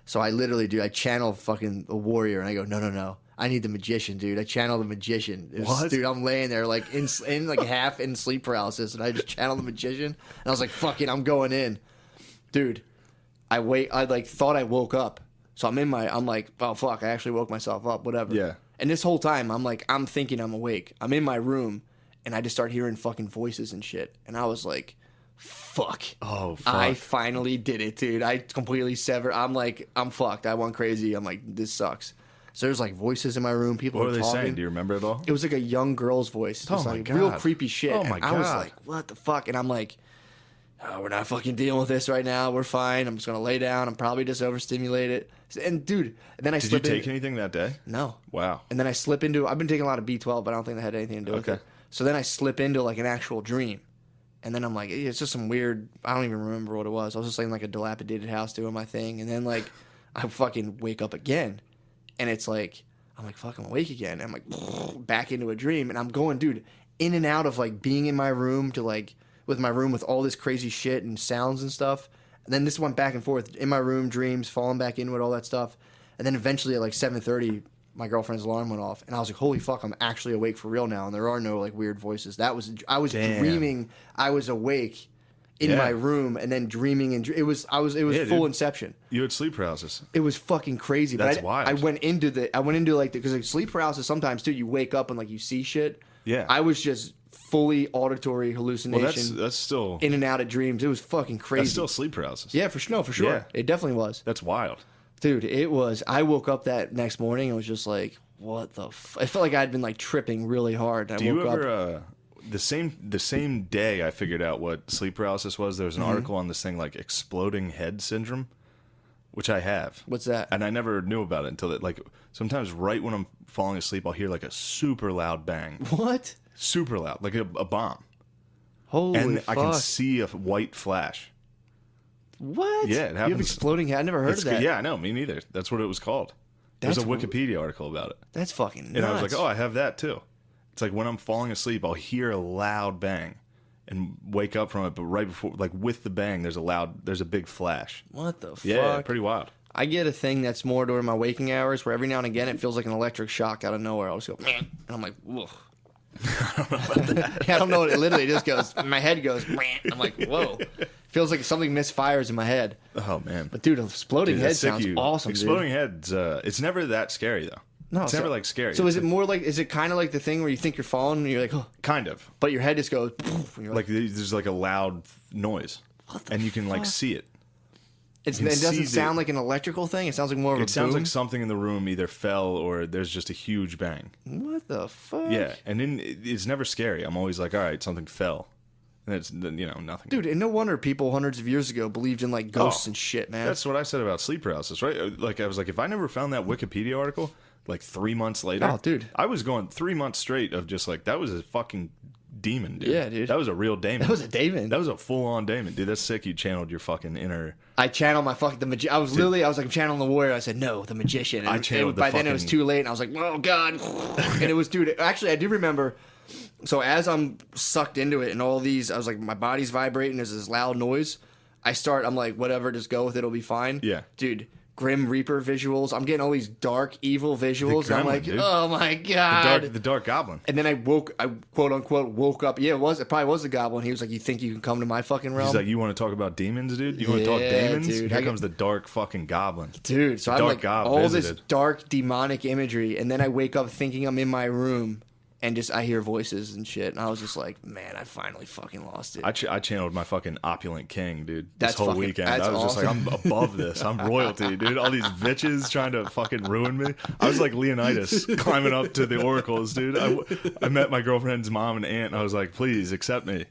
So I literally, dude, I channel fucking a warrior, and I go, no. I need the magician, dude. I channel the magician. What? Dude, I'm laying there like in like half in sleep paralysis, and I just channel the magician, and I was like, fucking, I'm going in. Dude, I like thought I woke up. So I'm like, oh fuck, I actually woke myself up, whatever. Yeah. And this whole time, I'm thinking I'm awake. I'm in my room, and I just start hearing fucking voices and shit. And I was like, fuck. Oh, fuck. I finally did it, dude. I completely severed. I'm like, I'm fucked. I went crazy. I'm like, this sucks. So there's like voices in my room. People What were were they talking. saying? Do you remember it all? It was like a young girl's voice. Oh Just my like God. real creepy shit. Oh my And I was God. like, what the fuck? And I'm like, oh, we're not fucking dealing with this right now. We're fine. I'm just gonna lay down. I'm probably just overstimulated. And dude, then I Did you slip take in. anything that day? No. Wow. And then I slip into. I've been taking a lot of B12, but I don't think that had anything to do with Okay. it. So then I slip into like an actual dream. And then I'm like, it's just some weird. I don't even remember what it was. I was just like in like a dilapidated house doing my thing, and then like I fucking wake up again, and it's like I'm like fuck, I'm awake again. And I'm like back into a dream, and I'm going, dude, in and out of like being in my room to like with my room with all this crazy shit and sounds and stuff. And then this went back and forth in my room, dreams, falling back into it, all that stuff. And then eventually at like 7:30, my girlfriend's alarm went off, and I was like, holy fuck, I'm actually awake for real now, and there are no like weird voices. I was Damn. dreaming I was awake in my room, and then dreaming, and it was full dude. Inception. You had sleep paralysis. It was fucking crazy. That's but wild. I went into like because like sleep paralysis sometimes too. You wake up and like you see shit. Yeah. I was just fully auditory Well, hallucination. that's still in and out of dreams. It was fucking crazy. that's still sleep paralysis. Yeah, for sure. Yeah. It definitely was. That's wild. Dude, it was. I woke up that next morning and was just like, what the I felt like I'd been like tripping really hard. And Do I you woke up. ever the same day I figured out what sleep paralysis was. There was an article on this thing like exploding head syndrome, which I have. What's that? And I never knew about it until like sometimes right when I'm falling asleep, I'll hear like a super loud bang, What? super loud, like a bomb, Holy and fuck. I can see a white flash. What? Yeah, it You have happens. exploding head? I never heard of that. Yeah, I know, me neither. That's what it was called. There's a That's Wikipedia article about it. That's fucking nuts. And I was like, oh, I have that too. It's like when I'm falling asleep, I'll hear a loud bang and wake up from it. But right before, like with the bang, there's a big flash. What the fuck? Yeah, pretty wild. I get a thing that's more during my waking hours where every now and again it feels like an electric shock out of nowhere. I'll just go, and I'm like, whoa. I don't know what it literally just goes. My head goes, I'm like, whoa. Feels like something misfires in my head. Oh, man. But dude, exploding head that's sick. sounds awesome. Exploding dude. heads, it's never that scary, though. No, it's never like scary. So is it more like? Is it kind of like the thing where you think you're falling and you're like, oh, Kind of. but your head just goes, poof, and you're Like there's like a loud noise. And you can like see it. it can doesn't see sound like an electrical thing. It sounds like more of a It sounds boom. like something in the room either fell or there's just a huge bang. What the fuck? Yeah, and then it's never scary. I'm always like, all right, something fell. And it's, nothing. Dude, and no wonder people hundreds of years ago believed in like ghosts and shit, man. That's what I said about sleep paralysis, right? Like, I was like, if I never found that Wikipedia article, like 3 months later, Oh, dude. I was going 3 months straight of just like, that was a fucking demon, dude. Yeah, dude. That was a real demon. That was a demon. That was a full-on demon. Dude, that's sick. You channeled your fucking inner... I channeled my fucking I was like channeling the warrior. I said no, the magician. And I channeled by the then it was fucking- too late, and I was like, oh god. And it was, dude. Actually, I do remember. So as I'm sucked into it, and all these, I was like, my body's vibrating. There's this loud noise. I'm like, whatever, just go with it. It'll be fine. Yeah. dude. Grim Reaper visuals. I'm getting all these dark, evil visuals. And I'm gremlin, like, dude. oh my god. The Dark Goblin. And then I quote unquote woke up. Yeah, it probably was the goblin. He was like, you think you can come to my fucking realm? He's like, you want to talk about demons, dude? You want to talk Yeah, demons? dude. Here comes the Dark fucking Goblin. Dude, so I'm Dark like God all this visited. dark demonic imagery, and then I wake up thinking I'm in my room, and just I hear voices and shit, and I was just like, man, I finally fucking lost it. I channeled my fucking opulent king, dude. That's This whole fucking- weekend, that's I was just like, awesome. I'm above this. I'm royalty, dude. All these bitches trying to fucking ruin me. I was like Leonidas climbing up to the oracles, dude. I met my girlfriend's mom and aunt, and I was like, please accept me.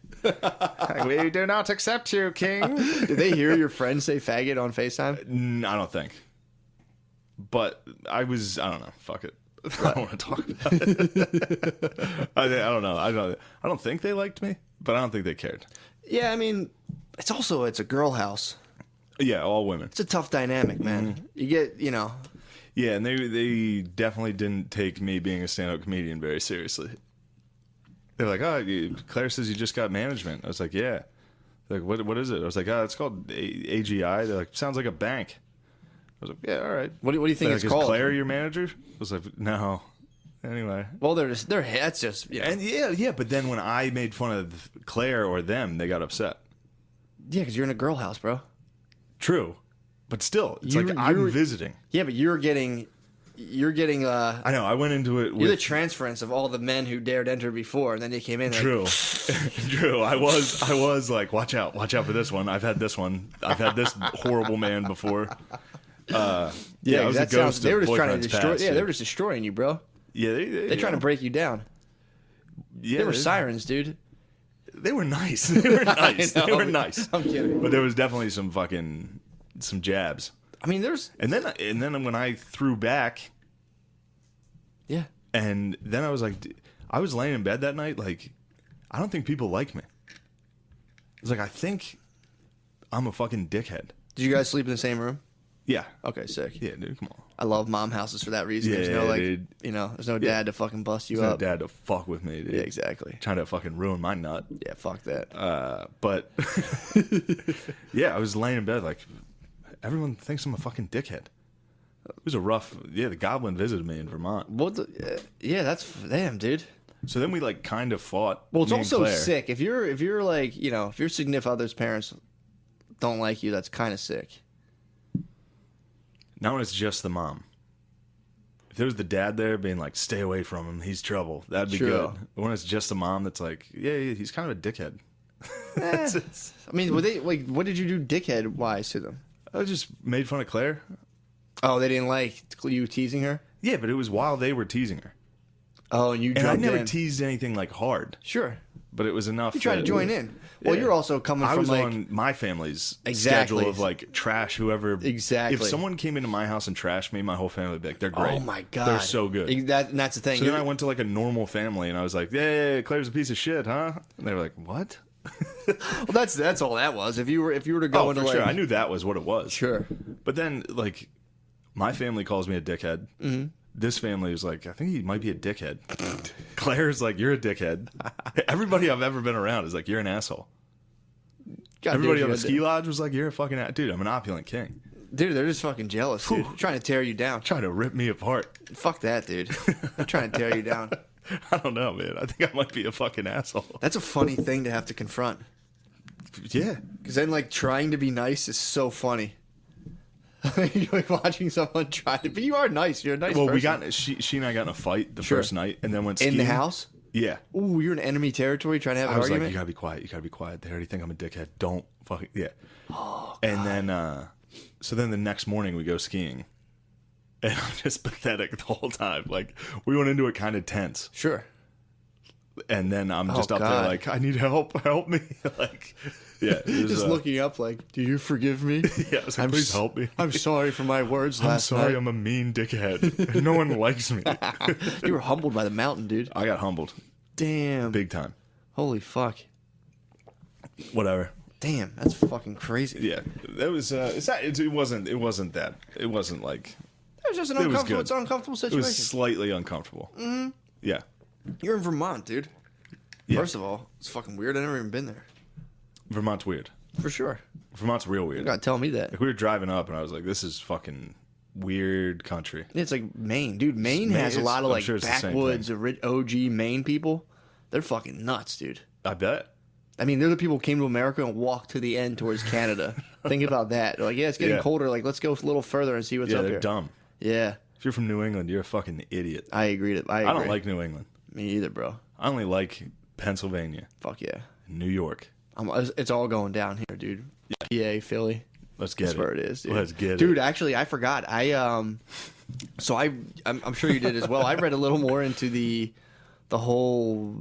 We do not accept you, king. Did they hear your friend say faggot on FaceTime? I don't think. But I don't know. Fuck it. I don't want to talk about it. I don't know. I don't think they liked me, but I don't think they cared. Yeah, I mean, it's a girl house. Yeah, all women. It's a tough dynamic, man. Mm-hmm. You get, Yeah, and they definitely didn't take me being a stand-up comedian very seriously. They're like, oh, Claire says you just got management. I was like, yeah. They're like, what is it? I was like, oh, it's called AGI. They're like, sounds like a bank. I was like, yeah, all right. what do you think They're it's like, called? Is Claire your manager? I was like, no. Anyway. Well, that's just, And yeah, but then when I made fun of Claire or them, they got upset. yeah, because you're in a girl house, bro. True. But still, it's You- like I'm you're- visiting. Yeah, but you're getting, I know, I went into it with... you're the transference of all the men who dared enter before, and then they came in. Like, True. True. I was like, watch out for this one. I've had this one. I've had this horrible man before. I was a ghost they were of just trying to boyfriends destroy. past, Yeah, they dude. were just destroying you, bro. Yeah, They're trying to break you down. Yeah, They were sirens, dude. They were nice. They were nice. I know. They were nice. I'm kidding. But there was definitely some jabs. I mean, And then when I threw back, yeah. and then I was like, I was laying in bed that night, like, I don't think people like me. I was like, I think I'm a fucking dickhead. Did you guys sleep in the same room? Yeah. Okay, sick. Yeah, dude, come on. I love mom houses for that reason. Yeah, There's no dude. there's no dad to fucking bust you There's no up. dad to fuck with me, dude. Yeah, exactly. Trying to fucking ruin my nut. Yeah, fuck that. But yeah, I was laying in bed like, everyone thinks I'm a fucking dickhead. It was a rough. Yeah, the goblin visited me in Vermont. What? Yeah, that's damn, dude. So then we like kind of fought. Well, it's me and also Claire. sick if you're like if your significant other's parents don't like you. That's kind of sick. Not when it's just the mom. If there was the dad there being like, "Stay away from him, he's trouble," that'd be True. good. But when it's just the mom, that's like, yeah, he's kind of a dickhead. It's- I mean, were they like? What did you do, dickhead wise, to them? I just made fun of Claire. Oh, they didn't like you teasing her. Yeah, but it was while they were teasing her, Oh, and you and I jumped never in. teased anything like hard. Sure. but it was enough. You try to join in. Well, Yeah. you're also coming I from was like on my family's Exactly. schedule of like trash whoever. Exactly. If someone came into my house and trashed me, my whole family would be like, they're great. Oh my god, They're so good. And that's the thing. So then I went to like a normal family and I was like, yeah, Claire's a piece of shit, huh? And they were like, what? well, that's all that was. If you were to go Oh, into for like sure. I knew that was what it was. sure. But then like my family calls me a dickhead. Mm-hmm. This family is like, I think he might be a dickhead. Claire's like, you're a dickhead. Everybody I've ever been around is like, you're an asshole. God, Everybody dude, on the you ski lodge was like, you're a fucking dude. I'm an opulent king. dude, they're just fucking jealous, dude. Whew. Trying to tear you down. Trying to rip me apart. Fuck that, dude. They're trying to tear you down. I don't know, man. I think I might be a fucking asshole. That's a funny thing to have to confront. Yeah. Because then, like, trying to be nice is so funny. You're like watching someone try to, but you are nice. You're a nice. Well, person. she and I got in a fight the Sure. first night, and then went skiing. In the house. Yeah. Ooh, you're in enemy territory trying to have an I was argument. like, you gotta be quiet. You gotta be quiet. They already think I'm a dickhead. Don't fucking yeah. Oh, and then, so then the next morning we go skiing, and I'm just pathetic the whole time. Like we went into it kind of tense, Sure. and then I'm just up God. there like, I need help me. Like, yeah, it was, Just looking up, like, do you forgive me? Yeah, I was like, please help me. I'm sorry for my words I'm last sorry, night. I'm a mean dickhead. No one likes me. You were humbled by the mountain, dude. I got humbled Damn. big time. Holy fuck. Whatever. Damn, that's fucking crazy. Yeah, that was. It wasn't. It wasn't that. It wasn't like. It was just an It was uncomfortable. good. It's an uncomfortable It situation. was slightly uncomfortable. Mm-hmm. Yeah. You're in Vermont, dude. Yeah. First of all, it's fucking weird. I've never even been there. Vermont's weird. For sure. Vermont's real weird. You gotta tell me that. Like we were driving up, and I was like, "This is fucking weird country." It's like Maine, dude. Maine Maine has a is- lot of I'm like sure it's the same backwoods, OG Maine people. They're fucking nuts, dude. I bet. I mean, they're the people who came to America and walked to the end towards Canada. Think about that. They're like, yeah, it's getting Yeah. colder. Like, let's go a little further and see what's Yeah, up they're here. dumb. Yeah, If you're from New England, you're a fucking idiot. I agree. I I don't like New England. me either, bro. I only like Pennsylvania, Fuck yeah. and New York. It's all going down here, dude. PA, Philly. Let's get That's it. where it is, dude. Let's get Dude, it. actually, I forgot. I'm sure you did as well. I read a little more into the whole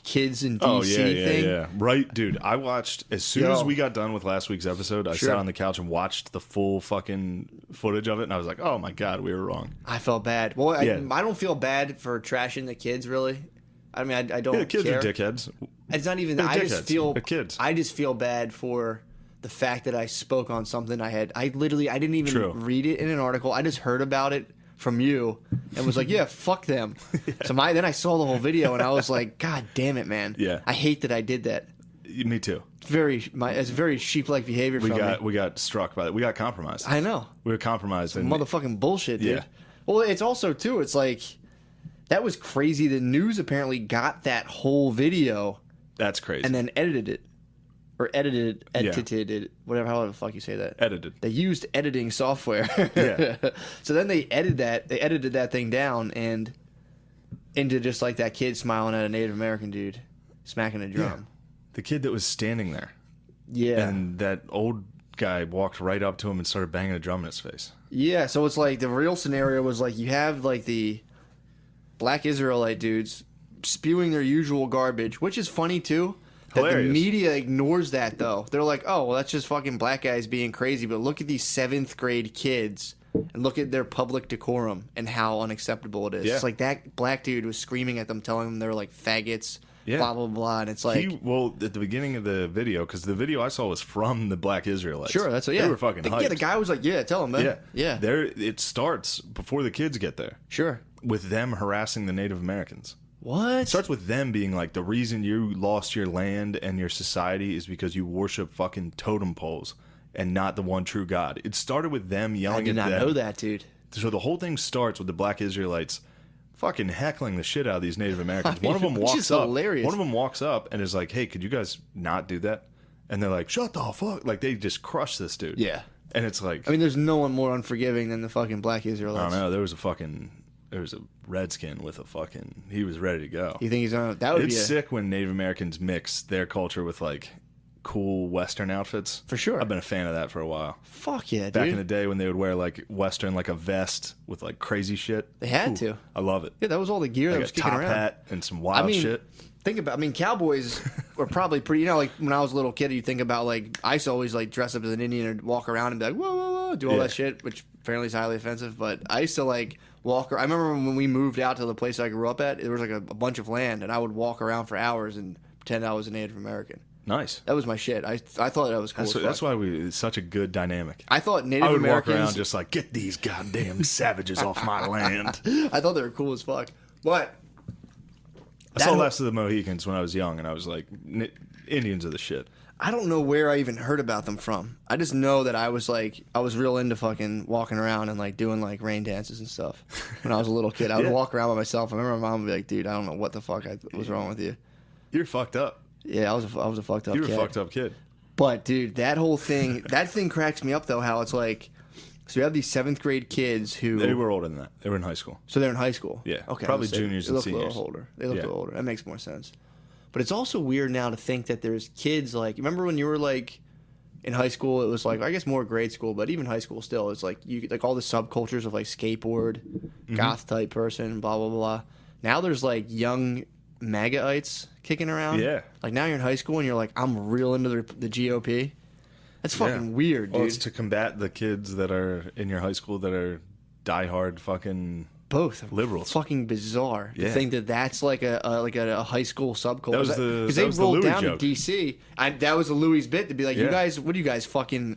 kids in DC Oh yeah, thing. yeah. Right, dude. I watched as soon as we got done with last week's episode. I Sure. sat on the couch and watched the full fucking footage of it, and I was like, "Oh my god, we were wrong." I felt bad. Well, Yeah. I don't feel bad for trashing the kids, really. I mean, I don't Yeah, the kids care. are dickheads. It's not even. They're I just dickheads. feel. They're kids. I just feel bad for the fact that I spoke on something I didn't even True. read it in an article. I just heard about it from you and was like, yeah, fuck them. So then I saw the whole video and I was like, God damn it, man. Yeah. I hate that I did that. Me too. It's very sheep-like behavior from me. We got struck by it. We got compromised. I know. We were compromised. And Motherfucking bullshit, dude. Yeah. Well, it's also too. It's like that was crazy. The news apparently got that whole video that's crazy. and then edited it, or edited it, whatever. How the fuck you say that? Edited. They used editing software. Yeah. So then they edited that thing down and into just like that kid smiling at a Native American dude smacking a drum. The kid that was standing there, Yeah. and that old guy walked right up to him and started banging a drum in his face. Yeah, so it's like the real scenario was like you have like the black Israelite dudes spewing their usual garbage, which is funny too. That the Hilarious. media ignores that though. They're like, oh, well, that's just fucking black guys being crazy. But look at these 7th grade kids and look at their public decorum and how unacceptable it is. Yeah. It's like that black dude was screaming at them, telling them they're like faggots, Yeah. blah, blah, blah. And it's like, At the beginning of the video, because the video I saw was from the Black Israelites. sure, that's what, yeah. They were fucking hyped. Yeah, the guy was like, yeah, tell him, man. Yeah. Yeah. There, it starts before the kids get there Sure. with them harassing the Native Americans. What? It starts with them being like, the reason you lost your land and your society is because you worship fucking totem poles and not the one true God. It started with them I yelling did at not them. know that, dude. So the whole thing starts with the Black Israelites fucking heckling the shit out of these Native Americans. I One of them mean, which walks is up. hilarious. One of them walks up and is like, "Hey, could you guys not do that?" And they're like, "Shut the fuck!" Like they just crush this dude. Yeah. And it's like, I mean, there's no one more unforgiving than the fucking black I Israelites. don't know. There was a redskin with a fucking. He was ready to go. You think he's on? That would It's be sick when Native Americans mix their culture with like cool Western outfits. For sure. I've been a fan of that for a while. Fuck yeah, dude. Back in the day when they would wear like Western, like a vest with like crazy shit. They had to. I love it. Yeah, that was all the gear that Like was a kicking top around. hat and some wild I mean, shit. think about. I mean, cowboys were probably pretty. You know, like when I was a little kid, you think about like I used to always like dress up as an Indian and walk around and be like, whoa, whoa, whoa, do all that shit, which apparently is highly offensive. But I used to like walk. I remember when we moved out to the place I grew up at, there was like a bunch of land, and I would walk around for hours and pretend I was a Native American. Nice. That was my shit. I thought that was cool. That's why it's such a good dynamic. I thought Native I would Americans walk around just like, get these goddamn savages off my land. I thought they were cool as fuck. But I saw Last of the Mohicans when I was young, and I was like, Indians are the shit. I don't know where I even heard about them from. I just know that I was real into fucking walking around and like doing like rain dances and stuff when I was a little kid. I would walk around by myself. I remember my mom would be like, dude, I don't know what the fuck was wrong with you. You're fucked up. Yeah, I was a fucked up kid. You were a fucked up kid. But dude, that whole thing, that thing cracks me up though. How it's like, so you have these 7th grade kids who They were older than that. They were in high school. So they're in high school. Yeah, okay. probably juniors and They look seniors. a little older. They look a little older. That makes more sense. But it's also weird now to think that there's kids like, remember when you were like in high school? It was like, I guess more grade school, but even high school still, it's like you like all the subcultures of like skateboard, goth type person, blah blah blah. Now there's like young MAGAites kicking around. Yeah. Like now you're in high school and you're like, I'm real into the GOP. That's fucking weird, dude. Well, it's to combat the kids that are in your high school that are diehard fucking both liberals. Fucking bizarre to think that that's like a high school subculture. That was because the they rolled Louis down joke. to DC. That was a Louis bit to be like, you guys, what do you guys fucking?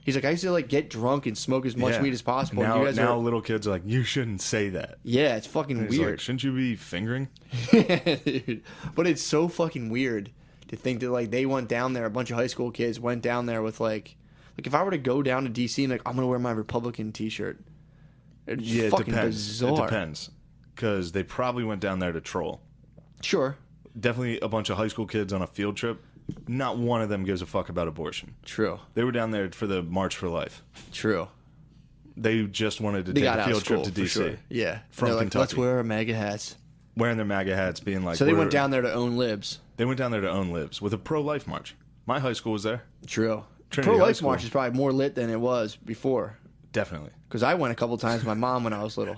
He's like, I used to like get drunk and smoke as much weed as possible. Now, you guys now are, little kids are like, you shouldn't say that. yeah, it's fucking And he's weird. like, shouldn't you be fingering? Dude. But it's so fucking weird to think that like they went down there. A bunch of high school kids went down there with like if I were to go down to DC and like I'm gonna wear my Republican T-shirt. It's It fucking depends. bizarre. It depends. Because they probably went down there to troll. Sure. Definitely a bunch of high school kids on a field trip. Not one of them gives a fuck about abortion. True. They were down there for the March for Life. True. They just wanted to They take got a out of field trip school, to DC. for sure. Yeah. From They're like, Kentucky. let's wear our MAGA hats. Wearing their MAGA hats, being like... So they went down there to own libs. They went down there to own libs with a pro-life march. My high school was there. True. Trinity High Pro-life School. march is probably more lit than it was before. Definitely. Because I went a couple times with my mom when I was little.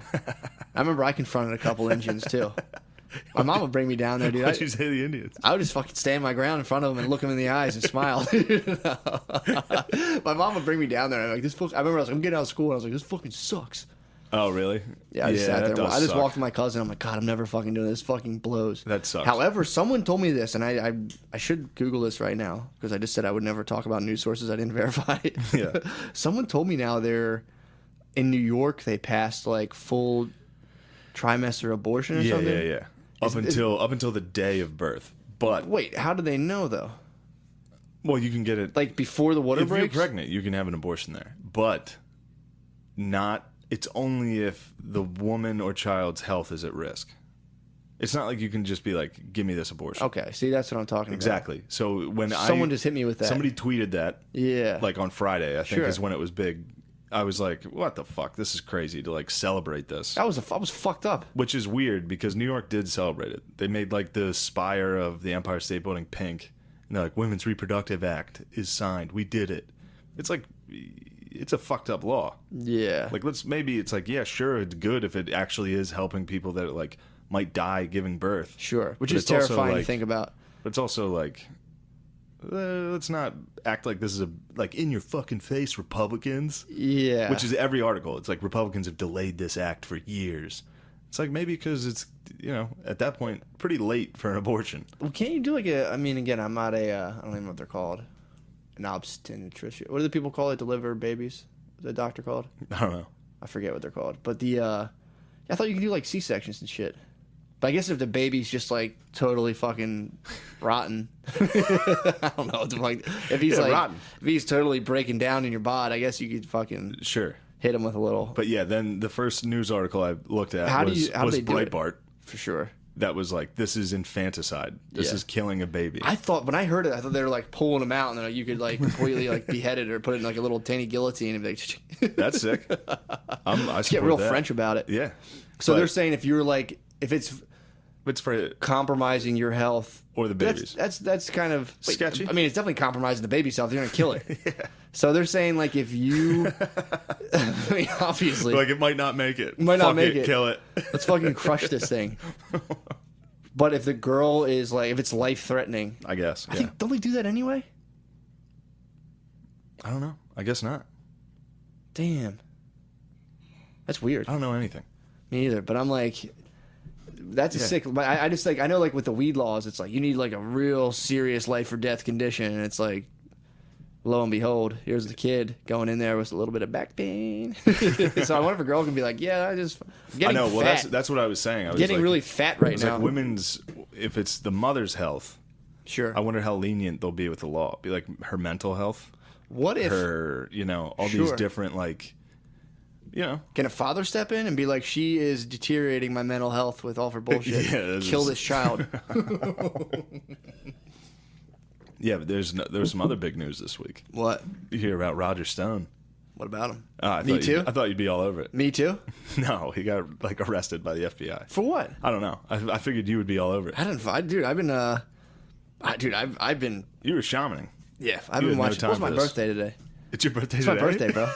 I remember I confronted a couple Indians, too. My mom would bring me down there, dude. What'd you say to the Indians? I would just fucking stand my ground in front of them and look them in the eyes and smile. My mom would bring me down there. And I'm like, this. I remember I was like, I'm getting out of school, and I was like, this fucking sucks. Oh, really? Yeah, I just sat that there. does I just suck. walked to my cousin. I'm like, God, I'm never fucking doing this. This fucking blows. That sucks. However, someone told me this, and I should Google this right now because I just said I would never talk about news sources I didn't verify. Yeah. Someone told me now they're in New York. They passed like full trimester abortion or something. Yeah. Up until the day of birth. But Wait, how do they know though? well, you can get it Like before the water if breaks? you're pregnant, you can have an abortion there. But not it's only if the woman or child's health is at risk. It's not like you can just be like, give me this abortion. Okay, see, that's what I'm talking about. Exactly. So when Someone just hit me with that. Somebody tweeted that. Yeah. Like on Friday, I think Sure. is when it was big. I was like, what the fuck? This is crazy to like celebrate this. I was fucked up. Which is weird because New York did celebrate it. They made like the spire of the Empire State Building pink. And they're like, Women's Reproductive Act is signed. We did it. It's like, it's a fucked up law. Yeah. Like, maybe it's like, yeah, sure, it's good if it actually is helping people that like might die giving birth. Sure. Which But is it's also, terrifying to like- think about. But it's also like, let's not act like this is like in your fucking face, Republicans. Yeah. Which is every article. It's like Republicans have delayed this act for years. It's like maybe because it's, at that point, pretty late for an abortion. Well, can't you do like I mean, again, I'm not I don't even know what they're called. An obstetrician. What do the people call it? Deliver babies? Is the doctor called? I don't know. I forget what they're called. But I thought you could do like C-sections and shit. But I guess if the baby's just like totally fucking rotten, I don't know. Like, if he's rotten. if he's totally breaking down in your bod, I guess you could fucking Sure. hit him with a little. But yeah, then the first news article I looked at How do was they do it? Breitbart. For sure. That was like, this is infanticide. This Yeah. is killing a baby. I thought when I heard it, I thought they were like pulling him out, and then you could like completely like behead it or put it in like a little tiny guillotine and be like, That's sick. I get support real that. French about it. Yeah. So But they're saying if you're like if it's it's for compromising your health or the babies. that's kind of Sketchy. I mean, it's definitely compromising the baby's health. You're gonna kill it. Yeah. So they're saying like if you, I mean, obviously, Like it might not make it. Might not Fuck make it. Kill it. let's fucking crush this thing. But if the girl is like, if it's life threatening, I guess. I think, don't they do that anyway? I don't know. I guess not. Damn. That's weird. I don't know anything. Me either. But I'm like, that's a sick. But I just like, I know like with the weed laws, it's like you need like a real serious life or death condition, and it's like, lo and behold, here's the kid going in there with a little bit of back pain. So I wonder if a girl can be like, yeah, I'm getting I know. Well, fat. that's what I was saying. I was Getting like, really fat right it's now. like women's, if it's the mother's health, Sure. I wonder how lenient they'll be with the law. Be like her mental health, What if her, all these different like, can a father step in and be like, she is deteriorating my mental health with all of her bullshit. Yeah, Kill this child. Yeah, but there's some other big news this week. What? You hear about Roger Stone? What about him? Me too? I thought you'd be all over it. Me too? No, he got like arrested by the FBI. For what? I don't know. I figured you would be all over it. Dude, I've been You were shamaning. yeah, I've You been had no watching. time What's my for this. birthday today? It's your birthday It's today? my birthday, bro.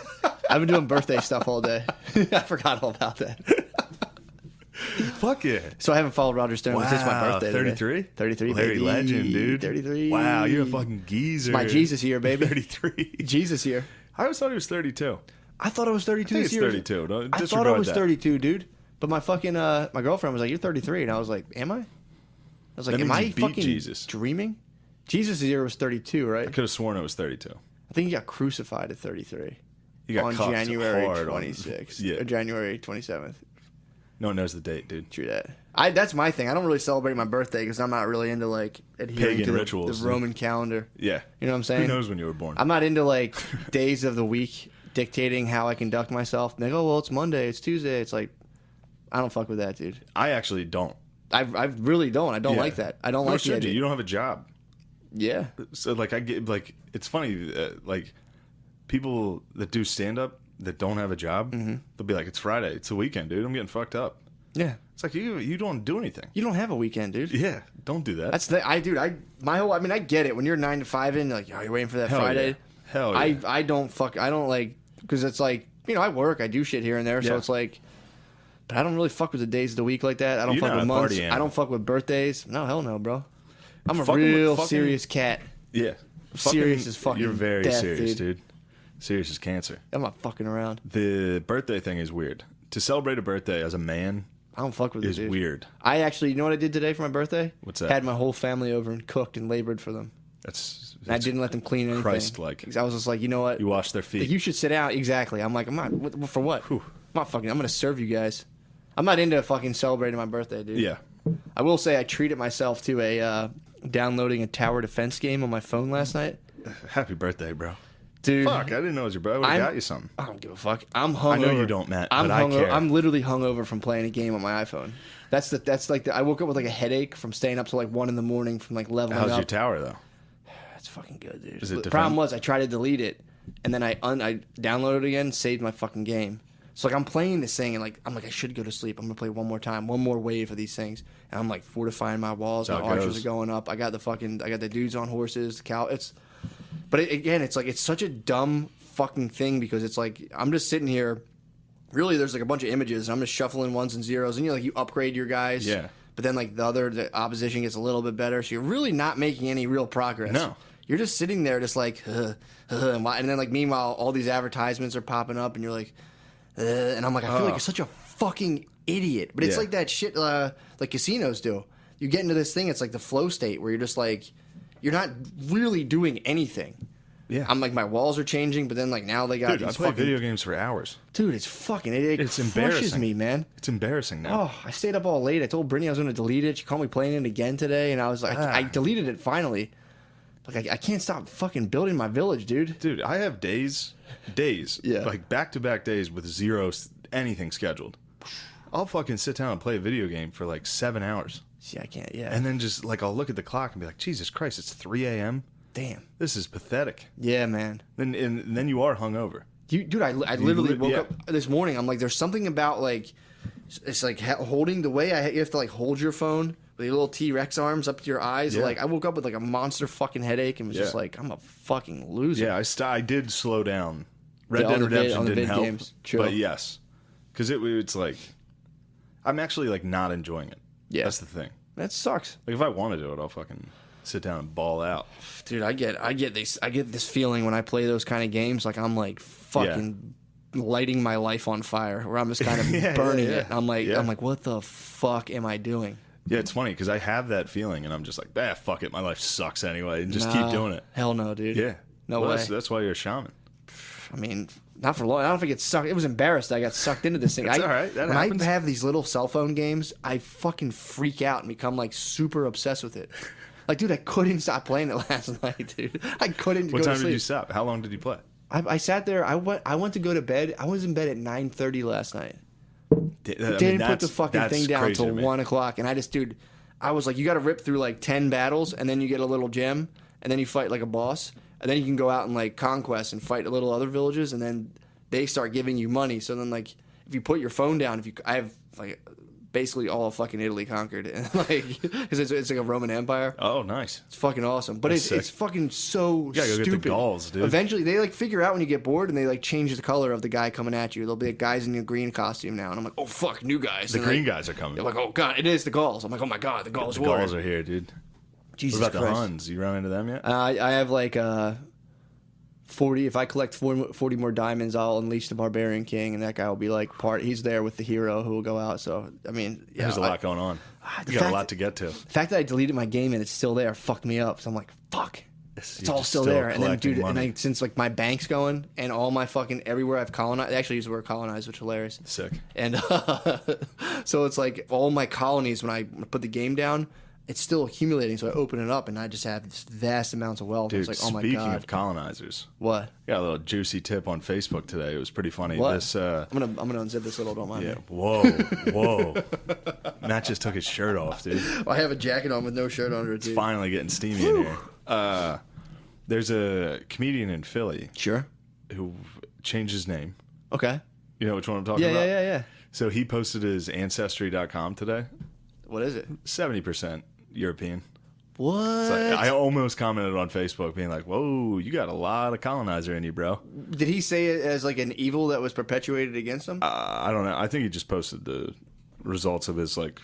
I've been doing birthday stuff all day. I forgot all about that. Fuck yeah. So I haven't followed Roger Stone. Wow, it's my birthday. 33? 33, Larry baby. Legend, dude. 33. Wow, you're a fucking geezer. It's my Jesus year, baby. 33. Jesus year. I always thought he was 32. I thought I was 32 I think this it's year. 32. Don't I thought I disregard was that. 32, dude. But my fucking my girlfriend was like, "You're 33," and I was like, "Am I?" I was like, That "Am means I you beat fucking Jesus. dreaming?" Jesus' year was 32, right? I could have sworn it was 32. I think he got crucified at 33 You got on cuffed January hard 26th Yeah. or January 27th. No one knows the date, dude. True that. That's my thing. I don't really celebrate my birthday because I'm not really into like adhering Pagan to rituals. the Roman calendar. Yeah. You know what I'm saying? Who knows when you were born? I'm not into like days of the week dictating how I conduct myself. They go, well, it's Monday, it's Tuesday. It's like, I don't fuck with that, dude. I actually don't. I really don't. I don't Yeah. like that. I don't Nor like the should you. idea. You don't have a job. Yeah. So like I get like it's funny like people that do stand up that don't have a job, they'll be like, it's Friday, it's the weekend, dude. I'm getting fucked up. Yeah. It's like you don't do anything. You don't have a weekend, dude. Yeah, don't do that. That's I get it. When you're 9 to 5 in, like, oh, you're waiting for that Hell Friday. yeah. Hell yeah. I don't like, because it's like, I work, I do shit here and there, so Yeah. it's like, but I don't really fuck with the days of the week like that. I don't You're fuck not with a months. party animal. I don't fuck with birthdays. No, hell no, bro. I'm a Fucking- real fucking- serious cat. Yeah. Serious as fucking You're very death, serious, dude. dude. Serious as cancer. I'm not fucking around. The birthday thing is weird. To celebrate a birthday as a man I don't fuck with it, is dude. weird. I actually, you know what I did today for my birthday? What's that? Had my whole family over and cooked and labored for them. And I didn't let them clean anything. Christ-like. 'Cause I was just like, you know what? You wash their feet. Like, you should sit out. Exactly. I'm like, I'm not. For what? I'm not fucking. I'm gonna serve you guys. I'm not into fucking celebrating my birthday, dude. Yeah. I will say I treated myself to a downloading a tower defense game on my phone last night. Happy birthday, bro. Dude. Fuck, I didn't know it was your brother. I would have got you something. I don't give a fuck. I'm hungover. I know you don't, Matt, I'm but I hungover. care. I'm literally hungover from playing a game on my iPhone. I woke up with like a headache from staying up till like 1 a.m. from like leveling How's up. your tower, though? That's fucking good, dude. Is it The problem defend- was I tried to delete it, and then I downloaded it again, saved my fucking game. So like I'm playing this thing, and like I'm like I should go to sleep. I'm gonna play one more time, one more wave of these things, and I'm like fortifying my walls. That's My how it archers goes. are going up. I got the dudes on horses. The cow. But again, it's like it's such a dumb fucking thing because it's like I'm just sitting here. Really, there's like a bunch of images, and I'm just shuffling ones and zeros, and you upgrade your guys. Yeah. But then like the opposition gets a little bit better, so you're really not making any real progress. No. You're just sitting there, just like, and then like meanwhile, all these advertisements are popping up, and you're like, and I'm like, I feel like you're such a fucking idiot. But it's Yeah. like that shit, like casinos do. You get into this thing, it's like the flow state where you're just like, you're not really doing anything. Yeah. I'm like, my walls are changing, but then like now they got Dude, I these play fucking video games for hours. Dude, it's fucking it It's crushes embarrassing. me, man. It's embarrassing now. Oh, I stayed up all late. I told Brittany I was going to delete it. She called me playing it again today, and I was like, I deleted it finally. Like, I can't stop fucking building my village, dude. Dude, I have days, Yeah. like back-to-back days with zero anything scheduled. I'll fucking sit down and play a video game for like 7 hours. See, I can't, yeah. And then just like I'll look at the clock and be like, Jesus Christ, it's 3 a.m.? Damn. This is pathetic. Yeah, man. And then you are hungover. Dude, I literally woke yeah. up this morning. I'm like, there's something about, like, it's like holding the way you have to, like, hold your phone with your little T-Rex arms up to your eyes. Yeah. Like, I woke up with, like, a monster fucking headache and was just Yeah. like, I'm a fucking loser. Yeah, I did slow down. Red Yeah, Dead on the vid- Redemption on the didn't vid help. games. True. But yes. Because it's like, I'm actually like not enjoying it. Yeah. That's the thing. That sucks. Like if I want to do it, I'll fucking sit down and ball out. Dude, I get this feeling when I play those kind of games, like I'm like fucking lighting my life on fire, where I'm just kind of burning it. I'm like, what the fuck am I doing? Yeah, it's funny because I have that feeling, and I'm just like, fuck it, my life sucks anyway, and just keep doing it. Hell no, dude. Yeah, no way. That's why you're a shaman. I mean, not for long. I don't think it's sucked. It was embarrassed I got sucked into this thing. That's all right. That happens. I have these little cell phone games, I fucking freak out and become like super obsessed with it. Like, dude, I couldn't stop playing it last night, dude. I couldn't. What time did you stop? How long did you play? I sat there. I went to go to bed. I was in bed at 9:30 last night. Didn't put the fucking thing down until 1 o'clock, and I was like, you got to rip through like 10 battles, and then you get a little gem, and then you fight like a boss, and then you can go out and like conquest and fight little other villages, and then they start giving you money. So then like if you put your phone down, I have like basically all of fucking Italy conquered, and like because it's like a Roman Empire. Oh, nice! It's fucking awesome, but it's fucking so you gotta go stupid. Get the Gauls, dude. Eventually, they like figure out when you get bored, and they like change the color of the guy coming at you. There'll be like guys in a green costume now, and I'm like, oh fuck, new guys. The green guys are coming. They're like, oh god, it is the Gauls. I'm like, oh my god, the Gauls. The Gauls are here, dude. Jesus what about Christ. the Huns? You run into them yet? I have like 40. If I collect 40 more diamonds, I'll unleash the Barbarian King, and that guy will be like he's there with the hero who will go out. So I mean, yeah, there's a lot going on. You got a lot to get to. The fact that I deleted my game and it's still there fucked me up. So I'm like, fuck. It's all still there. And then, dude, since like my bank's going and all my fucking everywhere I've colonized, I actually use the word colonized, which is hilarious. Sick. And so it's like all my colonies, when I put the game down, it's still accumulating. So I open it up and I just have this vast amounts of wealth. Dude, it's like, oh my speaking god. of colonizers, What? I got a little juicy tip on Facebook today. It was pretty funny. What? This, I'm gonna unzip this little. Don't mind yeah. me. Whoa. Matt just took his shirt off, dude. I have a jacket on with no shirt under it, dude. It's finally getting steamy in here. There's a comedian in Philly. Sure. Who changed his name. Okay. You know which one I'm talking about? Yeah. So he posted his Ancestry.com today. What is it? 70% European. What? It's like, I almost commented on Facebook being like, whoa, you got a lot of colonizer in you, bro. Did he say it as like an evil that was perpetuated against him? I don't know. I think he just posted the results of his like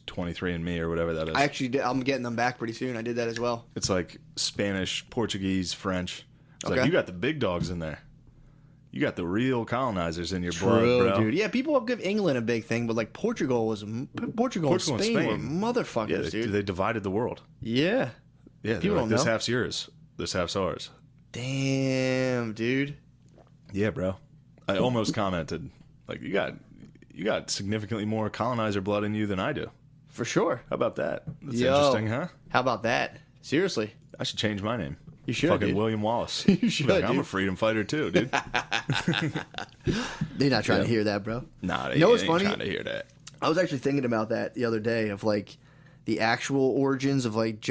23andMe or whatever that is. I actually did. I'm getting them back pretty soon. I did that as well. It's like Spanish, Portuguese, French. It's Okay. like, you got the big dogs in there. You got the real colonizers in your blood, bro. Dude. Yeah, people give England a big thing, but like Portugal and Spain were motherfuckers, dude. They divided the world. Yeah. Yeah, People like, don't this know. half's yours. This half's ours. Damn, dude. Yeah, bro. I almost commented, like, you got significantly more colonizer blood in you than I do. For sure. How about that? That's Yo. interesting, huh? How about that? Seriously. I should change my name. You should, Fucking dude. William Wallace. You should, Like, I'm dude. a freedom fighter too, dude. They're not trying to hear that, bro. Nah, they You know what's ain't funny? trying to hear that. I was actually thinking about that the other day of like the actual origins of like like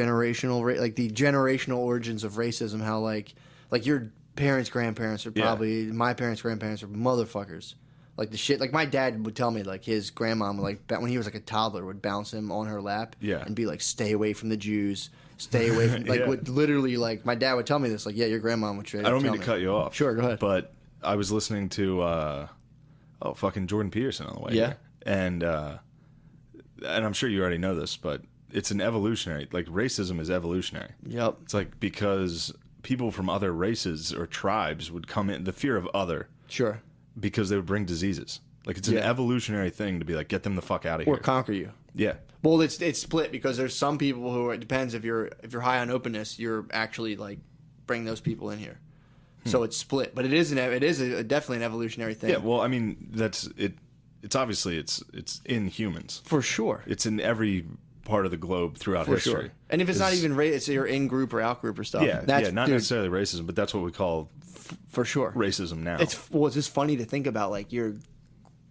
the generational origins of racism. How like your parents' grandparents are probably my parents' grandparents are motherfuckers. Like the shit. Like my dad would tell me like his grandma like when he was like a toddler would bounce him on her lap and be like, stay away from the Jews. Stay away from like would literally like my dad would tell me this like your grandma would straight up I don't mean tell to me. cut you off. Sure, go ahead. But I was listening to fucking Jordan Peterson on the way here. And I'm sure you already know this, but it's an evolutionary, like racism is evolutionary. Yep. It's like because people from other races or tribes would come in, the fear of other, Sure. because they would bring diseases. Like it's an evolutionary thing to be like, get them the fuck out of Or here. conquer you. Yeah. Well, it's split because there's some people who it depends if you're high on openness, you're actually like bring those people in here. So it's split, but it is definitely an evolutionary thing. Yeah. Well, I mean, that's it. It's obviously it's in humans. For sure. It's in every part of the globe throughout For history. sure. And if it's not even race, it's your in group or out group or stuff. Yeah, not necessarily racism, but that's what we call for sure racism now. It's just funny to think about like your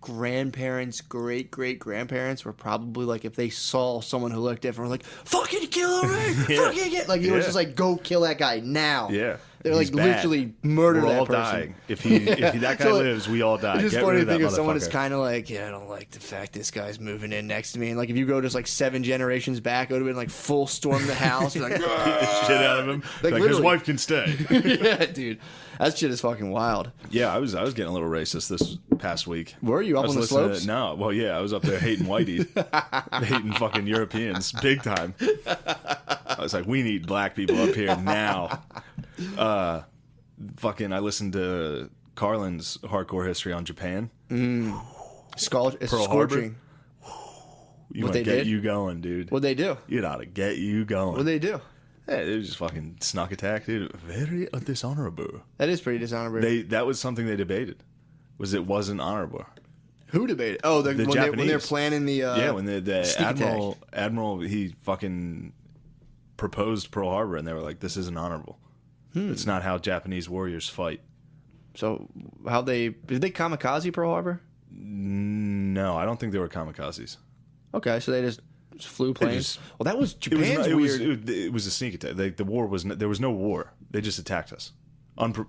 grandparents, great grandparents were probably like if they saw someone who looked different, were like fucking kill him, fucking get like you were just like go kill that guy now. Yeah. They're like He's bad. literally murder We're that all person. dying. If that guy So, like, lives, we all die. It's just Get funny rid to of think that if someone is motherfucker. kind of like, yeah, I don't like the fact this guy's moving in next to me. And like if you go just like 7 generations back, it would have been like full storm the house. Be like, Beat the shit out of him. Like his literally. wife can stay. yeah, dude. That shit is fucking wild. Yeah, I was getting a little racist this past week. Were you I up was on the listening slopes? no, well, yeah, I was up there hating whitey, hating fucking Europeans, big time. I was like, we need black people up here now. Fucking, I listened to Carlin's hardcore history on Japan. It's Pearl scorching. You What want they to get did? you going, dude. What'd they do? You ought to get you going. What'd they do? Yeah, it was just fucking snuck attack, dude. Very dishonorable. That is pretty dishonorable. That was something they debated. It wasn't honorable. Who debated? Oh, when they're Japanese. planning the Yeah, when the sneak admiral he fucking proposed Pearl Harbor, and they were like, "This isn't honorable. It's not how Japanese warriors fight." So did they kamikaze Pearl Harbor? No, I don't think they were kamikazes. Okay, so they just flew planes. Well, that was It was, Japan's it was, weird. it was a sneak attack. The war was there was no war. They just attacked us,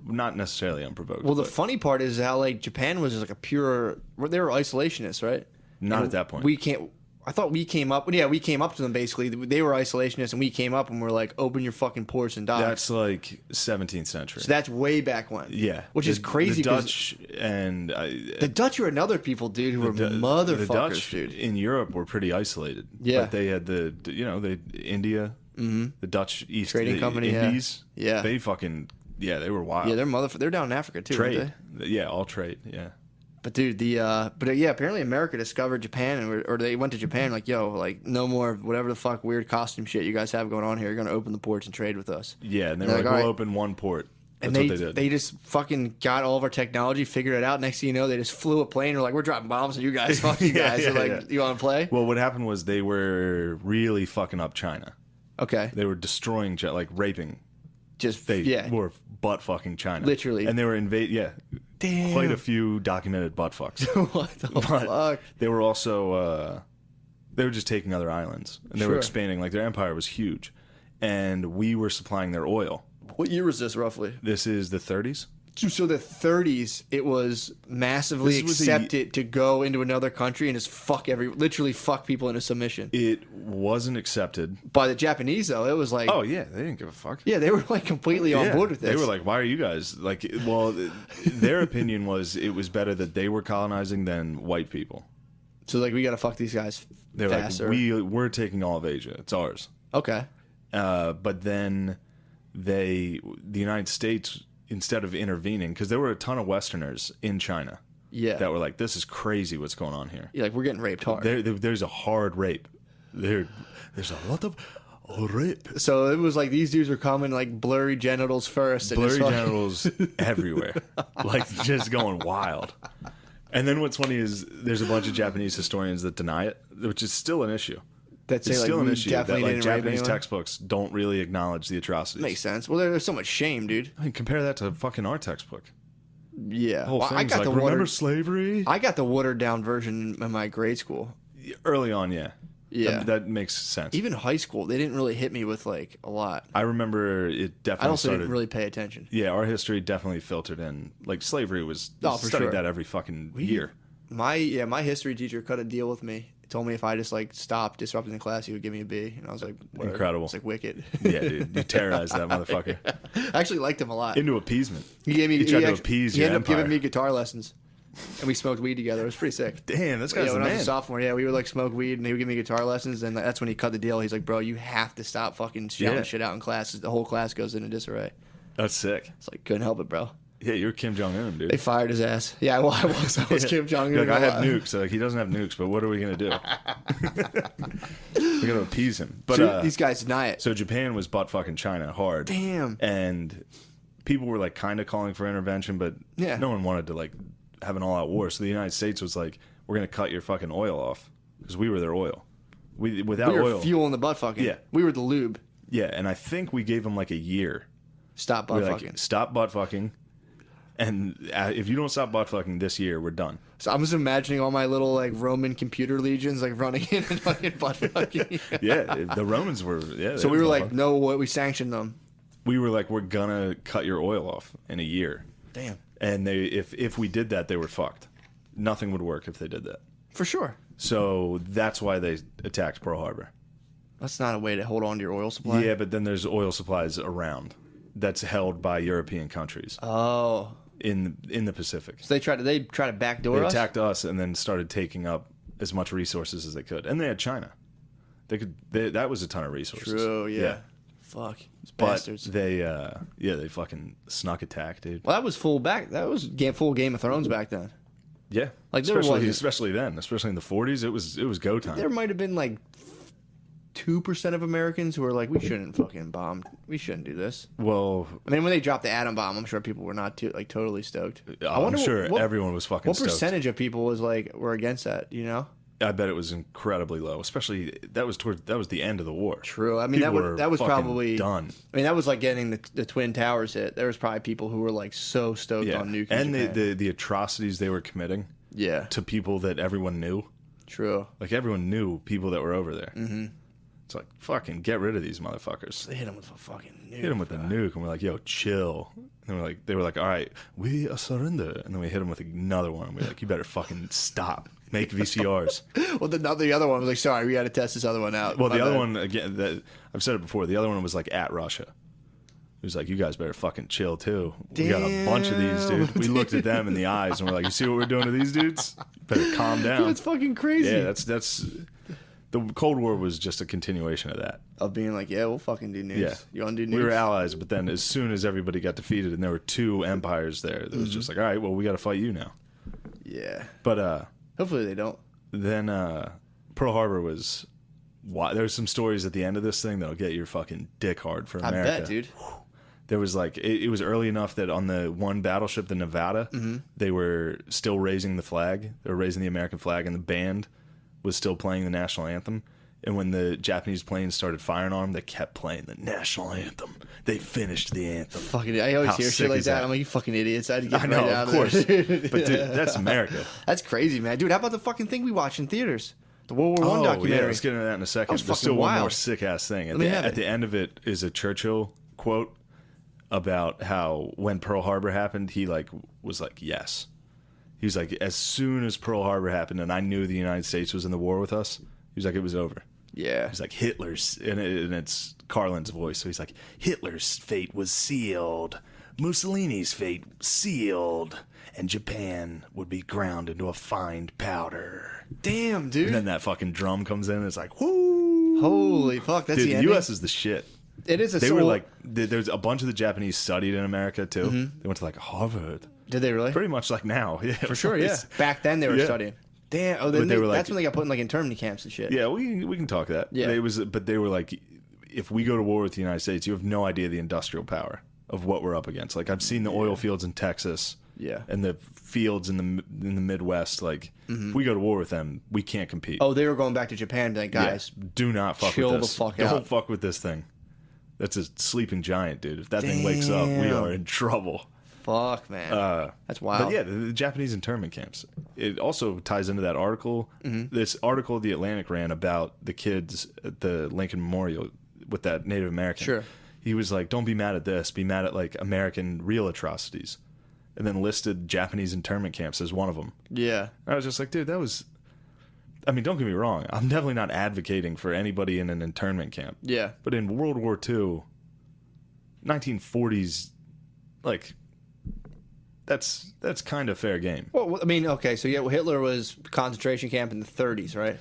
not necessarily unprovoked. Well, the but funny part is how like Japan was just like a pure. They were isolationists, right? not And at that point. We can't. I thought we came up. Yeah, we came up to them basically. They were isolationists, and we came up and we're like, "Open your fucking ports and docks." That's like 17th century. So that's way back when. Yeah, which is crazy. The 'cause Dutch and the Dutch were another people, dude, who were motherfuckers, the Dutch dude. in Europe were pretty isolated. Yeah. But they had the India, the Dutch East Trading the company, yeah. Indies. Yeah. They fucking they were wild. Yeah, they're down in Africa too, aren't trade. they? Yeah, all trade. Yeah. But dude, apparently America discovered Japan, or they went to Japan like, yo, like no more whatever the fuck weird costume shit you guys have going on here. You're gonna open the ports and trade with us. Yeah, and they And were they're like, like, we'll all right. open one port. That's And what they did. they just fucking got all of our technology, figured it out. Next thing you know, they just flew a plane. They're like, we're dropping bombs on you guys. Fuck you Yeah, guys. yeah, They're like, yeah. you want to play? Well, what happened was they were really fucking up China. Okay. They were destroying, like raping. Just They were butt fucking China. Literally. And they were Yeah. Damn. Quite a few documented butt fucks. What the But fuck? they were also they were just taking other islands, and they were Sure. expanding. Like their empire was huge, and we were supplying their oil. What year was this roughly? This is the 30s. So the 30s, it was massively This was accepted to go into another country and just literally fuck people into submission. It wasn't accepted. By the Japanese, though, it was like, Oh yeah, they didn't give a fuck. yeah, they were like completely on Yeah, board with this. They were like, "Why are you guys like?" Well, their opinion was it was better that they were colonizing than white people. so like, we got to fuck these guys They're faster. like, we're taking all of Asia. It's ours. Okay. But then the United States, instead of intervening, because there were a ton of Westerners in China Yeah. that were like, "This is crazy. What's going on here?" Yeah, like, we're getting raped hard. There's a hard rape. There's a lot of rape. So it was like these dudes were coming like blurry genitals first. And Blurry just fucking- genitals everywhere, like just going wild. And then what's funny is there's a bunch of Japanese historians that deny it, which is still an issue. That say It's like, still an we issue that definitely like didn't rape Japanese anyone. textbooks don't really acknowledge the atrocities. Makes sense. Well, there's so much shame, dude. I mean, compare that to fucking our textbook. Yeah. The whole Well, I thing's got like, the remember watered, slavery? I got the watered down version in my grade school. Early on, yeah. Yeah. That makes sense. Even high school, they didn't really hit me with like a lot. I remember it I definitely also started. didn't really pay attention. Yeah, our history definitely filtered in. Like slavery was Oh, for studied sure. that every fucking year. My history teacher cut a deal with me. He told me if I just like stopped disrupting the class, he would give me a B. And I was like, whatever. Incredible. It's like wicked. Yeah, dude, you terrorized that motherfucker I actually liked him a lot. into appeasement. He gave me. He tried to actually- appease He your ended up giving empire. me guitar lessons, and we smoked weed together. It was pretty sick. Damn, this guy's Yeah, the when I was a man. sophomore, we would like smoke weed, and he would give me guitar lessons, and that's when he cut the deal. He's like, "Bro, you have to stop fucking shouting Yeah. shit out in class. The whole class goes into disarray." That's sick. It's like, couldn't help it, bro. Yeah, you're Kim Jong Un, dude. They fired his ass. Yeah, well, I was Kim Jong Un. You're like, I have nukes. So, like, he doesn't have nukes, but what are we gonna do? We're gonna appease him. But So these guys deny it. so Japan was butt fucking China hard. Damn. And people were like kind of calling for intervention, but Yeah. no one wanted to like have an all-out war. So the United States was like, "We're gonna cut your fucking oil off," because we were their oil. Without We were oil, fueling the butt fucking. Yeah. We were the lube. yeah. And I think we gave them like a year. Stop We butt were fucking. like, "Stop butt fucking." And if you don't stop butt fucking this year, we're done. So I'm just imagining all my little like Roman computer legions like running in and fucking butt fucking. Yeah, the Romans were. Yeah. So we were like, no, what? We sanctioned them. we were like, we're gonna cut your oil off in a year. Damn. And they, if we did that, they were fucked. Nothing would work if they did that. For sure. So that's why they attacked Pearl Harbor. That's not a way to hold on to your oil supply. Yeah, but then there's oil supplies around that's held by European countries. Oh. In the Pacific. So they try to backdoor They us? attacked us and then started taking up as much resources as they could. And they had China. That was a ton of resources. True, yeah. Fuck. These But bastards. they fucking snuck attack, dude. Well, that was full Game of Thrones back then. Yeah. Like, there wasn't- especially then, especially in the 40s, it was go time. There might have been like 2% of Americans who were like, we shouldn't fucking bomb. We shouldn't do this. Well, I mean, when they dropped the atom bomb, I'm sure people were not totally stoked. I'm sure everyone was fucking What stoked. percentage of people were against that, you know? I bet it was incredibly low, especially that was the end of the war. True. I mean, People that was were fucking probably done. I mean, that was like getting the Twin Towers hit. There was probably people who were like so stoked Yeah, on nuking and Japan. the atrocities they were committing Yeah, to people that everyone knew. true. Like everyone knew people that were over there. Mm-hmm. It's like fucking get rid of these motherfuckers. They hit him with a fucking nuke. Hit them with a nuke, and we're like, "Yo, chill." And they were like, "All right, we surrender." And then we hit them with another one. And we're like, "You better fucking stop. Make VCRs." Well, the other one was like, sorry, we got to test this other one out. Well, My the other bad. one again, I've said it before. The other one was like at Russia. It was like, "You guys better fucking chill too. We got a bunch of these, dude." We looked at them in the eyes and we're like, "You see what we're doing to these dudes? You better calm down." That's fucking crazy. Yeah, that's the Cold War was just a continuation of that. Of being like, yeah, we'll fucking do nukes. Yeah, You want to do nukes? we were allies, but then as soon as everybody got defeated and there were two empires there, it was just like, all right, well, we got to fight you now. Yeah. But Hopefully they don't. then Pearl Harbor was. There's some stories at the end of this thing that'll get your fucking dick hard for America. I bet, dude. There was like it was early enough that on the one battleship, the Nevada, they were still raising the flag. They were raising the American flag, and the band was still playing the national anthem. And when the Japanese planes started firing on them, they kept playing the national anthem. They finished the anthem. Fucking, I always How hear sick shit like is that. that? I'm like, you fucking idiots. I had to get I know, right out of course. there. But dude, that's America. That's crazy, man. Dude, how about the fucking thing we watched in theaters? The World War One Yeah, documentary. let's get into that in a second. was There's fucking still one more wild. sick ass thing. Let me have At it. the end of it is a Churchill quote about how when Pearl Harbor happened, he was like, yes. He was like, as soon as Pearl Harbor happened and I knew the United States was in the war with us, he was like, it was over. Yeah. He's like, Hitler's, and it's Carlin's voice. So he's like, Hitler's fate was sealed. Mussolini's fate sealed. And Japan would be ground into a fine powder. Damn, dude. And then that fucking drum comes in and it's like, whoo. Holy fuck, that's Dude, the the ending? U.S. is the shit. It is a They soul. were like, there's a bunch of the Japanese studied in America too. Mm-hmm. They went to like Harvard. Did they really? Pretty much like now. Yeah, For sure, yeah. Back then they were Yeah. studying. Damn. Oh, then But they were that's like- when they got put in like internment camps and shit. Yeah, we can talk that. Yeah. But they were like, if we go to war with the United States, you have no idea the industrial power of what we're up against. Like I've seen the oil fields in Texas, Yeah. and the fields in the Midwest. Like if we go to war with them, we can't compete. Oh, they were going back to Japan and be like, Yeah, guys, do not fuck chill with the this. fuck Don't out. fuck with this thing. That's a sleeping giant, dude. If that thing wakes up, we Damn. are in trouble. fuck, man. That's wild. But yeah, the Japanese internment camps. It also ties into that article. This article the Atlantic ran about the kids at the Lincoln Memorial with that Native American. Sure. He was like, don't be mad at this. Be mad at like American real atrocities. And then listed Japanese internment camps as one of them. Yeah. I was just like, dude, that was... I mean, don't get me wrong. I'm definitely not advocating for anybody in an internment camp. Yeah. But in World War II, 1940s, like... That's kind of fair game. Well, I mean, okay, so yeah, well, Hitler was concentration camp in the 30s, right?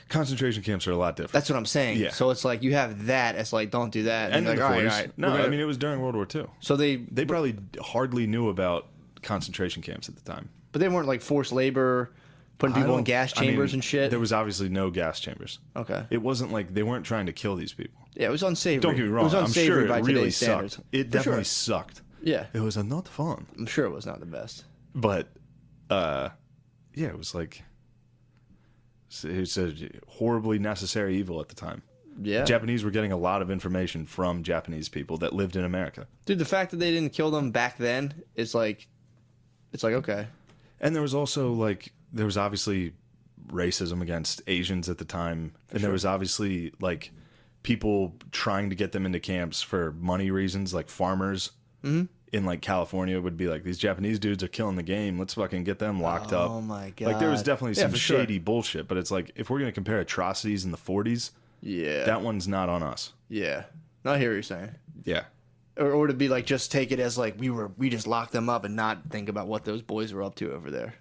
Concentration camps are a lot different. That's what I'm saying. Yeah. So it's like you have that as like, don't do that. And like, in the all right, 40s. all right. No, we're gonna- I mean, it was during World War II. so they They probably hardly knew about concentration camps at the time. but they weren't like forced labor, putting people in gas chambers and shit. There was obviously no gas chambers. Okay. It wasn't like they weren't trying to kill these people. Yeah, it was unsavory. Don't get me It wrong. was I'm unsavory sure by it really today's standards. sucked. It For definitely sure. sucked. Yeah. It was not fun. I'm sure it was not the best. But, yeah, it was like, it's a horribly necessary evil at the time. Yeah. Japanese were getting a lot of information from Japanese people that lived in America. Dude, the fact that they didn't kill them back then is like, it's like, okay. And there was also, like, there was obviously racism against Asians at the time. And there was obviously, like, people trying to get them into camps for money reasons, like farmers in like California would be like, these Japanese dudes are killing the game. Let's fucking get them locked up. Oh my god! Like there was definitely some for shady bullshit, but it's like if we're gonna compare atrocities in the 40s, that one's not on us. Yeah, I hear what you're saying. Yeah. Or to be like, just take it as like we just locked them up and not think about what those boys were up to over there.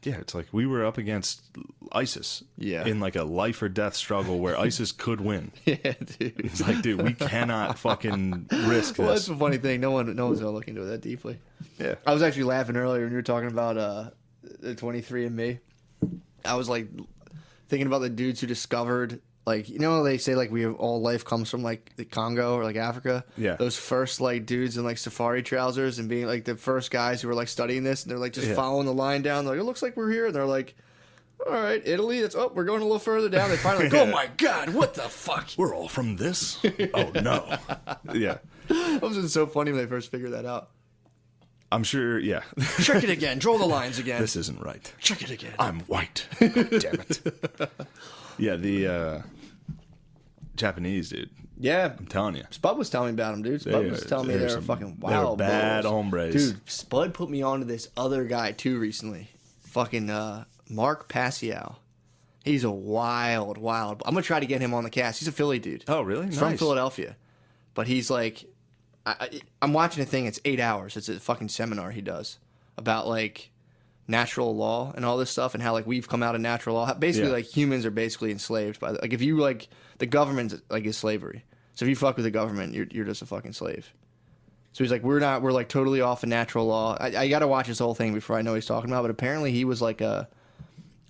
Yeah, it's like we were up against ISIS in like a life or death struggle where ISIS could win. Yeah, dude. It's like, dude, we cannot fucking risk Well, this. that's the funny thing. No one's gonna look into it that deeply. Yeah. I was actually laughing earlier when you were talking about the 23andMe. I was like thinking about the dudes who discovered, like, you know, they say like all life comes from like the Congo or like Africa. Yeah. Those first like dudes in like safari trousers and being like the first guys who were like studying this, and they're like just following the line down. They're like, it looks like we're here, and they're like, all right, Italy. We're going a little further down. They finally like, oh my god, what the fuck? We're all from this? Oh no. Yeah. That was just so funny when they first figured that out. I'm sure, yeah. Check it again. Draw the lines again. This isn't right. Check it again. I'm white. God damn it. Yeah, the Japanese, dude. Yeah. I'm telling you. Spud was telling me about them, dude. Spud was telling me they're fucking wild. They're bad balls. hombres. Dude, Spud put me on to this other guy, too, recently. Fucking Mark Pascal. He's a wild. I'm going to try to get him on the cast. He's a Philly dude. Oh, really? He's Nice. from Philadelphia. But he's like... I'm watching a thing. It's 8 hours. It's a fucking seminar he does about, like, natural law and all this stuff and how, like, we've come out of natural law. Basically, like, humans are basically enslaved by... Like, if you, like... The government, like, is slavery. So if you fuck with the government, you're just a fucking slave. So he's like, we're like totally off of natural law. I got to watch this whole thing before I know what he's talking about. But apparently he was like a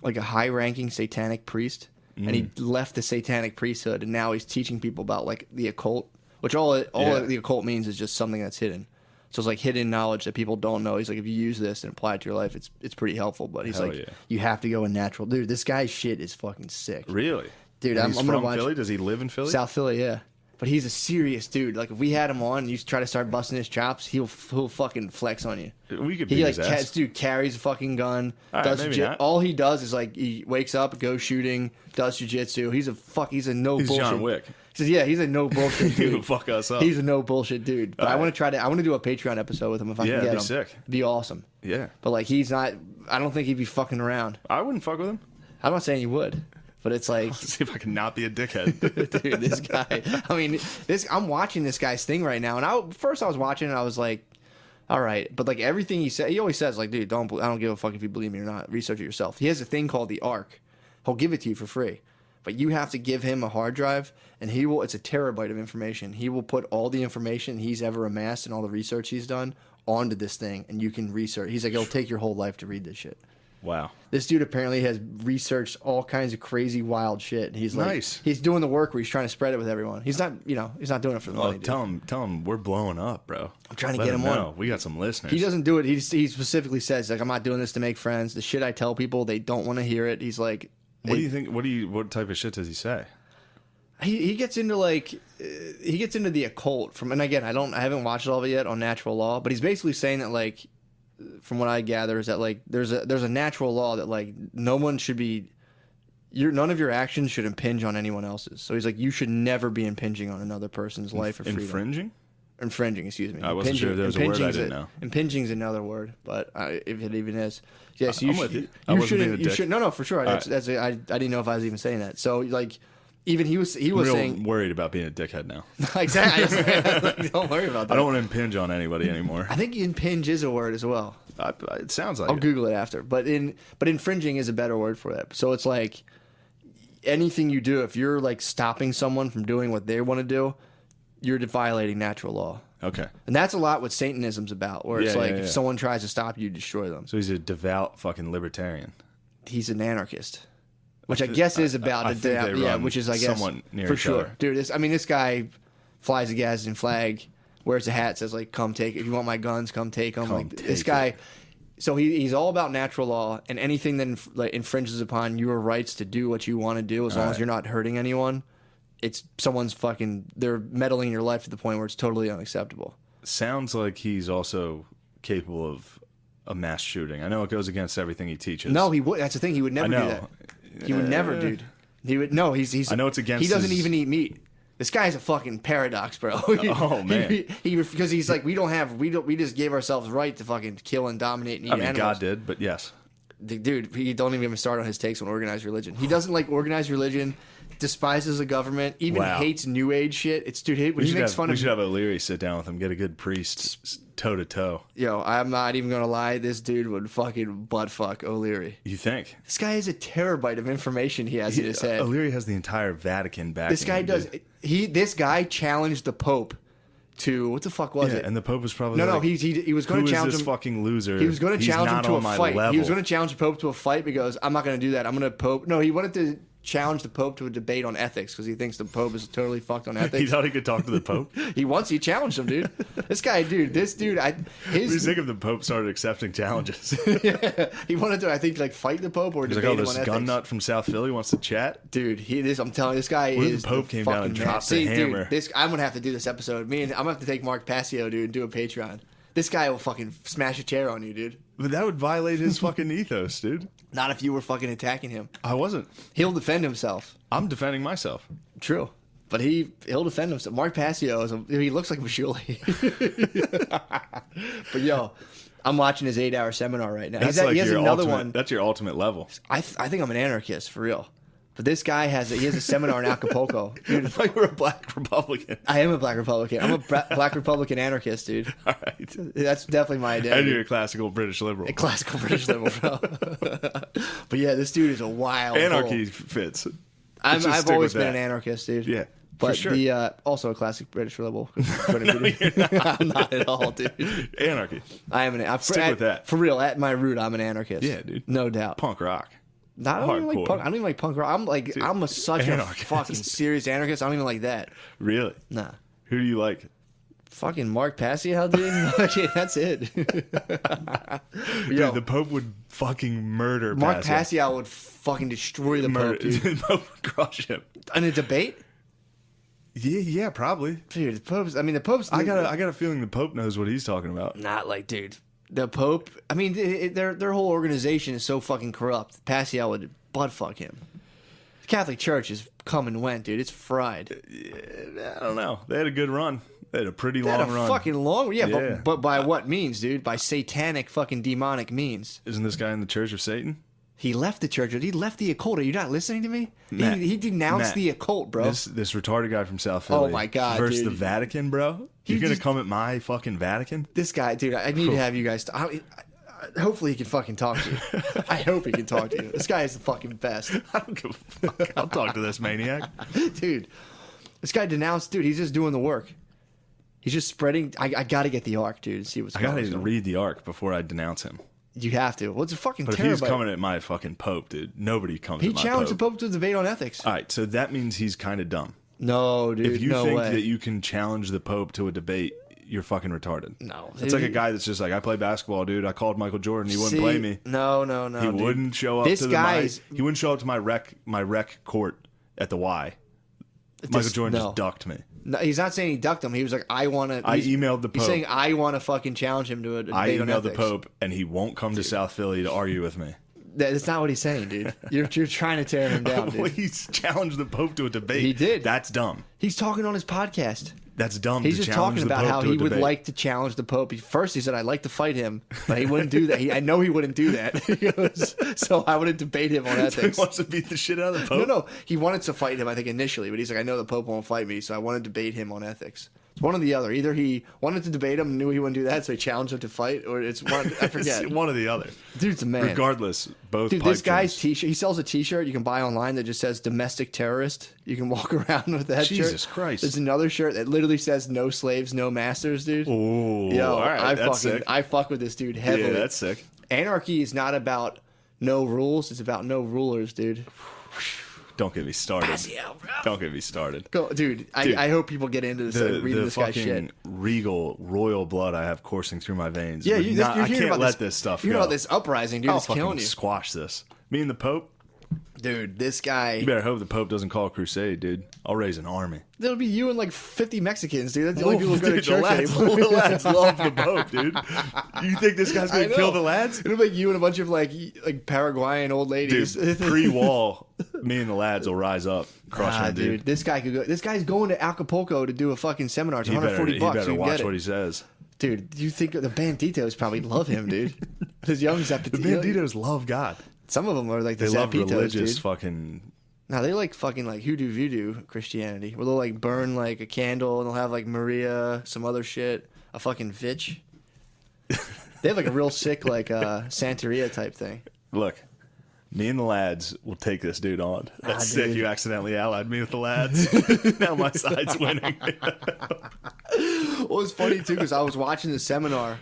high-ranking satanic priest, and he left the satanic priesthood, and now he's teaching people about like the occult, which all the occult means is just something that's hidden. So it's like hidden knowledge that people don't know. He's like, if you use this and apply it to your life, it's pretty helpful. But he's you have to go in natural. Dude, this guy's shit is fucking sick. Really? Dude, I'm gonna watch Philly? Does he live in Philly? South Philly, yeah. But he's a serious dude. Like, if we had him on and you try to start busting his chops, he'll fucking flex on you. We could He beat like his ass. dude carries a fucking gun. All right, maybe not. All he does is like he wakes up, goes shooting, does jujitsu. He's a no He's bullshit. John Wick. He says, yeah, he's a no bullshit He dude. would fuck us up. He's a no bullshit dude. But All I right. want to do a Patreon episode with him if I can get it'd him. be sick. Be awesome. Yeah. But like he's not. I don't think he'd be fucking around. I wouldn't fuck with him. I'm not saying he would. But it's like, See if I can not be a dickhead. dude, this guy. I mean, I'm watching this guy's thing right now, and I was watching it, I was like, all right, but like everything he said, he always says like, dude, I don't give a fuck if you believe me or not. Research it yourself. He has a thing called the Arc. He'll give it to you for free, but you have to give him a hard drive, and it's a terabyte of information. He will put all the information he's ever amassed and all the research he's done onto this thing, and you can research. He's like, it'll take your whole life to read this shit. Wow. This dude apparently has researched all kinds of crazy, wild shit. And he's like, Nice. He's doing the work where he's trying to spread it with everyone. He's not, he's not doing it for the money. Dude. Tell him we're blowing up, bro. I'm trying to Let get him on. know. We got some listeners. He doesn't do it. He specifically says like, I'm not doing this to make friends. The shit I tell people, they don't want to hear it. He's like, What do you think? What type of shit does he say? He gets into the occult and again, I haven't watched all of it yet on natural law, but he's basically saying that like, from what I gather is that like there's a natural law that like no one should be none of your actions should impinge on anyone else's. So he's like, you should never be impinging on another person's life or freedom. Infringing, excuse me. I wasn't sure if there was a word I didn't know. Impinging's another word, but if it even is, yes, I'm with you. I wasn't being a dick. No, for sure. I didn't know if I was even saying that. So like, even he was saying, worried about being a dickhead now. Exactly. Like, don't worry about that. I don't want to impinge on anybody anymore. I think impinge is a word as well. It sounds like I'll Google it after. But infringing is a better word for that. So it's like anything you do, if you're like stopping someone from doing what they want to do, you're violating natural law. Okay. And that's a lot what Satanism's about, where it's Yeah. if someone tries to stop you, you destroy them. So he's a devout fucking libertarian. He's an anarchist. Which I guess is about I think they run which is I guess somewhat near for each sure, other. dude. This guy flies a Gadsden flag, wears a hat, says like, "Come take it. If you want my guns, come take them." Like this guy, so he's all about natural law and anything that infringes upon your rights to do what you want to do, as long as you're not hurting anyone. It's someone's they're meddling in your life to the point where it's totally unacceptable. Sounds like he's also capable of a mass shooting. I know it goes against everything he teaches. No, he would. That's the thing. He would never do that. He would never, dude. He would no. He's. I know it's against. He doesn't even eat meat. This guy's a fucking paradox, bro. Oh, man. Because he's like, we just gave ourselves right to fucking kill and dominate and eat animals. God did, but yes. Dude, he don't even start on his takes on organized religion. He doesn't like organized religion, despises the government, even hates New Age shit. It's dude, when he makes fun of. We should have O'Leary sit down with him, get a good priest toe to toe. Yo, I'm not even gonna lie. This dude would fucking butt fuck O'Leary. You think? This guy has a terabyte of information he has in his head. O'Leary has the entire Vatican back. This guy does. This guy challenged the Pope to what the fuck was it? And the Pope was probably no. He was going to challenge this him. Fucking loser. He was going to challenge him to a fight. Level. He was going to challenge the Pope to a fight. But he goes, I'm not going to do that. I'm going to Pope. No, he wanted to challenge the Pope to a debate on ethics because he thinks the Pope is totally fucked on ethics. He thought he could talk to the Pope. He challenged him, dude. This dude. We think if the Pope started accepting challenges. Yeah, he wanted to, I think, like fight the Pope or He's debate like, him on ethics. gun nut from South Philly wants to chat. Dude, I'm telling you, this guy what is. If the Pope came down and dropped the hammer. Dude, I'm gonna have to do this episode. I'm gonna have to take Mark Passio, dude, and do a Patreon. This guy will fucking smash a chair on you, dude. But that would violate his fucking ethos, dude. Not if you were fucking attacking him. I wasn't. He'll defend himself. I'm defending myself. True. But he'll defend himself. Mark Passio he looks like Mashuli. But yo, I'm watching his 8-hour seminar right now. That's He has another one. That's your ultimate level. I think I'm an anarchist for real. But this guy has a seminar in Acapulco. Dude, I thought you were a black Republican. I am a black Republican. I'm a black Republican anarchist, dude. All right. That's definitely my identity. And you're a classical British liberal. A classical British liberal, bro. But yeah, this dude is a wild Anarchy hole. fits. I've always been an anarchist, dude. Yeah, but for sure. Also a classic British liberal. No, you're not. I'm not at all, dude. Anarchy. I am an. Stick with that. For real, at my root, I'm an anarchist. Yeah, dude. No doubt. Punk rock. I don't even like punk. I don't even like punk rock. I'm such anarchist. a fucking serious anarchist. I don't even like that. Really? Nah. Who do you like? Fucking Mark Passio, dude. Okay, that's it. Dude, the Pope would fucking murder Mark Passio would fucking destroy the Pope, dude. The Pope would crush him. In a debate? Yeah, probably. Dude, the Pope's. I got a feeling the Pope knows what he's talking about. Not like, dude. The Pope. I mean, their whole organization is so fucking corrupt. Passio would butt fuck him. The Catholic Church is come and went, dude. It's fried. I don't know. They had a good run. They had a pretty long run. Fucking long. Yeah. But by what means, dude? By satanic fucking demonic means. Isn't this guy in the Church of Satan? He left the church. He left the occult. Are you not listening to me? Matt, he denounced the occult, bro. This retarded guy from South Philly. Oh my god, versus dude. the Vatican, bro. You're gonna come at my fucking Vatican? This guy, dude. I need to have you guys. Hopefully he can fucking talk to you. I hope he can talk to you. This guy is the fucking best. I don't give a fuck. I'll talk to this maniac. Dude, this guy denounced, dude, he's just doing the work. He's just spreading. I got to get the arc, dude, and see what's going on. I got to read the arc before I denounce him. You have to. Well, it's a fucking But terrible. if he's coming at my fucking Pope, dude, nobody comes He at my challenged the Pope. Pope to a debate on ethics. All right, so that means he's kind of dumb. No, dude, If you no think way. that you can challenge the Pope to a debate, you're fucking retarded. No. It's like a guy that's just like, I play basketball, dude. I called Michael Jordan. He wouldn't play me. No, He dude. wouldn't show up This to guy's- he wouldn't show up to my rec court at the Y. Michael Jordan just ducked me. No, he's not saying he ducked him. He was like, I want to. I emailed the Pope. He's saying, I want to fucking challenge him to a debate I on emailed the ethics. Pope, and he won't come to South Philly to argue with me. That's not what he's saying, dude. You're trying to tear him down, Well, dude. he's challenged the Pope to a debate. He did. That's dumb. He's talking on his podcast. That's dumb. He's to just challenge talking the about Pope how to a he would debate. like to challenge the Pope. First, he said, I'd like to fight him, but he wouldn't do that. I know he wouldn't do that. He goes, so I wouldn't debate him on He ethics. wants to beat the shit out of the Pope. No. He wanted to fight him, I think, initially, but he's like, I know the Pope won't fight me, so I want to debate him on ethics. It's one or the other. Either he wanted to debate him and knew he wouldn't do that, so he challenged him to fight, or it's one. I forget. It's one or the other. Dude's a man. Regardless, both. Dude, pipe this guy's dreams. t-shirt. He sells a t-shirt you can buy online that just says "domestic terrorist." You can walk around with that shirt. Jesus Christ. There's another shirt that literally says "No slaves, no masters," dude. Oh, Yo, all right, that's sick. I fuck with this dude heavily. Yeah, that's sick. Anarchy is not about no rules; it's about no rulers, dude. Don't get me started. Passio, bro. Don't get me started. Go, dude. I hope people get into this. Reading this guy's fucking shit. regal royal blood I have coursing through my veins. Yeah, would you're not- hearing I can't about let this stuff You're go. about this uprising, dude. I'll It's fucking killing you. squash this. Me and the Pope, Dude, this guy. You better hope the Pope doesn't call a crusade, dude. I'll raise an army. There'll be you and like 50 Mexicans, dude. That's the only people who go to church the lads love the Pope, dude. You think this guy's gonna kill the lads? It'll be you and a bunch of like Paraguayan old ladies. Dude, pre-wall, me and the lads will rise up, crush him, dude. This guy could go. This guy's going to Acapulco to do a fucking seminar. It's $140. He better watch what he says. Dude, do you think the Banditos probably love him, dude? His young Zapatillo. The Banditos love God. Some of them are like the They love Zapitos, religious dude. fucking. No, they like fucking like hoodoo voodoo Christianity, where they'll like burn like a candle and they'll have like Maria, some other shit, a fucking Vitch. They have like a real sick like Santeria type thing. Look, me and the lads will take this dude on. That's sick. Dude. You accidentally allied me with the lads. Now my side's winning. Well, it's funny too because I was watching the seminar,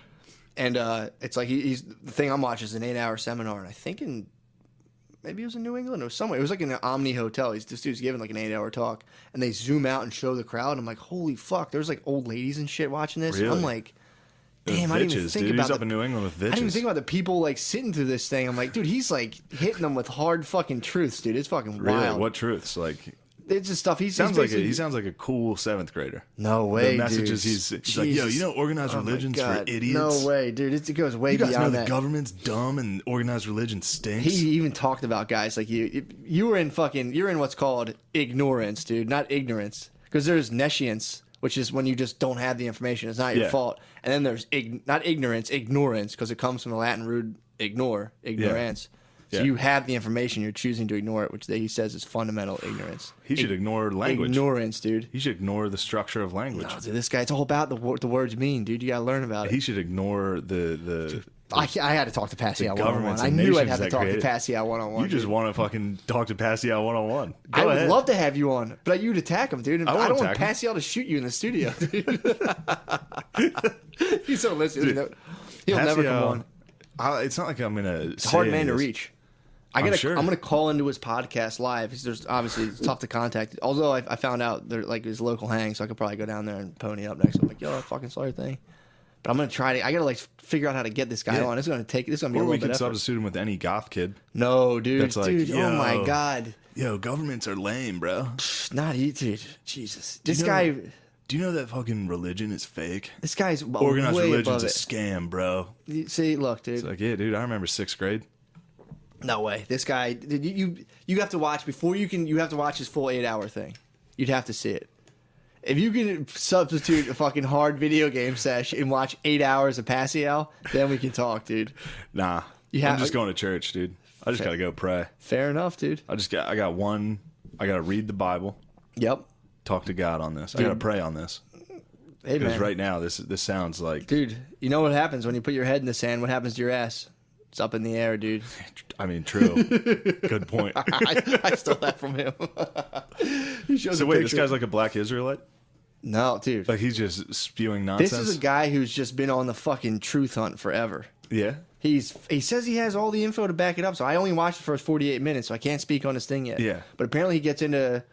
and it's like he's the thing I'm watching is an 8-hour seminar, and I think maybe it was in New England or somewhere. It was like in an Omni hotel. This dude's giving like an 8-hour talk, and they zoom out and show the crowd. And I'm like, holy fuck! There's like old ladies and shit watching this. Really? And I'm like, damn, I didn't even think dude. about He's up in New England with I didn't even Vitches. think about the people like sitting through this thing. I'm like, dude, he's like hitting them with hard fucking truths, dude. It's fucking Really? wild. What truths? Like, It's just stuff. He he sounds like a cool 7th grader. No way, The messages dude. he's like, yo, you know, organized Oh my religion's for God. idiots. No way, dude. It goes way You guys know beyond the that. government's dumb and organized religion stinks. He even talked about guys like you. You're in what's called ignorance, dude, not ignorance. Because there's nescience, which is when you just don't have the information. It's not your Yeah. fault. And then there's not ignorance, ignorance, because it comes from the Latin root ignore, ignorance. So Yeah. you have the information, you're choosing to ignore it, which he says is fundamental ignorance. He should ignore language. Ignorance, dude. He should ignore the structure of language. No, dude, this guy, it's all about what the words mean, dude. You gotta learn about it. He should ignore the I had to talk to Pascal one-on-one. governments I and knew I'd nations have to that talk to created- Pascal one-on-one. You just dude. want to fucking talk to Pascal one-on-one. I Go would ahead. love to have you on, but you'd attack him, dude. And I I, won't don't want attack him. Pascal to shoot you in the studio, dude. He's so listening. Dude, He'll never come Pascal, on. it's not like I'm gonna. It's a hard man to reach. I'm sure. gonna call into his podcast live. There's obviously it's tough to contact. Although I found out they're like his local hang, so I could probably go down there and pony up next to him. Like, yo, I fucking saw your thing. But I'm gonna try to. I gotta like figure out how to get this guy Yeah. on. This is gonna be a Or little we bit could effort. substitute him with any goth kid. No, dude. That's like, dude, oh my yo. god. Yo, governments are lame, bro. Not he, dude. Jesus. This you know- guy. Do you know that fucking religion is fake? This guy's Organized way religion's above a it. scam, bro. See, look, dude. It's like, yeah, dude, I remember 6th grade. No way. This guy, you have to watch before you can. You have to watch his full 8-hour thing. You'd have to see it. If you can substitute a fucking hard video game sesh and watch 8 hours of Pascal, then we can talk, dude. Nah, You I'm just going to church, dude. I just gotta go pray. Fair enough, dude. I gotta read the Bible, Yep. talk to God on this. I Dude. gotta pray on this Hey, because man. right now this sounds like. Dude, you know what happens when you put your head in the sand? What happens to your ass? It's up in the air, dude. I mean, true. Good point. I stole that from him. He shows So a wait, this picture. guy's like a black Israelite? No, dude. Like he's just spewing nonsense? This is a guy who's just been on the fucking truth hunt forever. Yeah. He says he has all the info to back it up. So I only watched the first 48 minutes, so I can't speak on this thing yet. Yeah. But apparently he gets into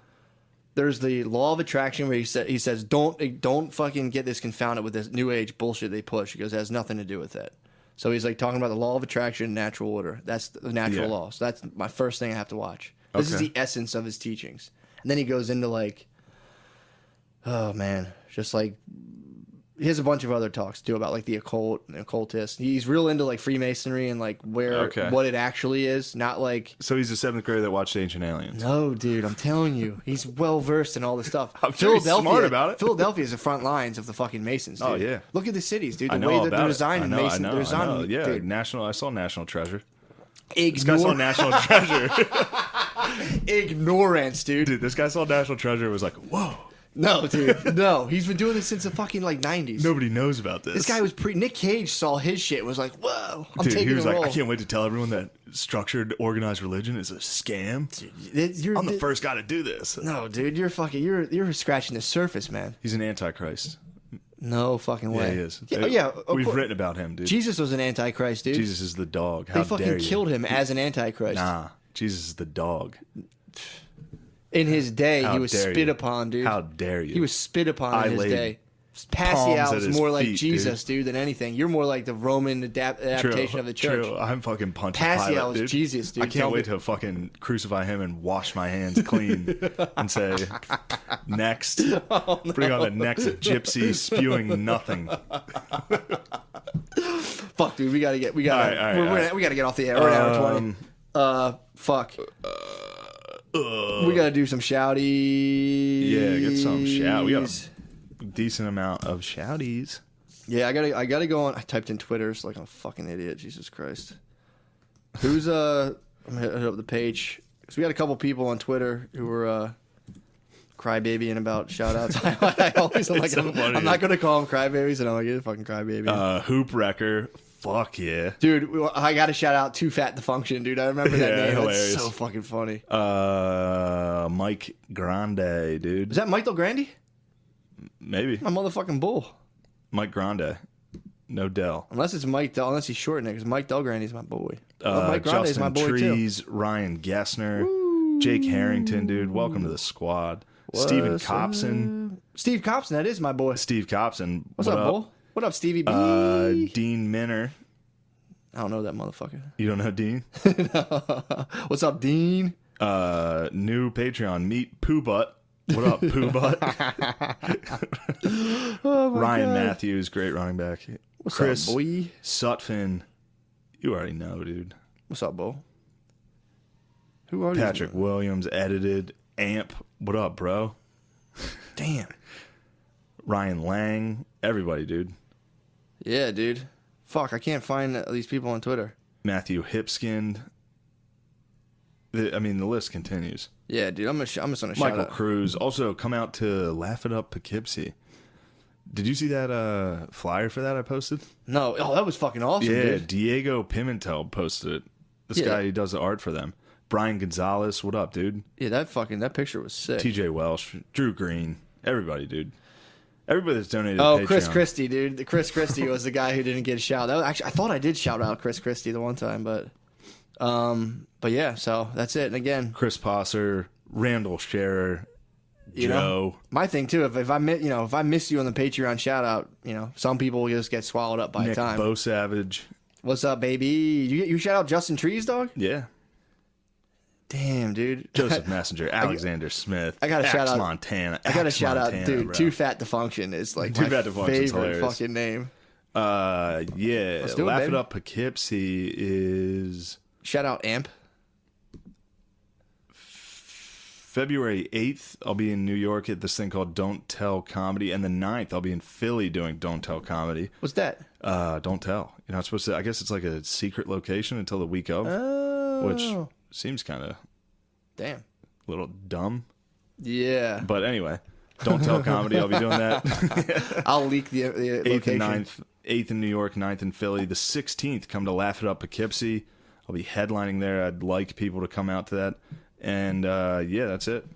there's the law of attraction where he says don't fucking get this confounded with this new age bullshit they push. He goes, it has nothing to do with that. So he's like talking about the law of attraction and natural order. That's the natural Yeah. law. So that's my first thing I have to watch. This is Okay. the essence of his teachings. And then he goes into like, oh man, just like he has a bunch of other talks too about like the occult and occultists. He's real into like Freemasonry and like what it actually is, not like So he's a 7th grader that watched Ancient Aliens. no, dude. I'm telling you, he's well versed in all this stuff. I'm sure he's smart about it. Philadelphia is the front lines of the fucking Masons. Dude. Oh, yeah. Look at the cities, dude. I The know way all that about they're it. designed in Mason. They're I designed, know. Yeah, dude. I saw National Treasure. This guy saw Ignore, National Treasure. ignorance, dude. Dude, this guy saw National Treasure and was like, whoa. No, dude. No, he's been doing this since the fucking like 90s. Nobody knows about this. This guy was Nick Cage saw his shit and was like, whoa, I'm Dude, taking he was a like, role. I can't wait to tell everyone that structured, organized religion is a scam. I'm the first guy to do this. No, dude, you're scratching the surface, man. He's an antichrist. No fucking way. Yeah, he is. Yeah, of We've course. written about him, dude. Jesus was an antichrist, dude. Jesus is the dog. They How fucking dare you? killed him as an antichrist. Nah, Jesus is the dog. In his day, How he was dare spit you. upon, dude. How dare you? He was spit upon in his day. Passial at is his more like feet, Jesus, dude, than anything. You're more like the Roman adaptation of the church. True. I'm fucking punching Passial Pilate, is dude. Jesus, dude. I can't wait to fucking crucify him and wash my hands clean and say, next. Bring on the next gypsy spewing nothing. Fuck, dude, we gotta get All right. we gotta get off the air. We're at hour 20. Fuck. We gotta do some shouties. Yeah, get some shout. We got a decent amount of shouties. Yeah, I gotta go on. I typed in Twitter, so like I'm a fucking idiot. Jesus Christ. Who's I'm gonna hit up the page. So we got a couple people on Twitter who were crybabying about shout outs. I always I'm like I'm not gonna call them crybabies, and I'm like, you're a fucking crybaby. Hoop Wrecker. Fuck yeah. Dude, I gotta shout out Too Fat to Function, dude. I remember that name. Hilarious. That's so fucking funny. Mike Grande, dude. Is that Mike Del Grande? Maybe. My motherfucking bull. Mike Grande. No Del. Unless it's Mike Del, unless he's shortening it, because Mike Del Grande's my boy. Mike Grande is Justin my boy Trees, too. Ryan Gessner, Jake Harrington, dude. Welcome to the squad. Steven Copson. Steve Copson, that is my boy. Steve Copson. What's up, bull? What up, Stevie B? Dean Minner. I don't know that motherfucker. You don't know Dean? What's up, Dean? New Patreon. Meet Pooh Butt. What up, Pooh Butt? Ryan Matthews, great running back. What's Chris up, boy? Sutphin. You already know, dude. What's up, bull? Who are Patrick these? Williams, edited. Amp. What up, bro? Damn. Ryan Lang. Everybody, dude. Yeah, dude. Fuck, I can't find these people on Twitter. Matthew Hipskind. The list continues. Yeah, dude. I'm just gonna shout Michael out. Cruz. Also, come out to Laugh It Up Poughkeepsie. Did you see that flyer for that I posted? No. Oh, that was fucking awesome, Yeah, dude. Diego Pimentel posted it. This Yeah. guy who does the art for them. Brian Gonzalez. What up, dude? Yeah, that picture was sick. TJ Welsh. Drew Green. Everybody, dude. Everybody that's donated to Oh, Patreon. Chris Christie, dude. Chris Christie was the guy who didn't get a shout. That was actually, I thought I did shout out Chris Christie the one time, but yeah. So that's it. And again, Chris Posser, Randall Scherer, you Joe. know, my thing too. If I miss you on the Patreon shout out, some people just get swallowed up by Nick time. Bo Savage. What's up, baby? You shout out Justin Trees, dog? Yeah. Damn, dude. Joseph Messenger, Alexander Smith. I gotta shout out Montana. I gotta Axe shout Montana, out, dude. bro. Too Fat to Function is like Too my Fat to Function's favorite hilarious. fucking name. Yeah. Let's do it, Laugh It baby. Up Poughkeepsie is Shout out Amp. February 8th. I'll be in New York at this thing called Don't Tell Comedy, and the 9th I'll be in Philly doing Don't Tell Comedy. What's that? Don't tell. You're not supposed to. I guess it's like a secret location until the week of, which seems kind of Damn. a little dumb. Yeah. But anyway, Don't Tell Comedy. I'll be doing that. I'll leak the 8th location. and 9th. 8th in New York, 9th in Philly. The 16th, come to Laugh It Up Poughkeepsie. I'll be headlining there. I'd like people to come out to that. And yeah, that's it.